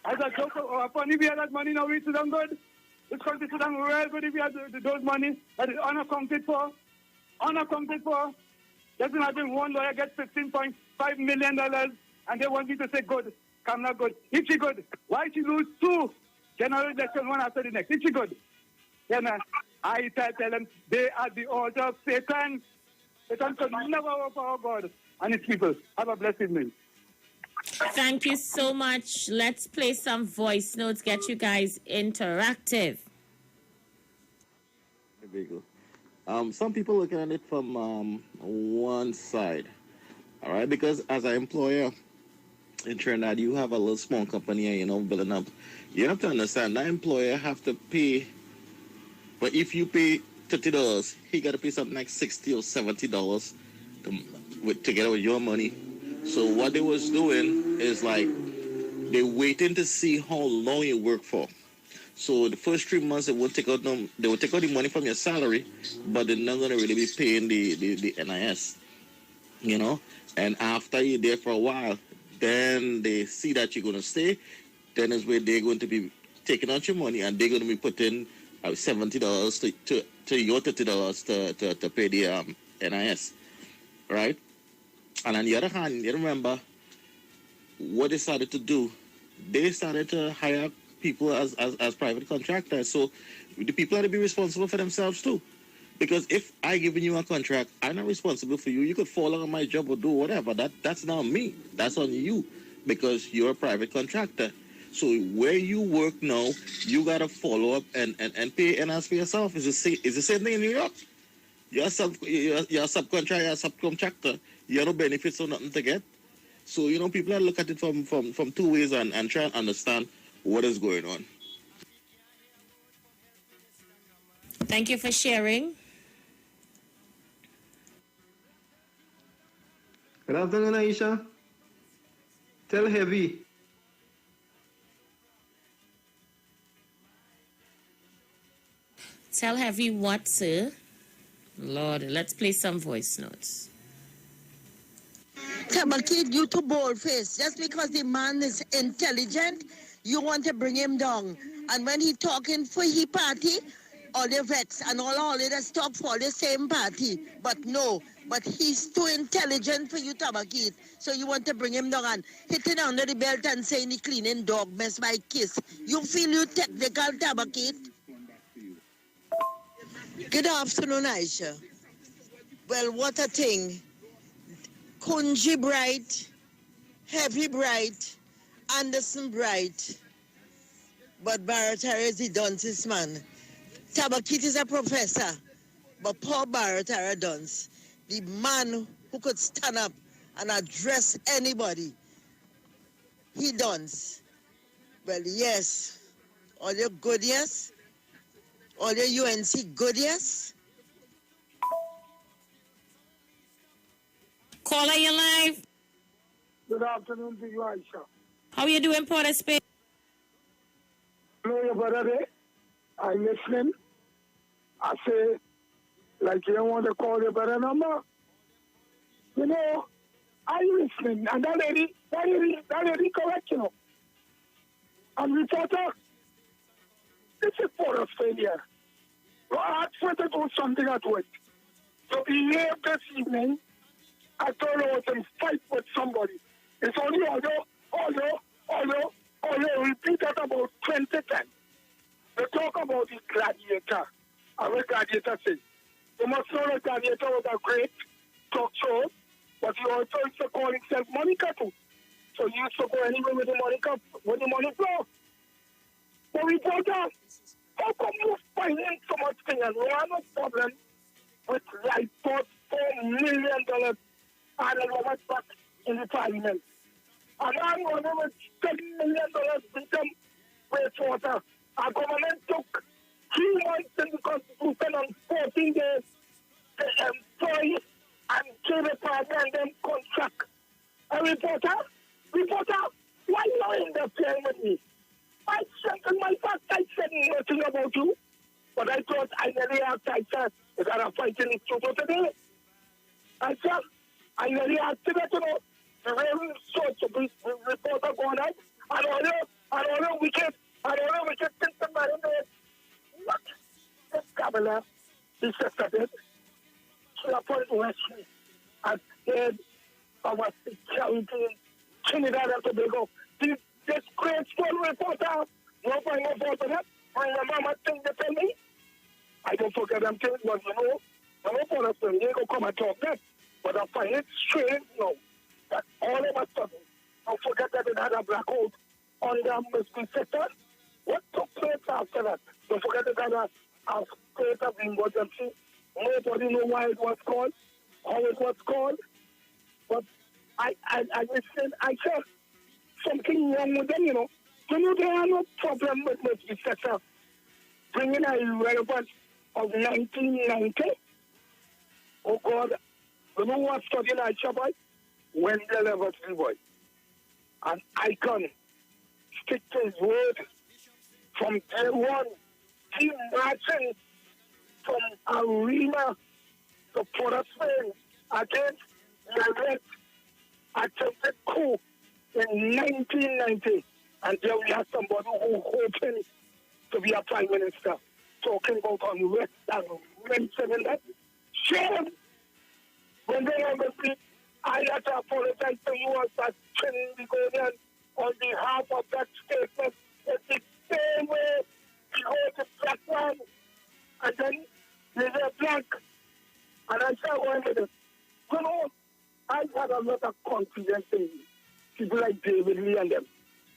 As a joke, funny we had that money now, we sit down good. This country sit down real good if we had those money that is unaccounted for. Unaccounted for. Just imagine one lawyer gets $15.5 million and they want me to say good. Kamala good. If she good, why she lose 2 general elections one after the next? If she good. Then I tell them they are the order of Satan. Satan could never work for our God and his people. Have a blessed evening. Thank you so much. Let's play some voice notes, get you guys interactive. Some people looking at it from one side, all right? Because as an employer in Trinidad, you have a little small company, building up. You have to understand that employer have to pay. But if you pay $30, he got to pay something like $60 or $70 together with your money. So what they was doing is like they waiting to see how long you work for. So the first 3 months they will take out the money from your salary, but they're not gonna really be paying the NIS, And after you're there for a while, then they see that you're gonna stay. Then is where they're going to be taking out your money and they're gonna be putting $70 to your $30 to pay the NIS, right? And on the other hand, you remember what they started to do. They started to hire people as private contractors. So the people have to be responsible for themselves too. Because if I giving you a contract, I'm not responsible for you. You could fall on my job or do whatever. That's not me. That's on you because you're a private contractor. So where you work now, you gotta follow up and pay NS for yourself. It's the same thing in New York. You're a subcontractor. You have no benefits or nothing to get. So people are look at it from 2 ways and try and understand what is going on. Thank you for sharing. Good afternoon, Aisha. Tell Heavy. Tell Heavy what, sir? Lord, let's play some voice notes. Tabakid, you too bold-faced. Just because the man is intelligent, you want to bring him down. And when he talking for his party, all the vets and all of us talk for the same party. But no, but he's too intelligent for you, Tabakid. So you want to bring him down and hit it under the belt and saying he cleaning dog mess by kiss. You feel you technical, Tabakid? Good afternoon, Aisha. Well, what a thing. Kunji bright, Heavy bright, Anderson bright, but Baratara is the dunce man. Tabakit is a professor, but poor Baratara dunce. The man who could stand up and address anybody, he dunce. Well, yes, all your good, yes? All your UNC good, yes? Caller, you live. Good afternoon to you, Aisha. How you doing, Port of Spain? Hello, your brother there. I'm listening. I say, like you don't want to call your brother number. You know, I'm listening. And that lady correct, you know. And reporter, this is Port of Spain here. You asked for to do something at work. So behave this evening. I told you to fight with somebody. It's only although repeat that about 20 times. They talk about the gladiator. And what gladiator says. You must know the gladiator was a great talk show, but he also used to call himself Monica too. So he used to go anywhere with the money flow. But reporter, how come you finding so much thing and we have no problem with like $4 million and Robert back in the parliament? And I'm going with $7 million income wastewater. Our government took 3 months in the Constitution and 14 days to employ and give the party and them contract. A reporter, why you not interfering with me? I said nothing about you, but I thought I nearly asked Tyson, is that a fight in the studio today? I said, I nearly asked him to know the real source of the reporter going out, and all the wicked things about it. What? This governor, this yesterday, she appointed Wesley as head of a security in Trinidad and Tobago. This graceful reporter, no point no fault of that. When your mama thing they tell me, I don't forget them things, but you know, I'm not going to say, they go come and talk that. But I find it strange now that all of a sudden, don't forget that they had a blackout on the Muslim sector. What took place after that? Don't forget that they had a state of emergency. Nobody know why it was called, how it was called. But I said, something wrong with them, you know. You know, there are no problem with Muslim sector bringing a relevance of 1990. Oh, God. You know what studying ISHA boy? Wendell Eversley boy. An icon. Stick to his word. From day one, he marching from arena to Port of Spain against direct attempted coup in 1990. And there we have somebody who hoping to be a prime minister talking about unrest and mentioning that. Shame! When they obviously, I had to apologize to you as Trinidadian on behalf of that statement. It's the same way he holds a black man and then there's a black. And I said, one minute. You know, I had a lot of confidence in people like David Lee and them.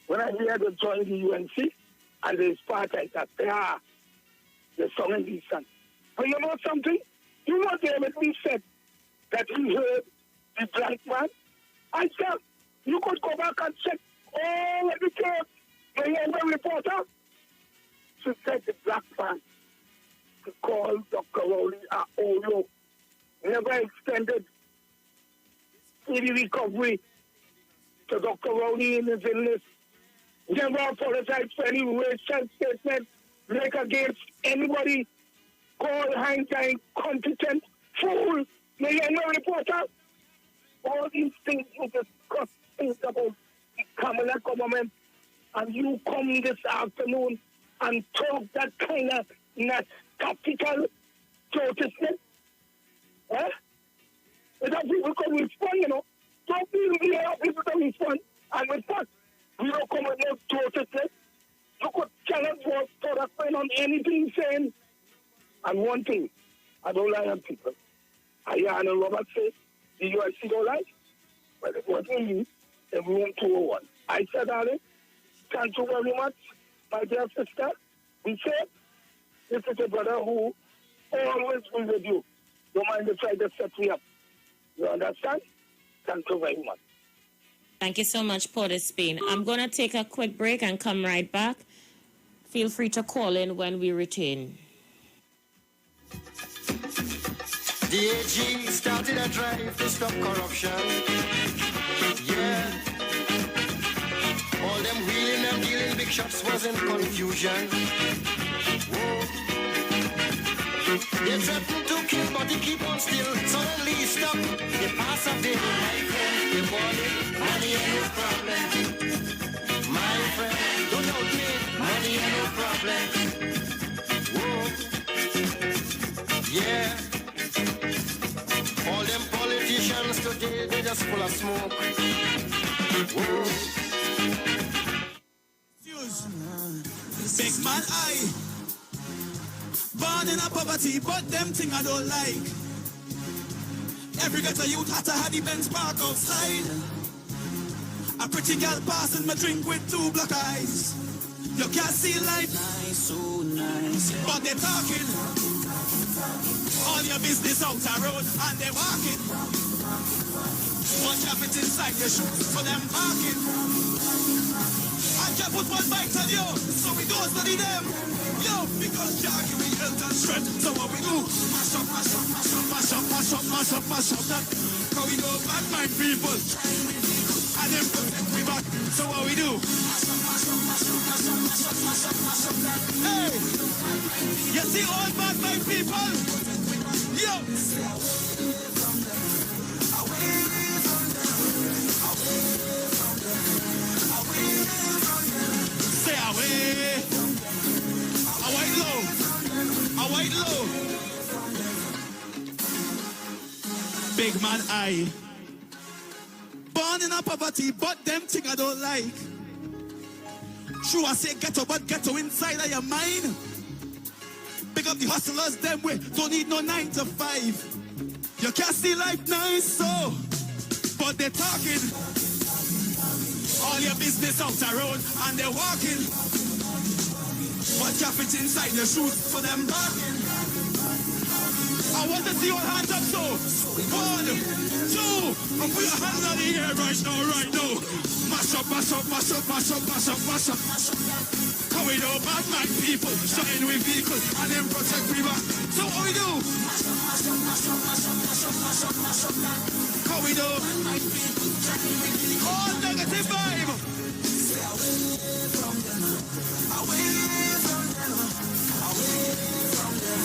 When I hear them join the UNC and they part, I said, they're song and decent. But you know something? You know David Lee said that he heard the black man. I said, you could go back and check all of the tapes. The younger reporter, she said the black man to call Dr. Rowley a Olo. Never extended the recovery to Dr. Rowley in his illness. Never apologized for any racial statement make against anybody. Call Heinz an incompetent fool. May you know, reporter? All these things you discuss things about the Kamala government, and you come this afternoon and talk that kind of not tactical protestment. Eh? Without people can respond, you know. Don't be here, people to respond. And with that, we don't come with no protestment. You could challenge what sort of friend on anything saying. And one thing, I don't lie on people. I hear Anna Robert say, the UIC don't lie. But it wasn't me, everyone 201. I said, darling, thank you very much, my dear sister. We said, this is a brother who always will with you. Don't mind to try to set me up. You understand? Thank you very much. Thank you so much, Port of Spain. I'm going to take a quick break and come right back. Feel free to call in when we return. The AG started a drive to stop corruption. Yeah. All them wheeling and dealing big shots was in confusion. Whoa. They threatened to kill, but they keep on still. Suddenly stop. They pass a bill. My friend, they want it. Money ain't no problem. My friend, don't doubt me. Money ain't no problem. Whoa. Yeah. All them politicians today, they just full of smoke. Whoa. Big man, born in a poverty, but them thing I don't like. Every ghetto youth had to have the Benz park outside. A pretty girl passing my drink with 2 black eyes. You can't see life, nice, so nice, but they talking. All your business out the road and they walking. One traffic inside your shoes for them parking. I can't put one bite on you, so we don't study them. Yo, because Jack give me health and strength. So what we do? Mash up, mash up, mash up, mash up, mash up, mash up, mash up that. How we go bad mind people. And them protect me back. So what we do? Mash up, mash up, mash up, mash up, mash up, mash up, mash up that. Hey! You see all bad mind people? Yo! Stay away from them. Away from them. Away from them. Away from them. Stay away. A white low. A white low. Big man, born in a poverty, but them thing I don't like. True, I say ghetto, but ghetto inside of your mind. Pick up the hustlers, them way, don't need no 9 to 5. You can't see life nice, so, but they're talking. All your business out the road, and they're walking. But traffic inside your shoes for them barking. I want to see your hands up, so 1, 2, and put your hands on the air right now. Mash up, mash up, mash up, mash up, mash up, mash up, mash up. How we do bad mind people, shine with vehicles, and then protect me back. So what we do? Mash up, mash up, mash up, mash up, mash up, mash up, mash up. How we do? All negative vibe. Stay away from them, away from them, away from them,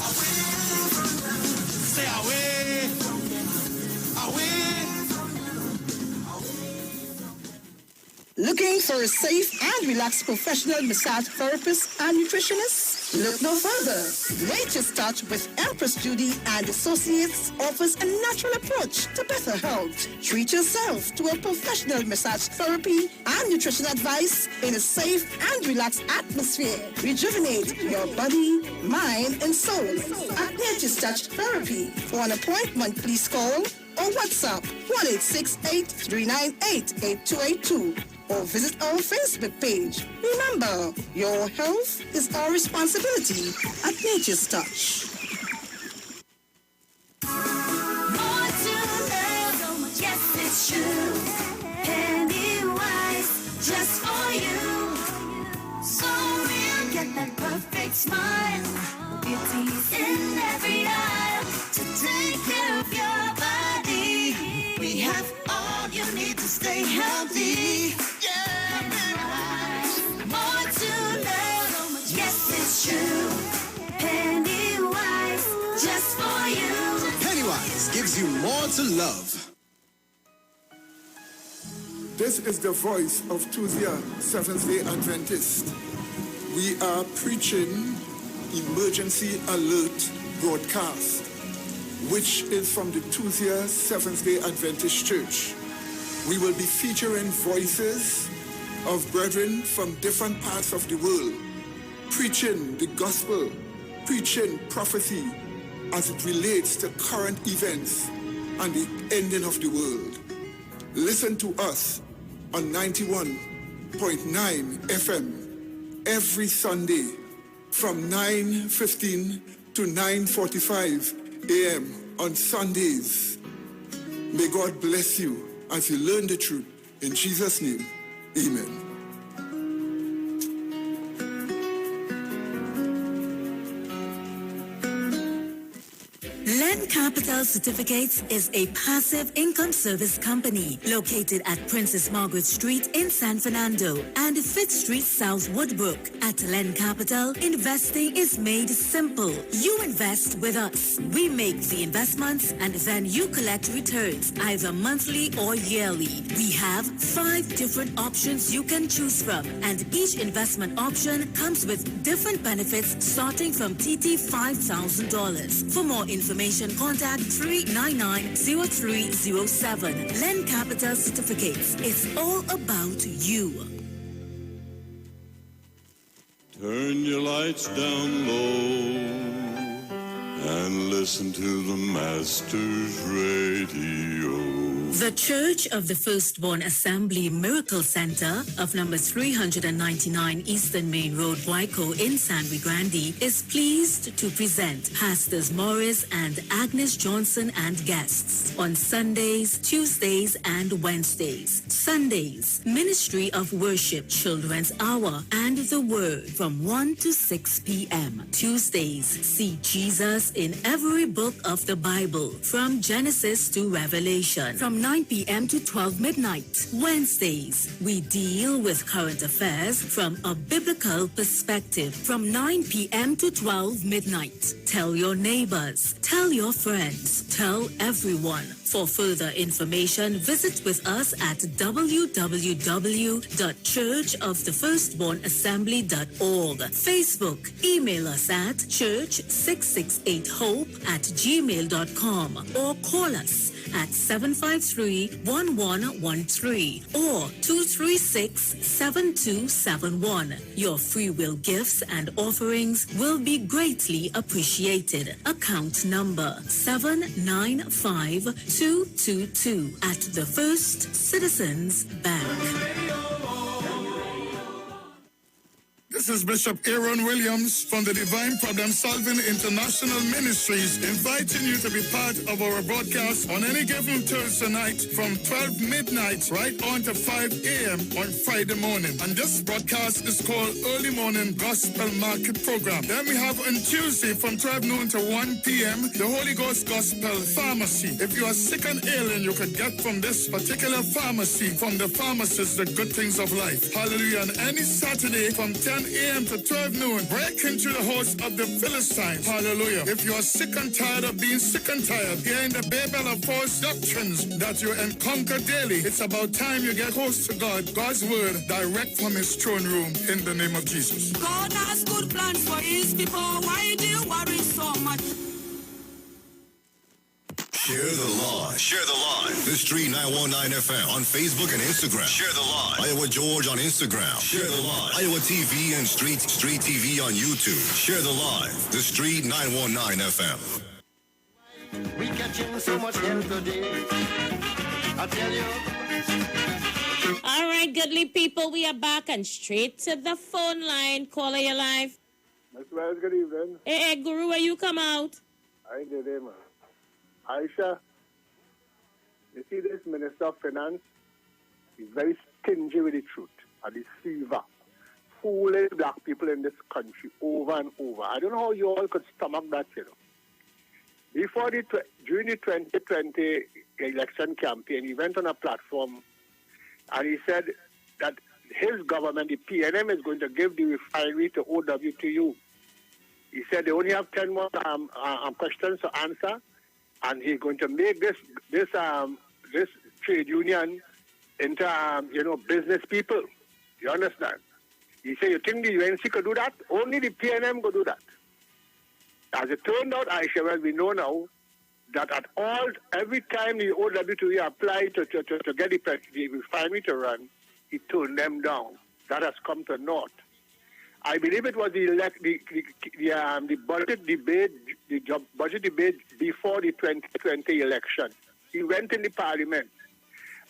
away from them. Stay away from them, away from them. Looking for a safe and relaxed professional massage therapist and nutritionist? Look no further. Nature's Touch with Empress Judy and Associates offers a natural approach to better health. Treat yourself to a professional massage therapy and nutrition advice in a safe and relaxed atmosphere. Rejuvenate your body, mind, and soul at Nature's Touch Therapy. For an appointment, please call or WhatsApp 1-868-398-8282 or visit our Facebook page. Remember, your health is our responsibility at Nature's Touch. More to love, yes it's true. Pennywise, just for you. So real, get that perfect smile. Beauty's in every aisle to take care of your body. We have all you need to stay healthy. More to love, yes it's true. Pennywise, just for you. Pennywise gives you more to love. This is the voice of Tuesday, Seventh-day Adventist. We are preaching Emergency Alert broadcast, which is from the Tuesday, Seventh-day Adventist Church. We will be featuring voices of brethren from different parts of the world, preaching the gospel, preaching prophecy as it relates to current events and the ending of the world. Listen to us on 91.9 FM every Sunday from 9:15 to 9:45 a.m. on Sundays. May God bless you as you learn the truth. In Jesus' name, amen. Len Capital Certificates is a passive income service company located at Princess Margaret Street in San Fernando and Fifth Street South Woodbrook. At Len Capital, investing is made simple. You invest with us. We make the investments and then you collect returns either monthly or yearly. We have 5 different options you can choose from, and each investment option comes with different benefits starting from TT $5,000. For more information, contact 399-0307. Len Capital Certificates. It's all about you. Turn your lights down low and listen to the Master's Radio. The Church of the Firstborn Assembly Miracle Center of number 399 Eastern Main Road, Waiko in San Luis Grande is pleased to present Pastors Morris and Agnes Johnson and guests on Sundays, Tuesdays, and Wednesdays. Sundays, Ministry of Worship Children's Hour and the Word from 1 to 6 p.m. Tuesdays, see Jesus in every book of the Bible from Genesis to Revelation from 9 p.m. to 12 midnight. Wednesdays, we deal with current affairs from a biblical perspective from 9 p.m. to 12 midnight. Tell your neighbors, tell your friends, tell everyone. For further information, visit with us at www.churchofthefirstbornassembly.org. Facebook, email us at church668hope@gmail.com or call us at 753-1113 or 236-7271. Your free will gifts and offerings will be greatly appreciated. Account number 795222 at the First Citizens Bank. This is Bishop Aaron Williams from the Divine Problem Solving International Ministries, inviting you to be part of our broadcast on any given Thursday night from 12 midnight right on to 5 a.m. on Friday morning. And this broadcast is called Early Morning Gospel Market Program. Then we have on Tuesday from 12 noon to 1 p.m. the Holy Ghost Gospel Pharmacy. If you are sick and ill, and you can get from this particular pharmacy, from the pharmacist, the good things of life. Hallelujah. And any Saturday from 10 a.m. to 12 noon, break into the house of the Philistines. Hallelujah. If you are sick and tired of being sick and tired, hearing the babel of false doctrines that you encounter daily, it's about time you get close to God, God's word, direct from his throne room in the name of Jesus. God has good plans for his people. Why do you worry so much? Share the live. Share the live. The Street 919 FM on Facebook and Instagram. Share the live. Iowa George on Instagram. Share the live. Iowa TV and Street TV on YouTube. Share the live. The Street 919 FM. We catching so much hell today. I tell you. All right, goodly people, we are back and straight to the phone line. Caller, you live. Mr. Wells, good evening. Hey, Guru, where you come out? I did it, man. ISHA, you see this Minister of Finance, he's very stingy with the truth, a deceiver, fooling black people in this country over and over. I don't know how you all could stomach that, you know. During the 2020 election campaign, he went on a platform and he said that his government, the PNM, is going to give the refinery to OWTU. He said they only have 10 more questions to answer. And he's going to make this trade union into business people. You understand? He said, you think the UNC could do that? Only the PNM could do that. As it turned out, we know now that every time the OWTE applied to get the refinery to run, he turned them down. That has come to naught. I believe it was the budget debate, budget debate before the 2020 election. He went in the parliament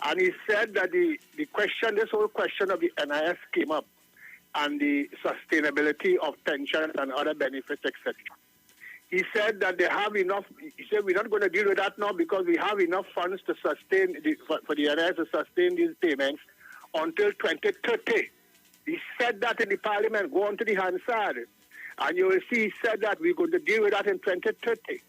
and he said that this whole question of the NIS came up and the sustainability of pensions and other benefits, etc. He said that they have enough. He said we're not going to deal with that now because we have enough funds to sustain for the NIS to sustain these payments until 2030. He said that in the parliament. Go on to the Hansard, and you will see he said that we're going to deal with that in 2030.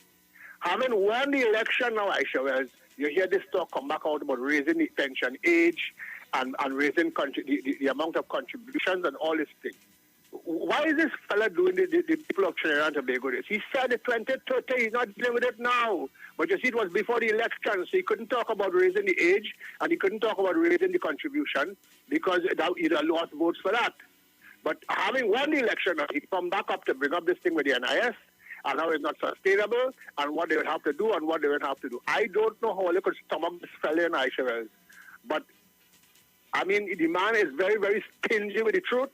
Having won the election now, Aisha Wells, you hear this talk come back out about raising the pension age and raising the amount of contributions and all these things. Why is this fella doing the people of Trinidad and Tobago this? He said it 2030, he's not dealing with it now. But you see, it was before the election, so he couldn't talk about raising the age and he couldn't talk about raising the contribution because he'd have lost votes for that. But having won the election, he come back up to bring up this thing with the NIS and how it's not sustainable and what they would have to do and what they would have to do. I don't know how they could stomach this fella in Aisha Wells. But, I mean, the man is very, very stingy with the truth.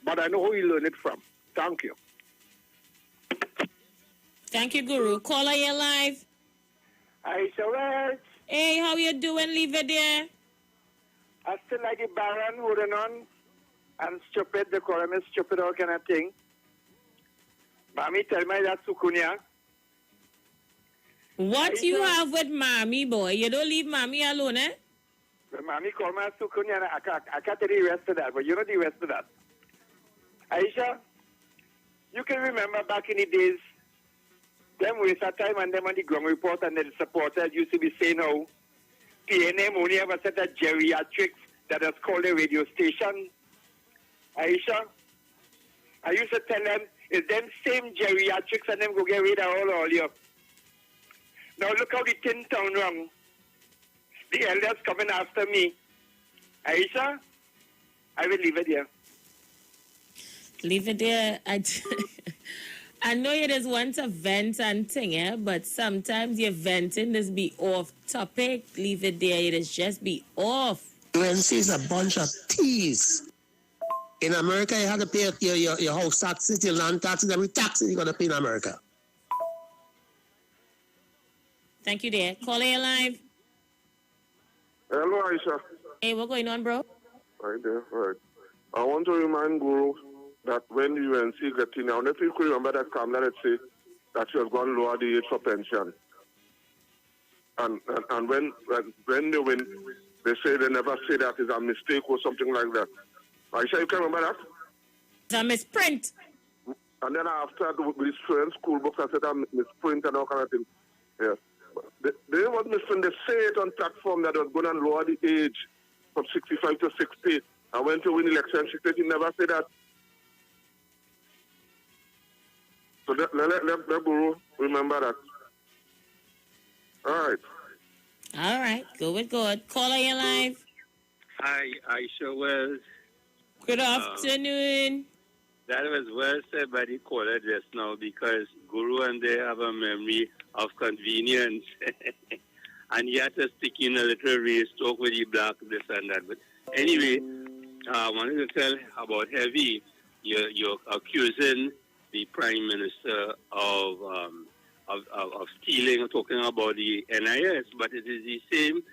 But I know who he learned it from. Thank you. Thank you, Guru. Caller, you're live. Aisha Wells. Hey, how you doing? Leave it there. I still like the Baron holding on. I'm stupid. They call me stupid, all kind of thing. Mommy, tell me that Sukunya. What you have with Mommy, boy? You don't leave Mommy alone, eh? Mommy called me Sukunya. I can't tell you the rest of that, but you know the rest of that. Aisha, you can remember back in the days, them waste of time and them on the ground report and the supporters used to be saying how PNM only have a set of geriatrics that is called a radio station. Aisha, I used to tell them, it's them same geriatrics and them go get rid of all you. Now look how the tin town wrong. The elders coming after me. Aisha, I will leave it here. Leave it there. I know you just want to vent and thing, eh? But sometimes your venting just be off topic. Leave it there. It just be off. UNC is a bunch of thieves. In America, you have to pay your house taxes, your land taxes, every taxes you're going to pay in America. Thank you, dear. Caller, you live. Hello, Aisha. Hey, what's going on, bro? Right there, right. I want to remind Guru that when the UNC get in, I don't know if you could remember that Kamla had said that she has gone lower the age for pension. And when they win, they say they never say that is a mistake or something like that. Aisha, you can remember that? It's a misprint. And then after with his school books, I said a misprint and all kind of things. Yeah. They was misprint. They say it on platform that was going to lower the age from 65 to 60. I went to win election. She said she never said that. So let Guru remember that. All right. All right. Go with God. Caller, you live. Hi, Aisha Wells. Good afternoon. That was well said by the caller just now because Guru and they have a memory of convenience. And he had to stick in a little race talk with the black, this and that. But anyway, I wanted to tell about Heavy. You're accusing the Prime Minister of stealing or talking about the NIS, but it is the same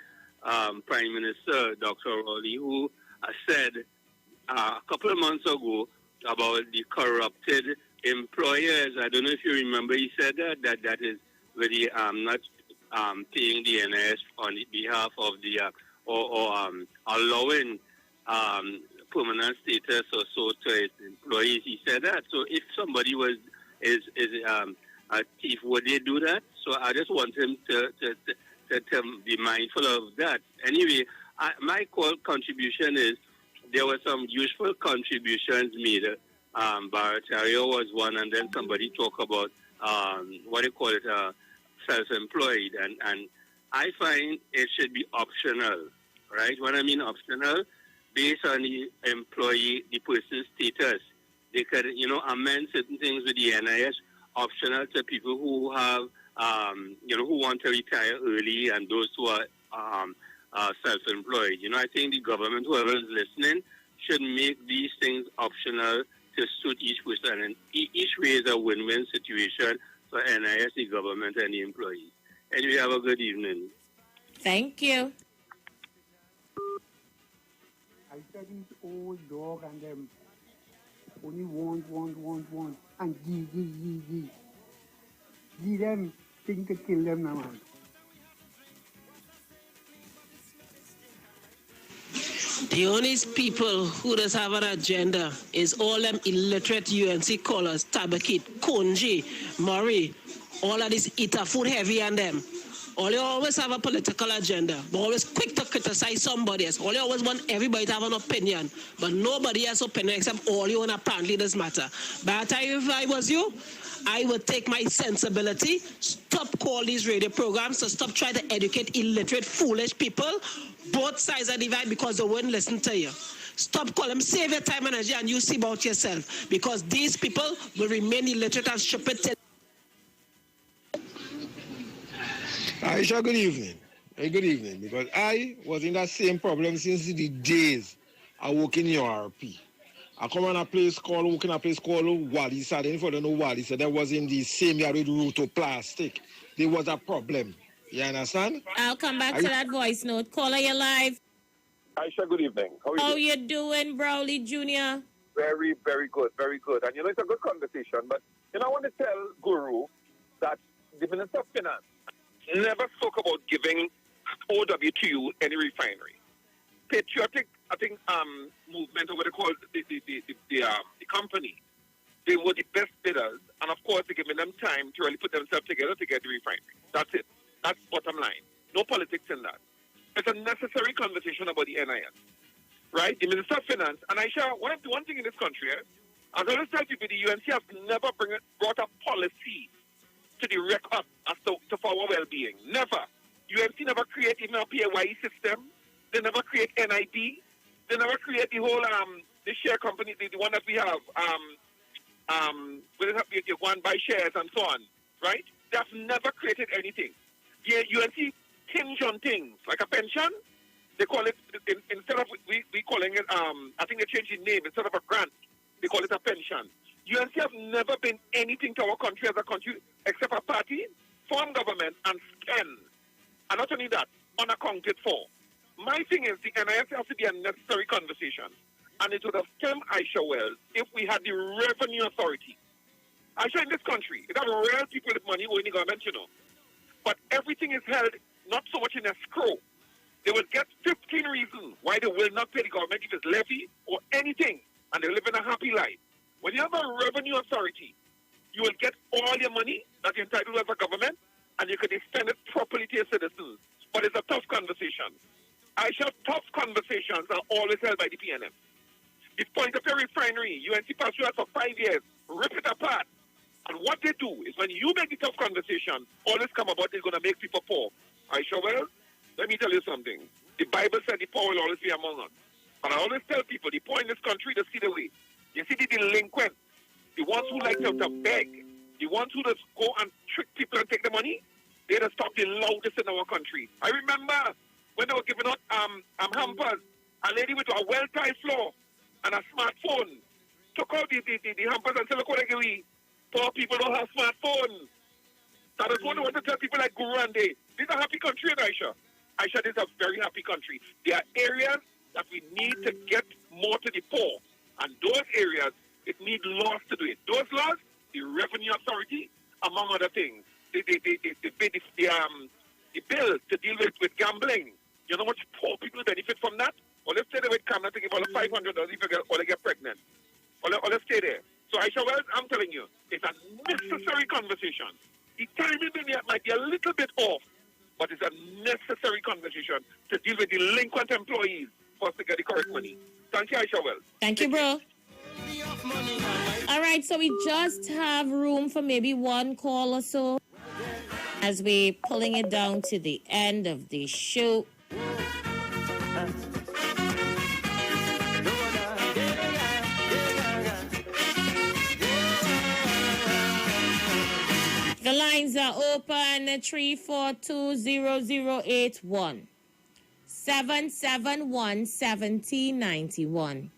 Prime Minister, Dr. Rowley, who said a couple of months ago about the corrupted employers. I don't know if you remember, he said that is really not paying the NIS on behalf of the or allowing permanent status or so to its employees. He said that. So if somebody is a thief, would they do that? So I just want him to be mindful of that. Anyway, my contribution is there were some useful contributions made. Baratario was one, and then somebody talked about what do you call it, self-employed, and I find it should be optional, right? When I mean optional, based on the employee, the person's status, they could, amend certain things with the NIS, optional to people who have, who want to retire early and those who are self-employed. I think the government, whoever is listening, should make these things optional to suit each person. And each way is a win-win situation for NIS, the government, and the employees. Anyway, have a good evening. Thank you. I said these old dog and them only want, and give. Give them, think to kill them now, man. The only people who does have an agenda is all them illiterate UNC callers, Tabakit, Konji, Murray, all of this eater food heavy on them. All you always have a political agenda, but always quick to criticize somebody else. All you always want everybody to have an opinion, but nobody has opinion except all you, and apparently this matter. But if I was you, I would take my sensibility, stop call these radio programs, so stop trying to educate illiterate, foolish people, both sides of the divide, because they wouldn't listen to you. Stop calling them, save your time and energy, and you see about yourself, because these people will remain illiterate and stupid till. ISHA, good evening. Very good evening. Because I was in that same problem since the days I work in URP. I come on a place called, work in a place called Wallis. I didn't know Wallis. That was in the same yard with rotoplastic. There was a problem. You understand? I'll come back to that voice note. Caller, you're live. Aisha, good evening. How you doing, Browley Jr.? Very, very good, very good. And it's a good conversation. But, I want to tell Guru that the Minister of Finance never spoke about giving OWTU any refinery. Patriotic, movement, or what they call the company, they were the best bidders, and of course they're giving them time to really put themselves together to get the refinery. That's it. That's bottom line. No politics in that. It's a necessary conversation about the NIS. Right? The Minister of Finance, and Aisha, one thing in this country, as I always tell people, the UNC has never brought a policy to the record as to for our well-being. Never. UNC never create even a PAYE system. They never create NID. They never create the whole the share company, the one that we have, where you go and buy shares and so on, right? They have never created anything. Yeah, UNC hinge on things like a pension. They call it instead of we calling it I think they changed the name. Instead of a grant, they call it a pension. UNC have never been anything to our country as a country except a party, form government, and spend. And not only that, unaccounted for. My thing is the NIS has to be a necessary conversation. And it would have stemmed ISHA well if we had the revenue authority. ISHA in this country, it have real people with money who in the government, But everything is held not so much in escrow. They will get 15 reasons why they will not pay the government if it's levy or anything. And they live in a happy life. When you have a revenue authority, you will get all your money that you're entitled as a government, and you can spend it properly to your citizens. But it's a tough conversation. Tough conversations are always held by the PNM. The point of your refinery, UNC passed through that for 5 years, rip it apart. And what they do is when you make the tough conversation, always come about is going to make people poor. Well, let me tell you something. The Bible said the poor will always be among us. And I always tell people, the poor in this country, they see the way. You see the delinquents, the ones who like to beg, the ones who just go and trick people and take the money, they just stop the loudest in our country. I remember when they were giving out hampers, a lady with a well-tiled floor and a smartphone took out the hampers and said, look what I give you. Poor people don't have smartphones. That is what I want to tell people like Guru and they. This is a happy country, Aisha. Aisha, this is a very happy country. There are areas that we need to get more to the poor. And those areas, it needs laws to do it. Those laws, the Revenue Authority, among other things. The bill to deal with gambling. You know how much poor people benefit from that? Or let's stay there with Canada to give all the $500 if they get pregnant. Or let's stay there. So Aisha Wells, I'm telling you, it's a necessary conversation. The timing might be a little bit off, but it's a necessary conversation to deal with delinquent employees for us to get the correct money. Thank you, Aisha Wells. Thank you, bro. All right, so we just have room for maybe one call or so as we're pulling it down to the end of the show. The lines are open 3420081 771-1791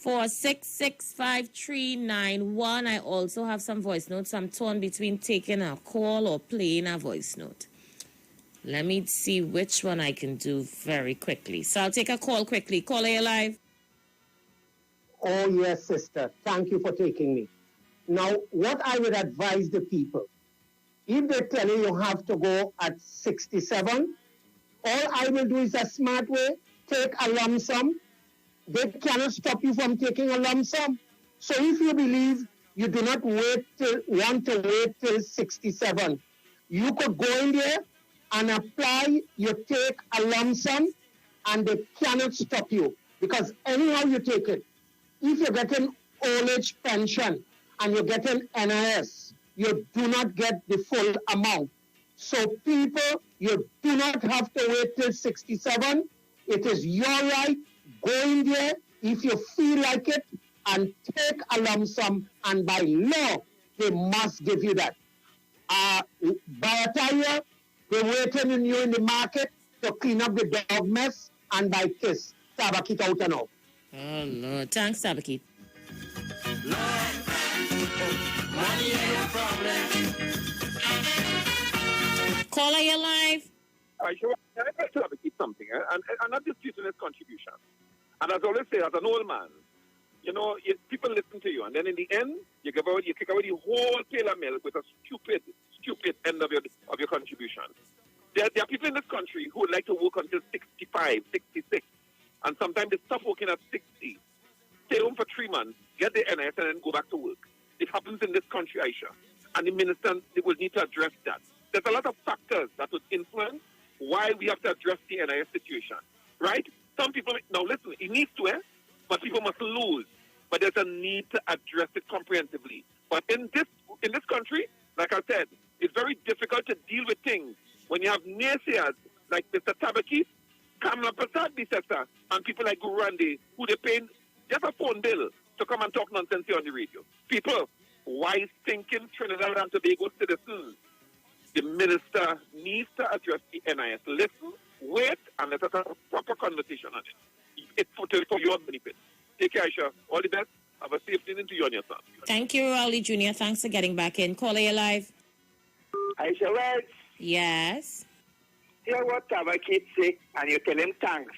4665391. I also have some voice notes. I'm torn between taking a call or playing a voice note. Let me see which one I can do very quickly. So I'll take a call quickly. Caller, you live? Oh, yes, sister. Thank you for taking me. Now, what I would advise the people, if they tell you have to go at 67, all I will do is a smart way, take a lump sum. They cannot stop you from taking a lump sum. So if you believe you do not want to wait till 67. You could go in there and apply, you take a lump sum, and they cannot stop you because anyhow you take it. If you're getting old age pension and you're getting NIS, you do not get the full amount. So people, you do not have to wait till 67. It is your right. Go in there if you feel like it and take a lump sum, and by law, they must give you that. By the time they're waiting on you in the market to clean up the dog mess, and by kiss, Tabakit out and out. Oh, Lord. Thanks, Tabakit. Money ain't a problem. Caller, you're live. Can I tell you something? And I'm not disputing his contribution. And as I always say, as an old man, you know, people listen to you, and then in the end, you kick away the whole pail of milk with a stupid end of your contribution. There are people in this country who would like to work until 65, 66, and sometimes they stop working at 60, stay home for 3 months, get the NIS, and then go back to work. It happens in this country, ISHA, and the minister will need to address that. There's a lot of factors that would influence why we have to address the NIS situation, right? Some people, now listen, it needs to, but people must lose. But there's a need to address it comprehensively. But in this country, like I said, it's very difficult to deal with things when you have naysayers like Mr. Tabakit, Kamla Prasad Bisesa, and people like Guru Randi, who they pay just a phone bill to come and talk nonsense here on the radio. People, wise thinking Trinidad and Tobago citizens, the minister needs to address the NIS. Listen, wait, and let us have a proper conversation on it. It's for your benefit. Take care, Aisha. All the best. Have a safe evening to you and your son. Thank you, Rowley Jr. Thanks for getting back in. Caller, you're live. Aisha, right? Yes. Hear what Tabakit say, and you tell him thanks.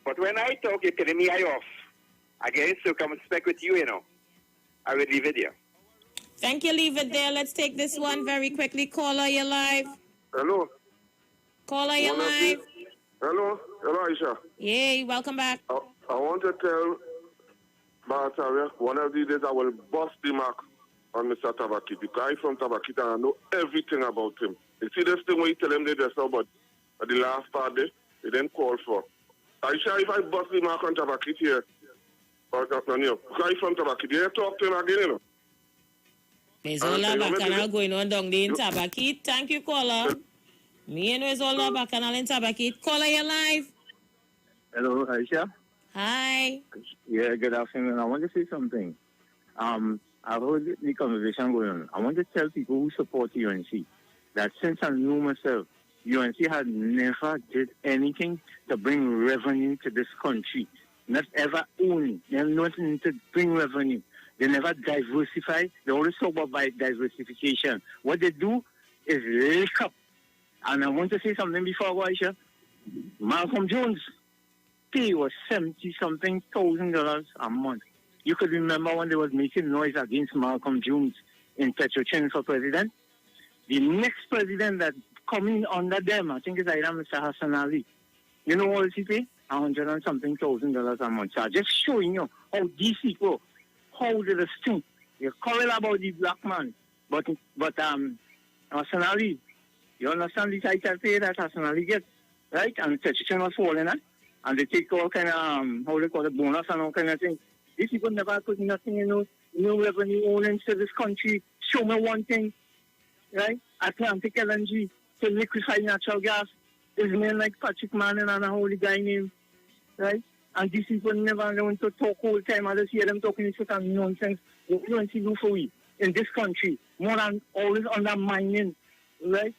But when I talk, you tell me I off. Again, circumspect with you, you know. I will leave it there. Thank you, leave it there. Let's take this one very quickly. Caller, you're live. Hello. Caller, you're live. Hello, Aisha. Yay, welcome back. I want to tell Barataria, one of these days I will bust the mark on Mr. Tabakit. The guy from Tabakit, and I know everything about him. You see this thing where you tell him they just know, but at the last party, they didn't call for. Aisha, if I bust the mark on Tabakit here, or not, no, guy from Tabakit, you talk to him again, you know. There's all that bacchanal going on down there in Tabakit. Thank you, caller. Me and there's all that bacchanal in Tabakit. Caller, you're live. Hello, Aisha. Hi. Yeah, good afternoon. I want to say something. I've heard the conversation going on. I want to tell people who support UNC that since I know myself, UNC had never did anything to bring revenue to this country. Not ever only. They have nothing to bring revenue. They never diversify. They always talk about diversification. What they do is lick up. And I want to say something before I go, Aisha. Malcolm Jones' pay was $70-something thousand a month. You could remember when they was making noise against Malcolm Jones in Petrochin for president. The next president that coming under them, I think it's either Mr. Hassan Ali. You know what he pay? $100-something thousand a month. So I'm just showing you how these people, how they think. You call it about the black man, but Hassan Ali, you understand the title pay that Hassan Ali gets, right? And Petrochin was falling, and they take all kind of how they call it, bonus and all kind of things. These people never put nothing in no revenue ownings to this country. Show me one thing, right? Atlantic LNG to liquefy natural gas. There's men like Patrick Manning and a holy guy named, right? And these people never want to talk all the time. I just hear them talking this sort of nonsense. What do you want to do for we in this country? More than always undermining, right?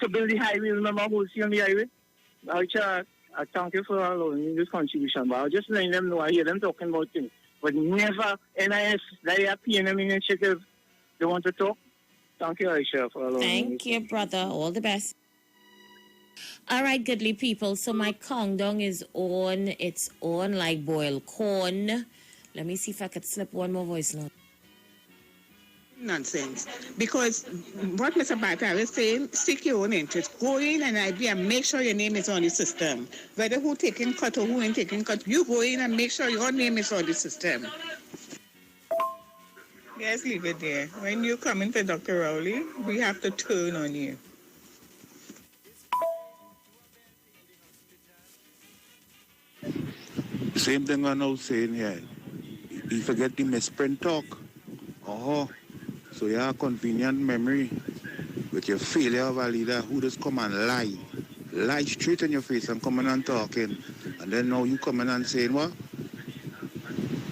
To build the highway, remember who's on the highway? I thank you for allowing me this contribution, but I'll just letting them know I hear them talking about things. But never NIS, they are PNM initiative. They want to talk. Thank you, Aisha, for allowing me. Thank you, brother. All the best. All right, goodly people. So my countdown is on. It's on like boiled corn. Let me see if I could slip one more voice note. Nonsense. Because what Mr. Bata is saying, stick your own interest. Go in and idea, make sure your name is on the system. Whether who taking cut or who ain't taking cut, you go in and make sure your name is on the system. Yes, leave it there. When you come in for Dr. Rowley, we have to turn on you. Same thing I know saying here. You forget the misprint talk. Oh, so you have a convenient memory with your failure of a leader who just come and lie straight in your face and coming and talking. And then now you coming and saying what?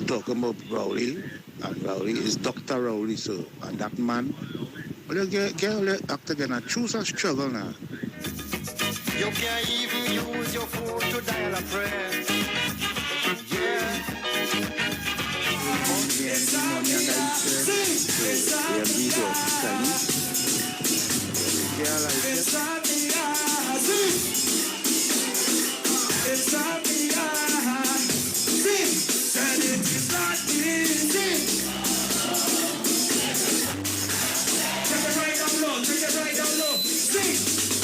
Talking about Rowley, and Rowley is Dr. Rowley, so, and that man, well, you get act again and choose a struggle now. You can't even use your phone to dial a friend. Yeah.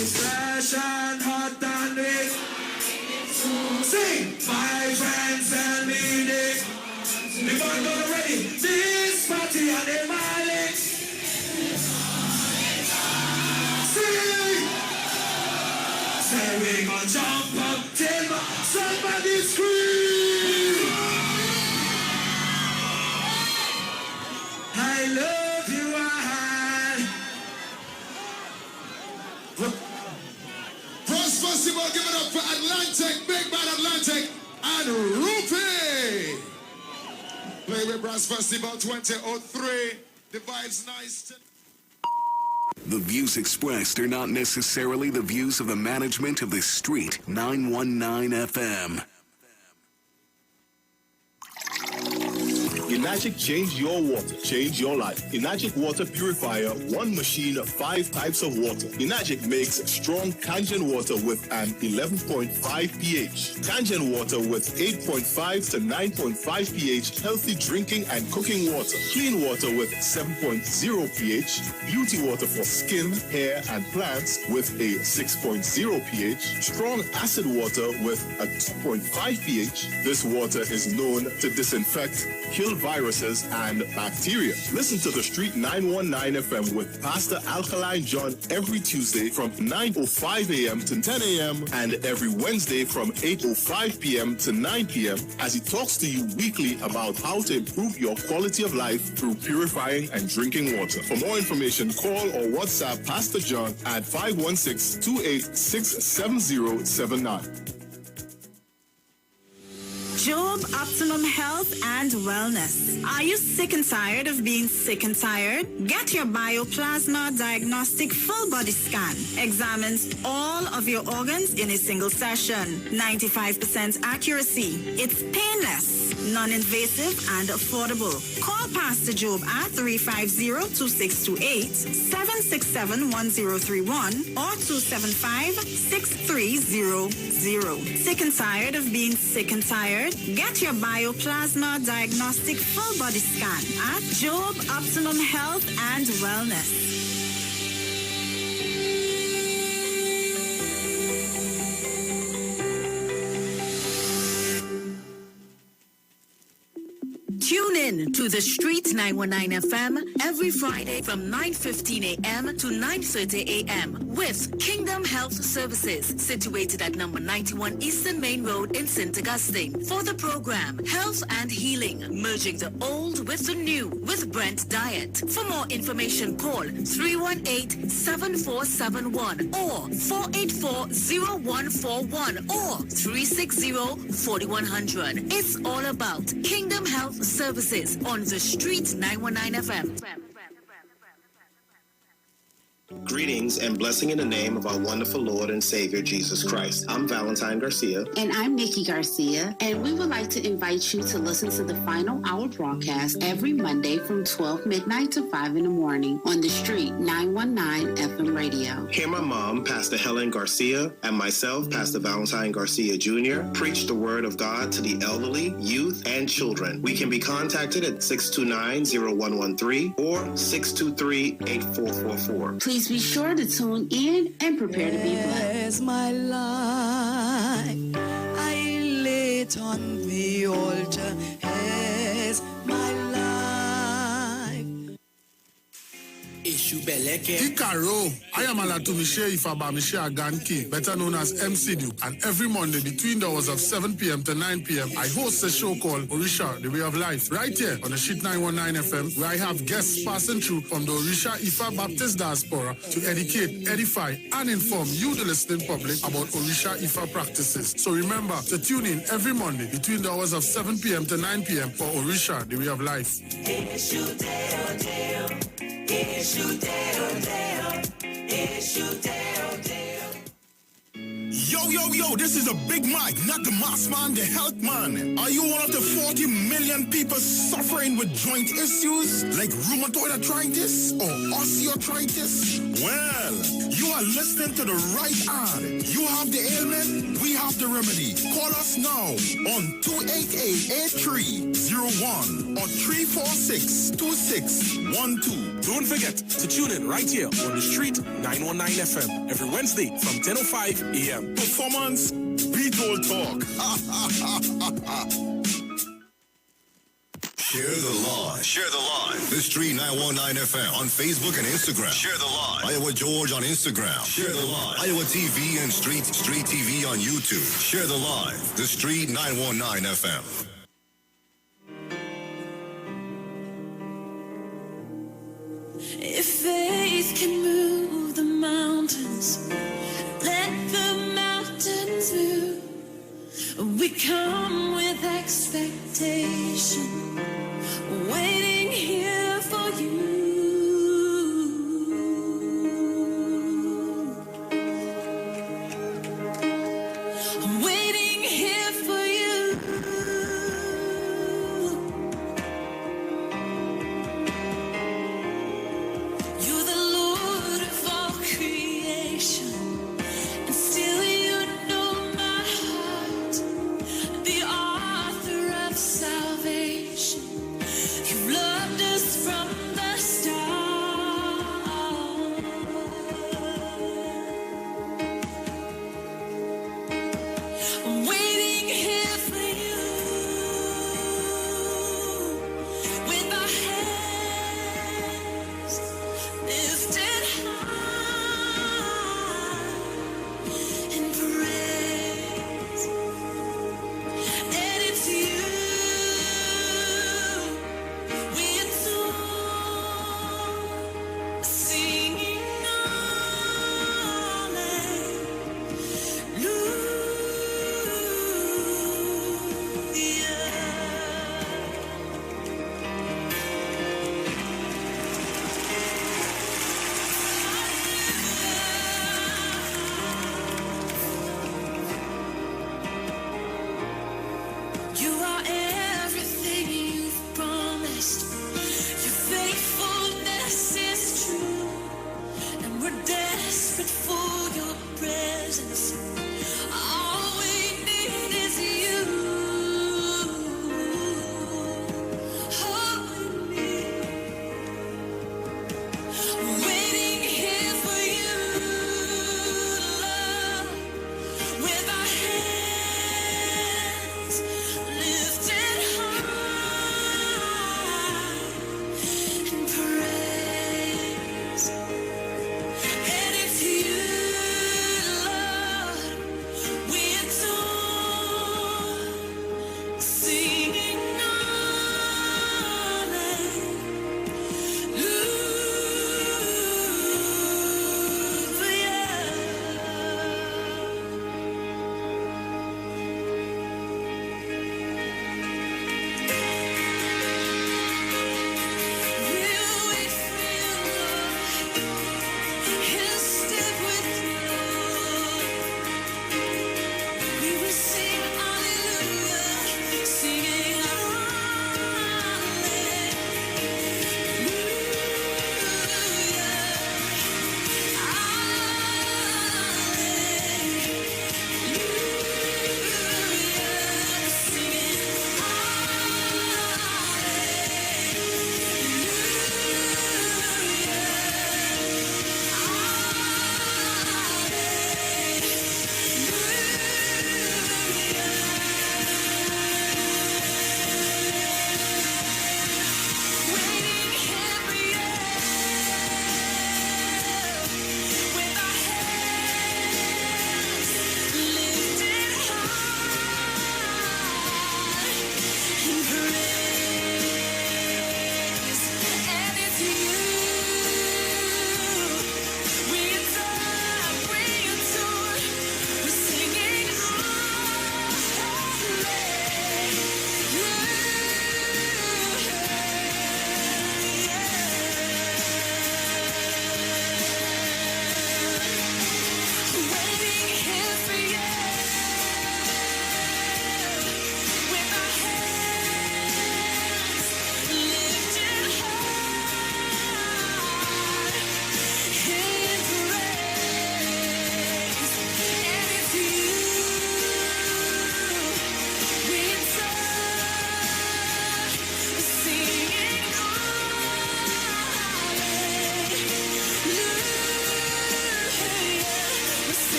Fresh and hot and it. Sing, my friends and me, Nick. The band are ready. This party and the Malik. Sing. Say we gon' jump up till somebody scream. I love you, First festival, give it up for Atlantic, Big Bad Atlantic, and Rupee. Play with Brass Festival 2003. The vibe's nice. The views expressed are not necessarily the views of the management of the Street 919 FM. Enagic change your water, change your life. Enagic water purifier, one machine, 5 types of water. Enagic makes strong Kangen water with an 11.5 pH. Kangen water with 8.5 to 9.5 pH, healthy drinking and cooking water. Clean water with 7.0 pH. Beauty water for skin, hair, and plants with a 6.0 pH. Strong acid water with a 2.5 pH. This water is known to disinfect, kill viruses and bacteria. Listen to the Street 919 FM with Pastor Alkaline John every Tuesday from 9:05 a.m. to 10 a.m. and every Wednesday from 8:05 p.m. to 9 p.m. as he talks to you weekly about how to improve your quality of life through purifying and drinking water. For more information, call or WhatsApp Pastor John at 516-286-7079. Job Optimum Health and Wellness. Are you sick and tired of being sick and tired? Get your Bioplasma Diagnostic Full Body Scan. Examines all of your organs in a single session. 95% accuracy. It's painless, non-invasive, and affordable. Call Pastor Job at 350-2628, 767-1031, or 275-6300. Sick and tired of being sick and tired? Get your Bioplasma Diagnostic Full Body Scan at Job Optimum Health and Wellness. Tune in to the Street 919 FM every Friday from 9:15 a.m. to 9:30 a.m. with Kingdom Health Services, situated at number 91 Eastern Main Road in St. Augustine. For the program, Health and Healing, merging the old with the new with Brent Diet. For more information, call 318-7471 or 484-0141 or 360-4100. It's all about Kingdom Health Services on the Street 919 FM. Greetings and blessing in the name of our wonderful Lord and Savior, Jesus Christ. I'm Valentine Garcia. And I'm Nikki Garcia. And we would like to invite you to listen to the Final Hour broadcast every Monday from 12 midnight to 5 in the morning on the Street 919 FM radio. Hear my mom, Pastor Helen Garcia, and myself, Pastor Valentine Garcia Jr., preach the word of God to the elderly, youth, and children. We can be contacted at 629-0113 or 623-8444. Please be sure to tune in and prepare to be blessed. As my life, I lay it on the altar. As my life, Ikaro, I am Alatumishe Ifabamishe Aganki, better known as MC Duke, and every Monday between the hours of 7 p.m. to 9 p.m. I host a show called Orisha, The Way of Life, right here on the Sheet 919 FM, where I have guests passing through from the Orisha Ifa Baptist Diaspora to educate, edify, and inform you, the listening public, about Orisha Ifa practices. So remember to tune in every Monday between the hours of 7 p.m. to 9 p.m. for Orisha, The Way of Life. Yo, this is a Big Mike, not the mass man, the health man. Are you one of the 40 million people suffering with joint issues like rheumatoid arthritis or osteoarthritis? Well, you are listening to the right ad. You have the ailment, we have the remedy. Call us now on 288-8301 or 346-2612. Don't forget to tune in right here on the Street 919 FM every Wednesday from 10:05 a.m. Performance, beat all talk. Share the live. Share the live. The Street 919 FM on Facebook and Instagram. Share the live. Iowa George on Instagram. Share the live. Iowa TV and Street TV on YouTube. Share the live. The Street 919 FM. If faith can move the mountains, let the mountains move. We come with expectation, waiting here for you. Waiting here for you. You're the Lord of all creation, and still you know my heart, the author of salvation.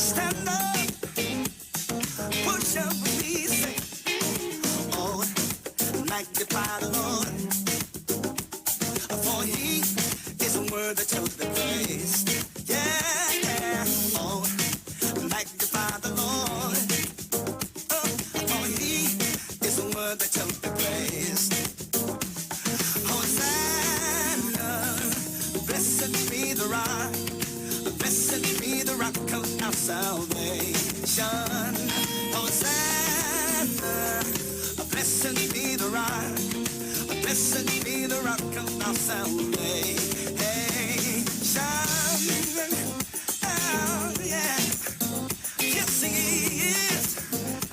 Stand up, push up, please say, oh, magnify the Lord, for he is worthy to be praised. Yeah, yeah, oh, magnify the Lord, for he is worthy to be praised. Hosanna, blessed be the rock. Blessed be the rock of our salvation. Hosanna. Blessed be the rock. Blessed be the rock of our salvation. Oh, yeah. Yes, he is.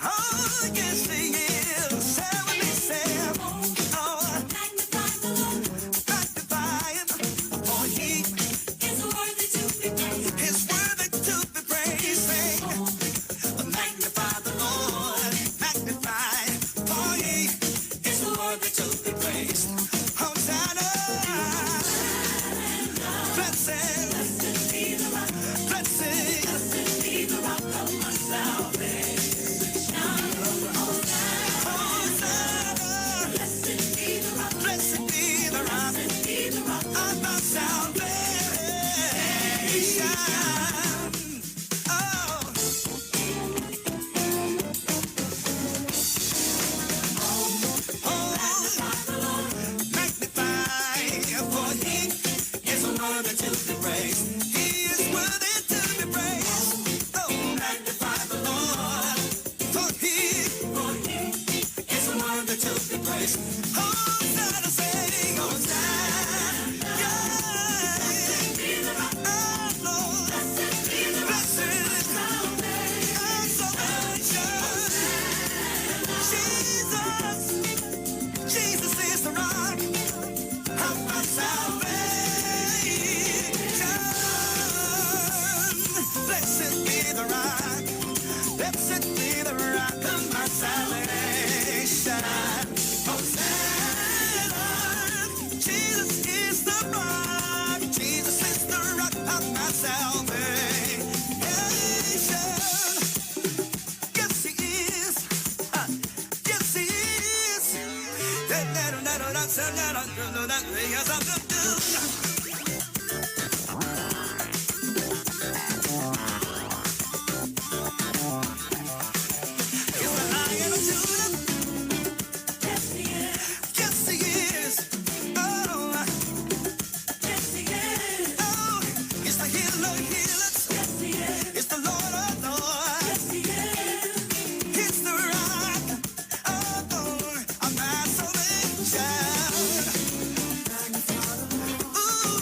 Oh, yes, he is. Seven, seven. Oh, magnify him. For he is worthy to be praised. Is worthy to be praised. Magnify the Lord. Magnify. For he is worthy to be praised. Hosanna. Blessed be the rock. Blessed be the rock of my salvation. Hosanna. Blessed be the rock. Blessed be the rock. Blessed be the rock of my salvation. Jesus is the rock of my salvation. Blessed be the rock. Blessed be the rock of my salvation. Hosanna. Jesus is the rock. Jesus is the rock of my salvation. Yes, he is. Yes, he is. Yes, he is. Oh, yes, he is. Oh, it's the healer of healers. Yes, he is. It's the Lord of lords. Yes, he is. It's the rock of my salvation. Ooh,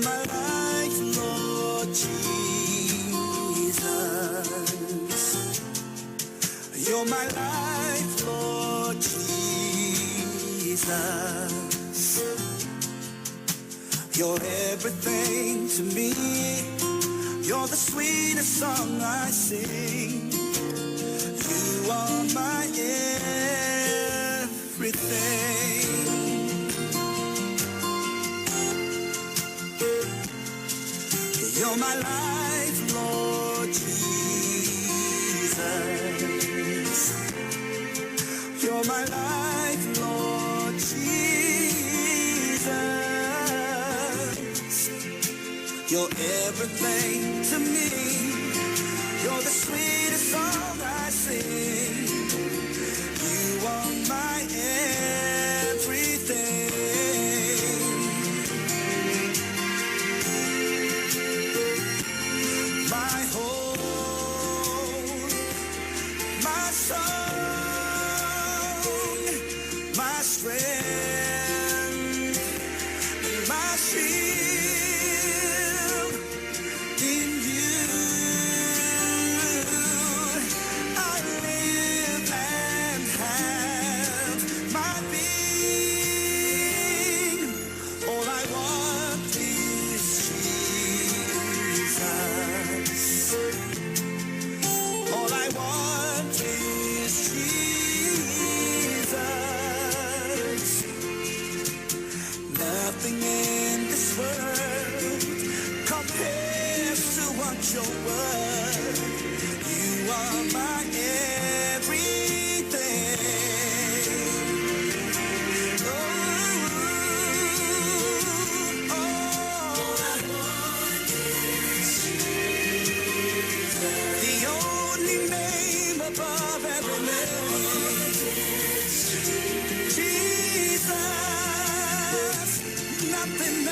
my life, Lord Jesus. You're my life, Lord Jesus. You're everything to me. You're the sweetest song I sing. You are my everything. You're my life, Lord Jesus. You're my life, Lord Jesus. You're everything to me. You're the sweetest song I sing. You are my everything. My hope, my song, my strength, my shield. In you I live and have my being. All I want is Jesus. All I want is Jesus. Nothing in this world compares to what your word. You are my everything. The only name above every name. Jesus. Nothing